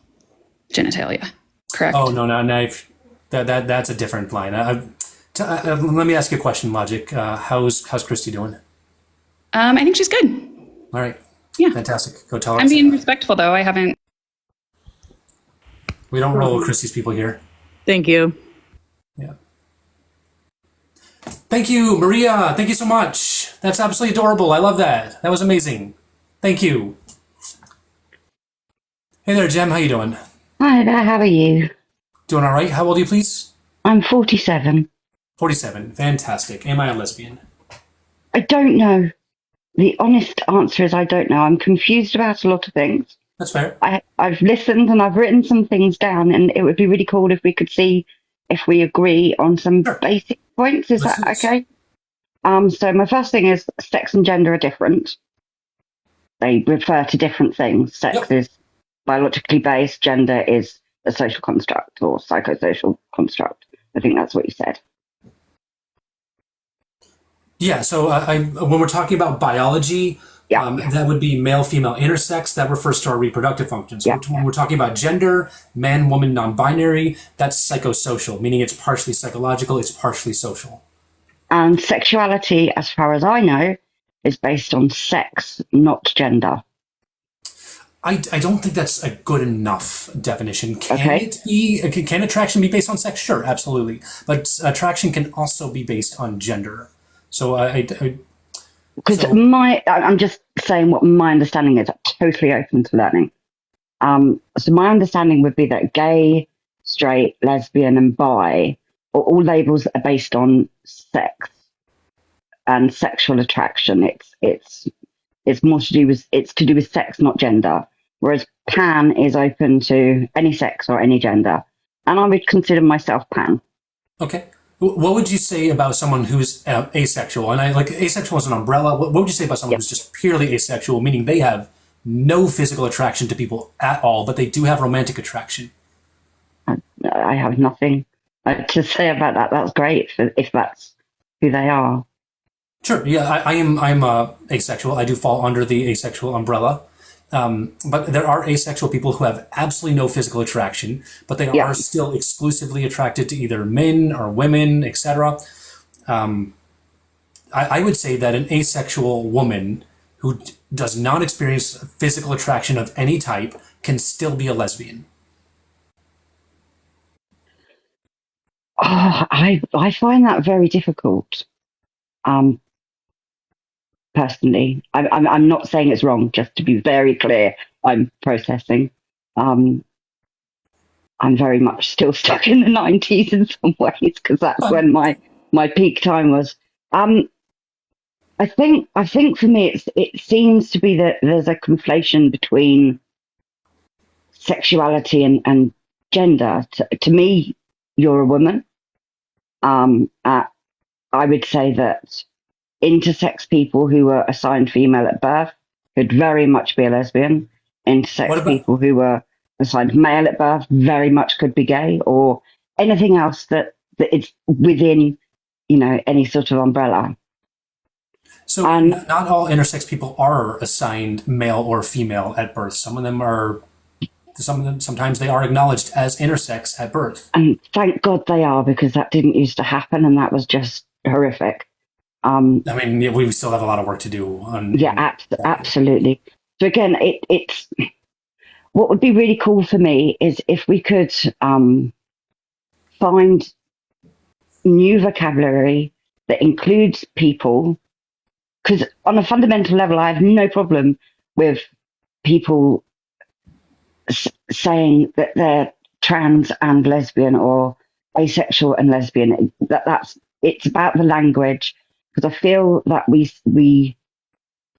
genitalia, correct? Oh no, that's a different line. Let me ask you a question, Logic. How's Christy doing? I think she's good. All right. Yeah. Fantastic. Go tell her. I'm being respectful though. I haven't. We don't roll with Christy's people here. Thank you. Yeah. Thank you, Maria. Thank you so much. That's absolutely adorable. I love that. That was amazing. Thank you. Hey there, Jem. How you doing? Hi there, how are you? Doing all right. How old are you, please? I'm 47. 47. Fantastic. Am I a lesbian? I don't know. The honest answer is I don't know. I'm confused about a lot of things. That's fair. I've listened and I've written some things down, and it would be really cool if we could see if we agree on some basic points. Is that okay? So my first thing is sex and gender are different. They refer to different things. Sex is biologically based, gender is a social construct or psychosocial construct. I think that's what you said. Yeah, so when we're talking about biology, that would be male, female, intersex. That refers to our reproductive functions. When we're talking about gender, man, woman, non-binary, that's psychosocial, meaning it's partially psychological, it's partially social. And sexuality, as far as I know, is based on sex, not gender. I don't think that's a good enough definition. Can attraction be based on sex? Sure, absolutely. But attraction can also be based on gender. So because I'm just saying what my understanding is. I'm totally open to learning. So my understanding would be that gay, straight, lesbian, and bi are all labels that are based on sex and sexual attraction. It's more to do with sex, not gender. Whereas pan is open to any sex or any gender, and I would consider myself pan. Okay. What would you say about someone who's asexual? And asexual is an umbrella. What would you say about someone who's just purely asexual, meaning they have no physical attraction to people at all, but they do have romantic attraction? I have nothing to say about that. That's great if that's who they are. Sure. Yeah, I'm asexual. I do fall under the asexual umbrella. But there are asexual people who have absolutely no physical attraction, but they are still exclusively attracted to either men or women, etc. I would say that an asexual woman who does not experience physical attraction of any type can still be a lesbian. Oh, I find that very difficult. Personally, I'm not saying it's wrong. Just to be very clear, I'm processing. I'm very much still stuck in the 90s in some ways because that's when my peak time was. I think for me it seems to be that there's a conflation between sexuality and gender. To me, you're a woman. I would say that intersex people who were assigned female at birth could very much be a lesbian. Intersex people who were assigned male at birth very much could be gay, or anything else that is within, any sort of umbrella. So not all intersex people are assigned male or female at birth. Some of them sometimes they are acknowledged as intersex at birth. And thank God they are, because that didn't used to happen, and that was just horrific. I mean, we still have a lot of work to do. Absolutely. So again, it's what would be really cool for me is if we could find new vocabulary that includes people, because on a fundamental level, I have no problem with people saying that they're trans and lesbian or asexual and lesbian. It's about the language. Because I feel that we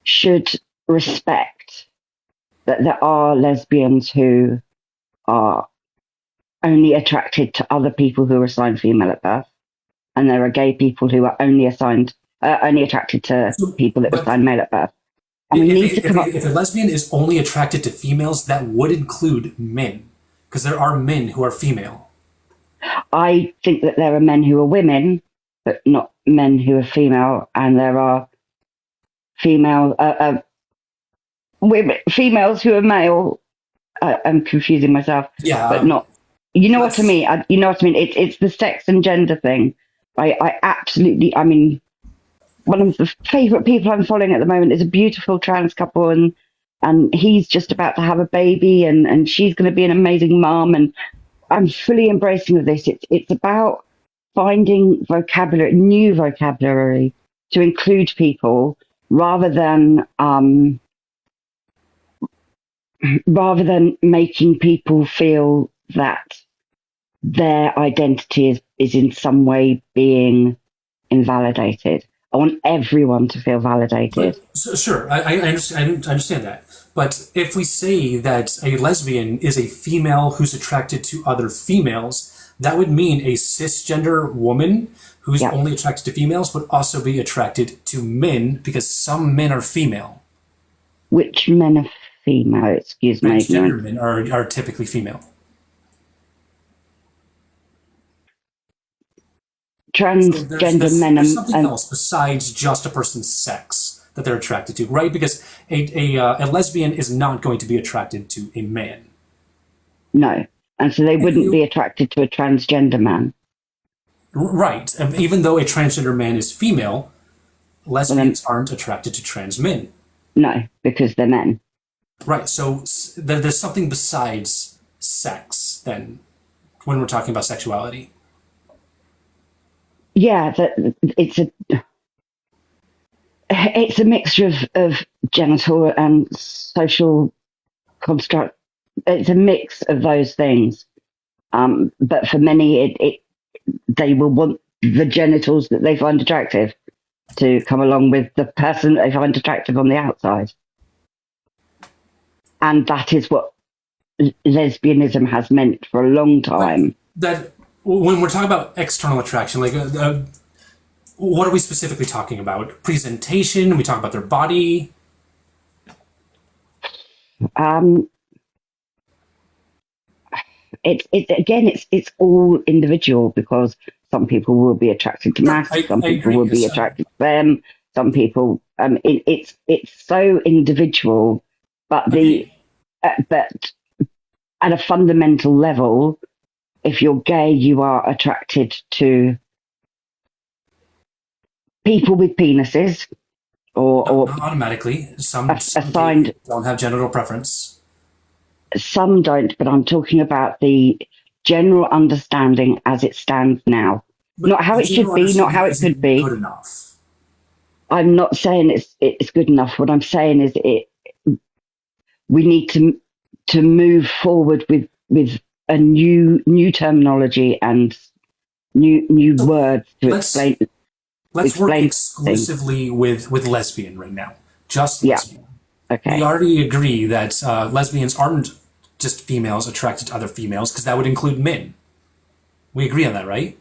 should respect that there are lesbians who are only attracted to other people who are assigned female at birth, and there are gay people who are only attracted to people that are assigned male at birth. And If a lesbian is only attracted to females, that would include men. Because there are men who are female. I think that there are men who are women, but not men who are female, and there are females who are male. I'm confusing myself, but not. You know what I mean? You know what I mean? It's the sex and gender thing. I absolutely. I mean, one of the favorite people I'm following at the moment is a beautiful trans couple, and he's just about to have a baby, and she's going to be an amazing mom, and I'm fully embracing of this. It's about finding new vocabulary to include people rather than making people feel that their identity is in some way being invalidated. I want everyone to feel validated. Sure, I understand that. But if we say that a lesbian is a female who's attracted to other females, that would mean a cisgender woman who's only attracted to females would also be attracted to men because some men are female. Which men are female? Excuse me. Transgender men are typically female. Transgender men there's something else besides just a person's sex that they're attracted to, right? Because a lesbian is not going to be attracted to a man. No, and so they wouldn't be attracted to a transgender man. Right. Even though a transgender man is female, lesbians aren't attracted to trans men. No, because they're men. Right. So there's something besides sex then when we're talking about sexuality. Yeah, it's a mixture of genital and social construct. It's a mix of those things. But for many, they will want the genitals that they find attractive to come along with the person that they find attractive on the outside. And that is what lesbianism has meant for a long time. That when we're talking about external attraction, like what are we specifically talking about? Presentation? We talk about their body? It's all individual because some people will be attracted to mass, some people will be attracted to them, some people. It's so individual, but but at a fundamental level, if you're gay, you are attracted to people with penises, or not automatically. Some assigned don't have genital preference. Some don't, but I'm talking about the general understanding as it stands now. Not how it should be, not how it could be. Good enough. I'm not saying it's good enough. What I'm saying is we need to move forward with a new terminology and new words to explain. Let's work exclusively with lesbian right now. Just lesbian. Okay. We already agree that lesbians aren't just females attracted to other females, because that would include men. We agree on that, right?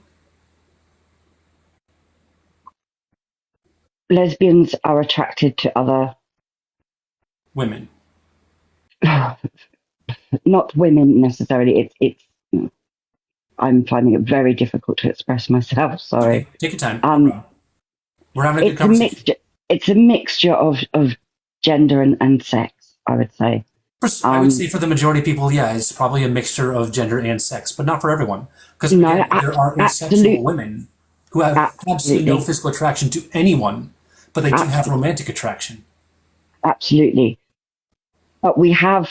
Lesbians are attracted to other women. Not women necessarily. It's. I'm finding it very difficult to express myself. Sorry. Okay, take your time. We're having a good conversation. It's a mixture of gender and sex, I would say. I would say for the majority of people, it's probably a mixture of gender and sex, but not for everyone. Because there are asexual women who have absolutely no physical attraction to anyone, but they do have romantic attraction. Absolutely. But we have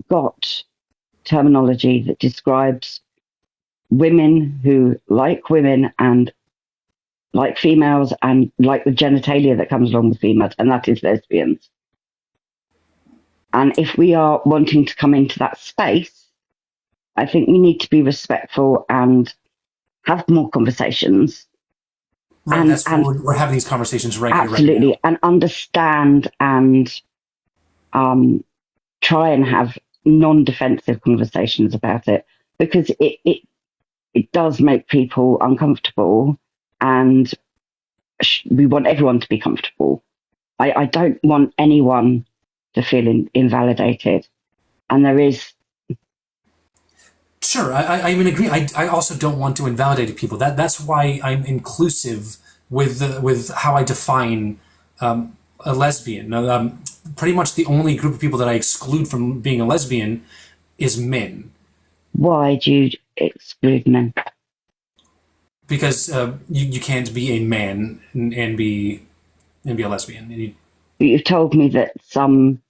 got terminology that describes women who like women and like females and like the genitalia that comes along with females, and that is lesbians. And if we are wanting to come into that space, I think we need to be respectful and have more conversations. Right, that's why we're having these conversations regularly. Absolutely, right now. and understand and try and have non-defensive conversations about it, because it does make people uncomfortable, and we want everyone to be comfortable. I don't want anyone to feel invalidated, and there is Sure, I mean, agree. I also don't want to invalidate people. That's why I'm inclusive with how I define a lesbian. Pretty much the only group of people that I exclude from being a lesbian is men. Why do you exclude men? Because you can't be a man and be a lesbian. You've told me that some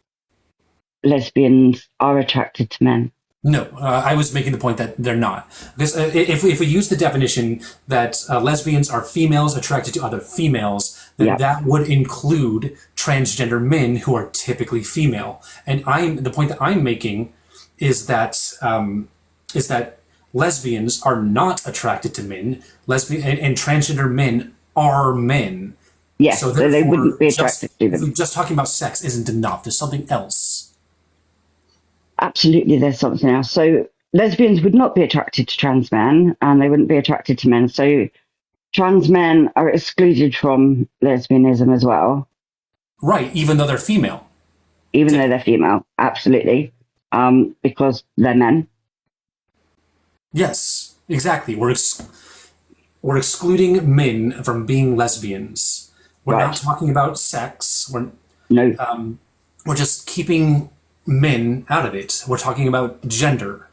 lesbians are attracted to men. No, I was making the point that they're not. Because if we use the definition that lesbians are females attracted to other females, then that would include transgender men who are typically female. And the point that I'm making is that lesbians are not attracted to men. And transgender men are men. Yes, so they wouldn't be attracted to them. Just talking about sex isn't enough. There's something else. Absolutely, there's something else. So lesbians would not be attracted to trans men, and they wouldn't be attracted to men. So trans men are excluded from lesbianism as well. Right, even though they're female. Even though they're female, absolutely, because they're men. Yes, exactly. We're excluding men from being lesbians. We're not talking about sex. We're just keeping men out of it. We're talking about gender.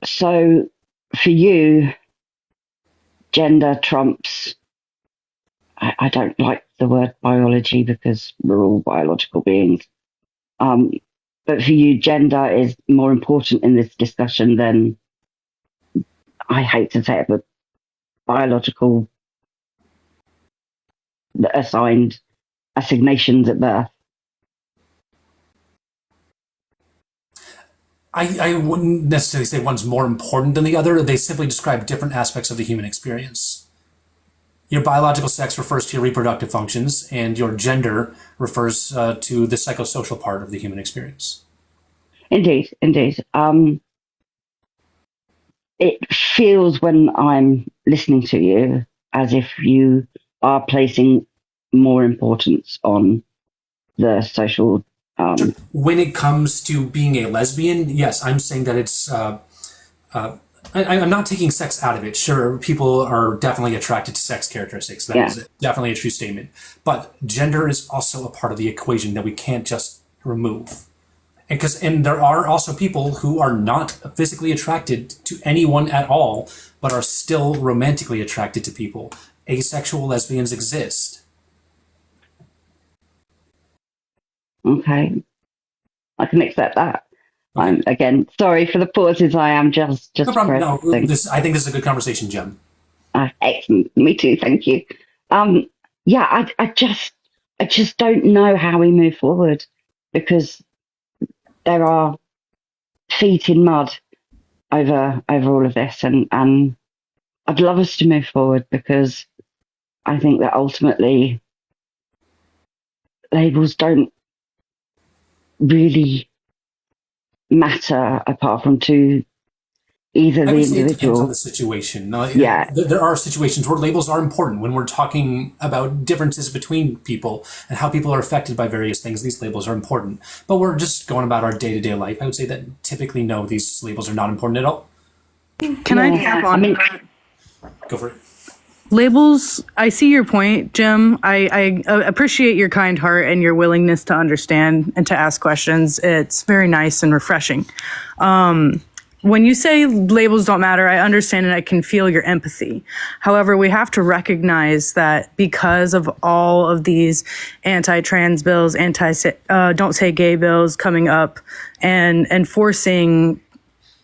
So for you, gender trumps, I don't like the word biology because we're all biological beings. But for you, gender is more important in this discussion than, I hate to say it, but biological assigned assignations at birth. I wouldn't necessarily say one's more important than the other. They simply describe different aspects of the human experience. Your biological sex refers to your reproductive functions, and your gender refers to the psychosocial part of the human experience. Indeed, indeed. It feels when I'm listening to you as if you are placing more importance on the social. When it comes to being a lesbian, yes, I'm saying that it's. I'm not taking sex out of it. Sure, people are definitely attracted to sex characteristics. That is definitely a true statement. But gender is also a part of the equation that we can't just remove. And there are also people who are not physically attracted to anyone at all, but are still romantically attracted to people. Asexual lesbians exist. Okay, I can accept that. I'm again sorry for the pauses. I am just no problem. No, I think this is a good conversation, Jem. Excellent. Me too. Thank you. Yeah, I just don't know how we move forward because there are feet in mud over all of this, and I'd love us to move forward because I think that ultimately labels don't really matter apart from to either the individual. It depends on the situation. There are situations where labels are important when we're talking about differences between people and how people are affected by various things. These labels are important, but we're just going about our day-to-day life. I would say that typically, no, these labels are not important at all. Can I tap on that? Go for it. Labels, I see your point, Jim. I appreciate your kind heart and your willingness to understand and to ask questions. It's very nice and refreshing. When you say labels don't matter, I understand and I can feel your empathy. However, we have to recognize that because of all of these anti-trans bills, don't say gay bills coming up and forcing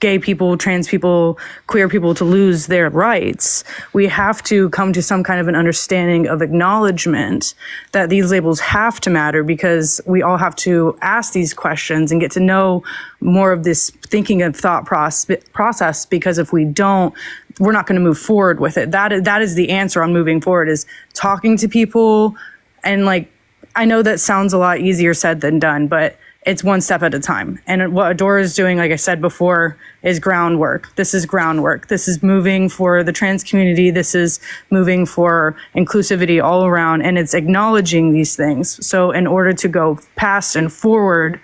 gay people, trans people, queer people to lose their rights, we have to come to some kind of an understanding of acknowledgement that these labels have to matter because we all have to ask these questions and get to know more of this thinking and thought process, because if we don't, we're not going to move forward with it. That is the answer on moving forward, is talking to people. And like, I know that sounds a lot easier said than done, but it's one step at a time. And what Adora is doing, like I said before, is groundwork. This is groundwork. This is moving for the trans community. This is moving for inclusivity all around. And it's acknowledging these things. So in order to go past and forward,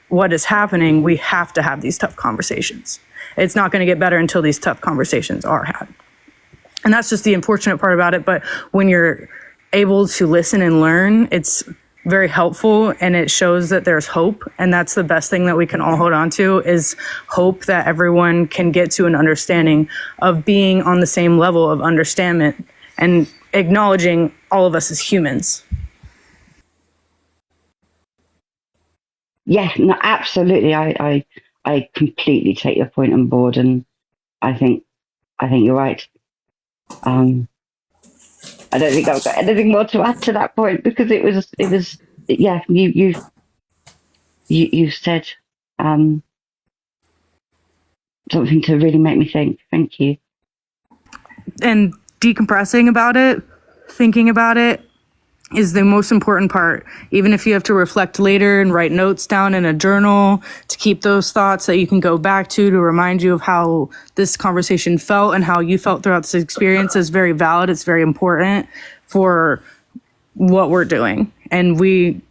what is happening, we have to have these tough conversations. It's not going to get better until these tough conversations are had. And that's just the unfortunate part about it. But when you're able to listen and learn, it's very helpful, and it shows that there's hope. And that's the best thing that we can all hold on to, is hope that everyone can get to an understanding of being on the same level of understanding and acknowledging all of us as humans. Yeah, no, absolutely. I completely take your point on board, and I think you're right. I don't think I've got anything more to add to that point, because it was yeah, you said something to really make me think. Thank you. And decompressing about it, thinking about it, is the most important part. Even if you have to reflect later and write notes down in a journal to keep those thoughts that you can go back to remind you of how this conversation felt and how you felt throughout this experience, is very valid. It's very important for what we're doing. And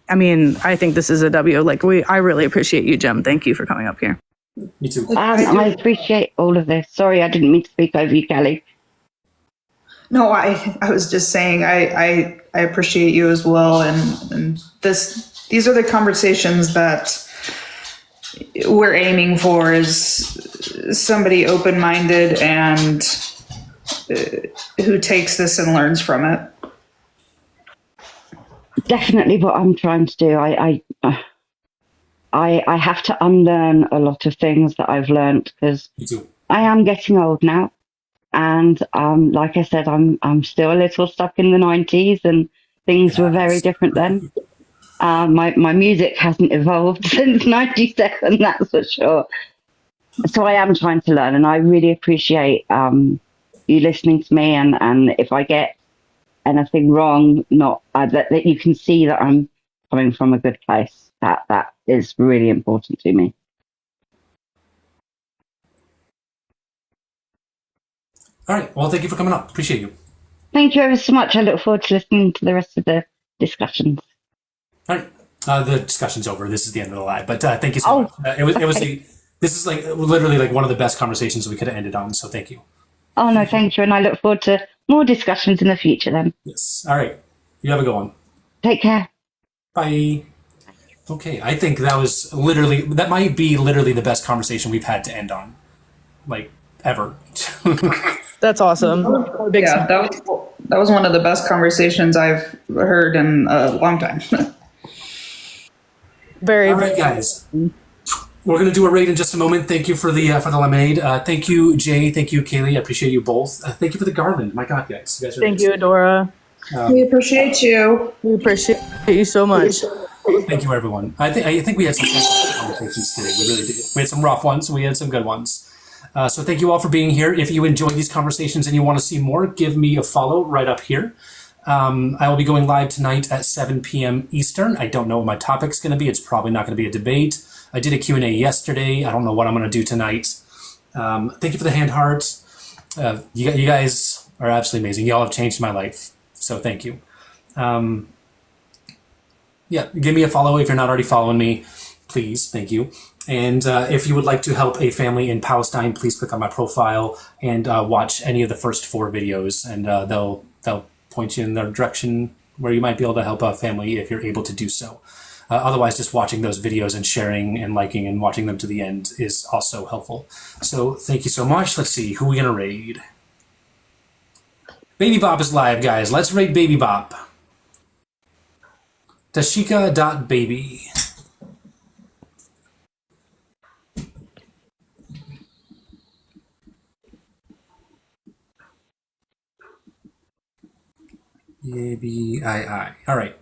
I think this is a W. I really appreciate you, Jem. Thank you for coming up here. Me too. I appreciate all of this. Sorry, I didn't mean to speak over you, Kelly. No, I was just saying I appreciate you as well, and these are the conversations that we're aiming for, is somebody open-minded and who takes this and learns from it. Definitely what I'm trying to do. I have to unlearn a lot of things that I've learned, because I am getting old now. And like I said, I'm still a little stuck in the 90s, and things were very different then. My music hasn't evolved since 97, that's for sure. So I am trying to learn, and I really appreciate you listening to me. And if I get anything wrong, that you can see that I'm coming from a good place. That is really important to me. All right. Well, thank you for coming up. Appreciate you. Thank you ever so much. I look forward to listening to the rest of the discussions. All right. The discussion's over. This is the end of the live. But thank you so much. This is literally one of the best conversations we could have ended on. So thank you. Oh, no, thank you. And I look forward to more discussions in the future then. Yes. All right. You have a good one. Take care. Bye. Okay. I think that might be literally the best conversation we've had to end on, ever. That's awesome. Yeah, that was one of the best conversations I've heard in a long time. All right, guys. We're gonna do a raid in just a moment. Thank you for the lemonade. Thank you, Jay. Thank you, Kaylee. I appreciate you both. Thank you for the garland. My God, guys, you guys are Thank you, Adora. We appreciate you. We appreciate you so much. Thank you, everyone. I think we had some conversations today. We really did. We had some rough ones, and we had some good ones. So thank you all for being here. If you enjoyed these conversations and you want to see more, give me a follow right up here. I will be going live tonight at 7 p.m. Eastern. I don't know what my topic's going to be. It's probably not going to be a debate. I did a Q&A yesterday. I don't know what I'm going to do tonight. Thank you for the hand hearts. You guys are absolutely amazing. Y'all have changed my life. So thank you. Yeah, give me a follow if you're not already following me. Please. Thank you. And if you would like to help a family in Palestine, please click on my profile and watch any of the first 4 videos, and they'll point you in the direction where you might be able to help a family if you're able to do so. Otherwise, just watching those videos and sharing and liking and watching them to the end is also helpful. So thank you so much. Let's see, who are we going to raid? Baby Bop is live, guys. Let's raid Baby Bop. Tashika.baby. A-B-I-I. All right.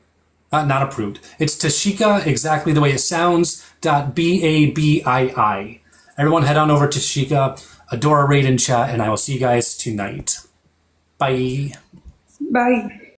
Not approved. It's Tashika, exactly the way it sounds, .B-A-B-I-I. Everyone head on over to Tashika, Adora raid in chat, and I will see you guys tonight. Bye. Bye.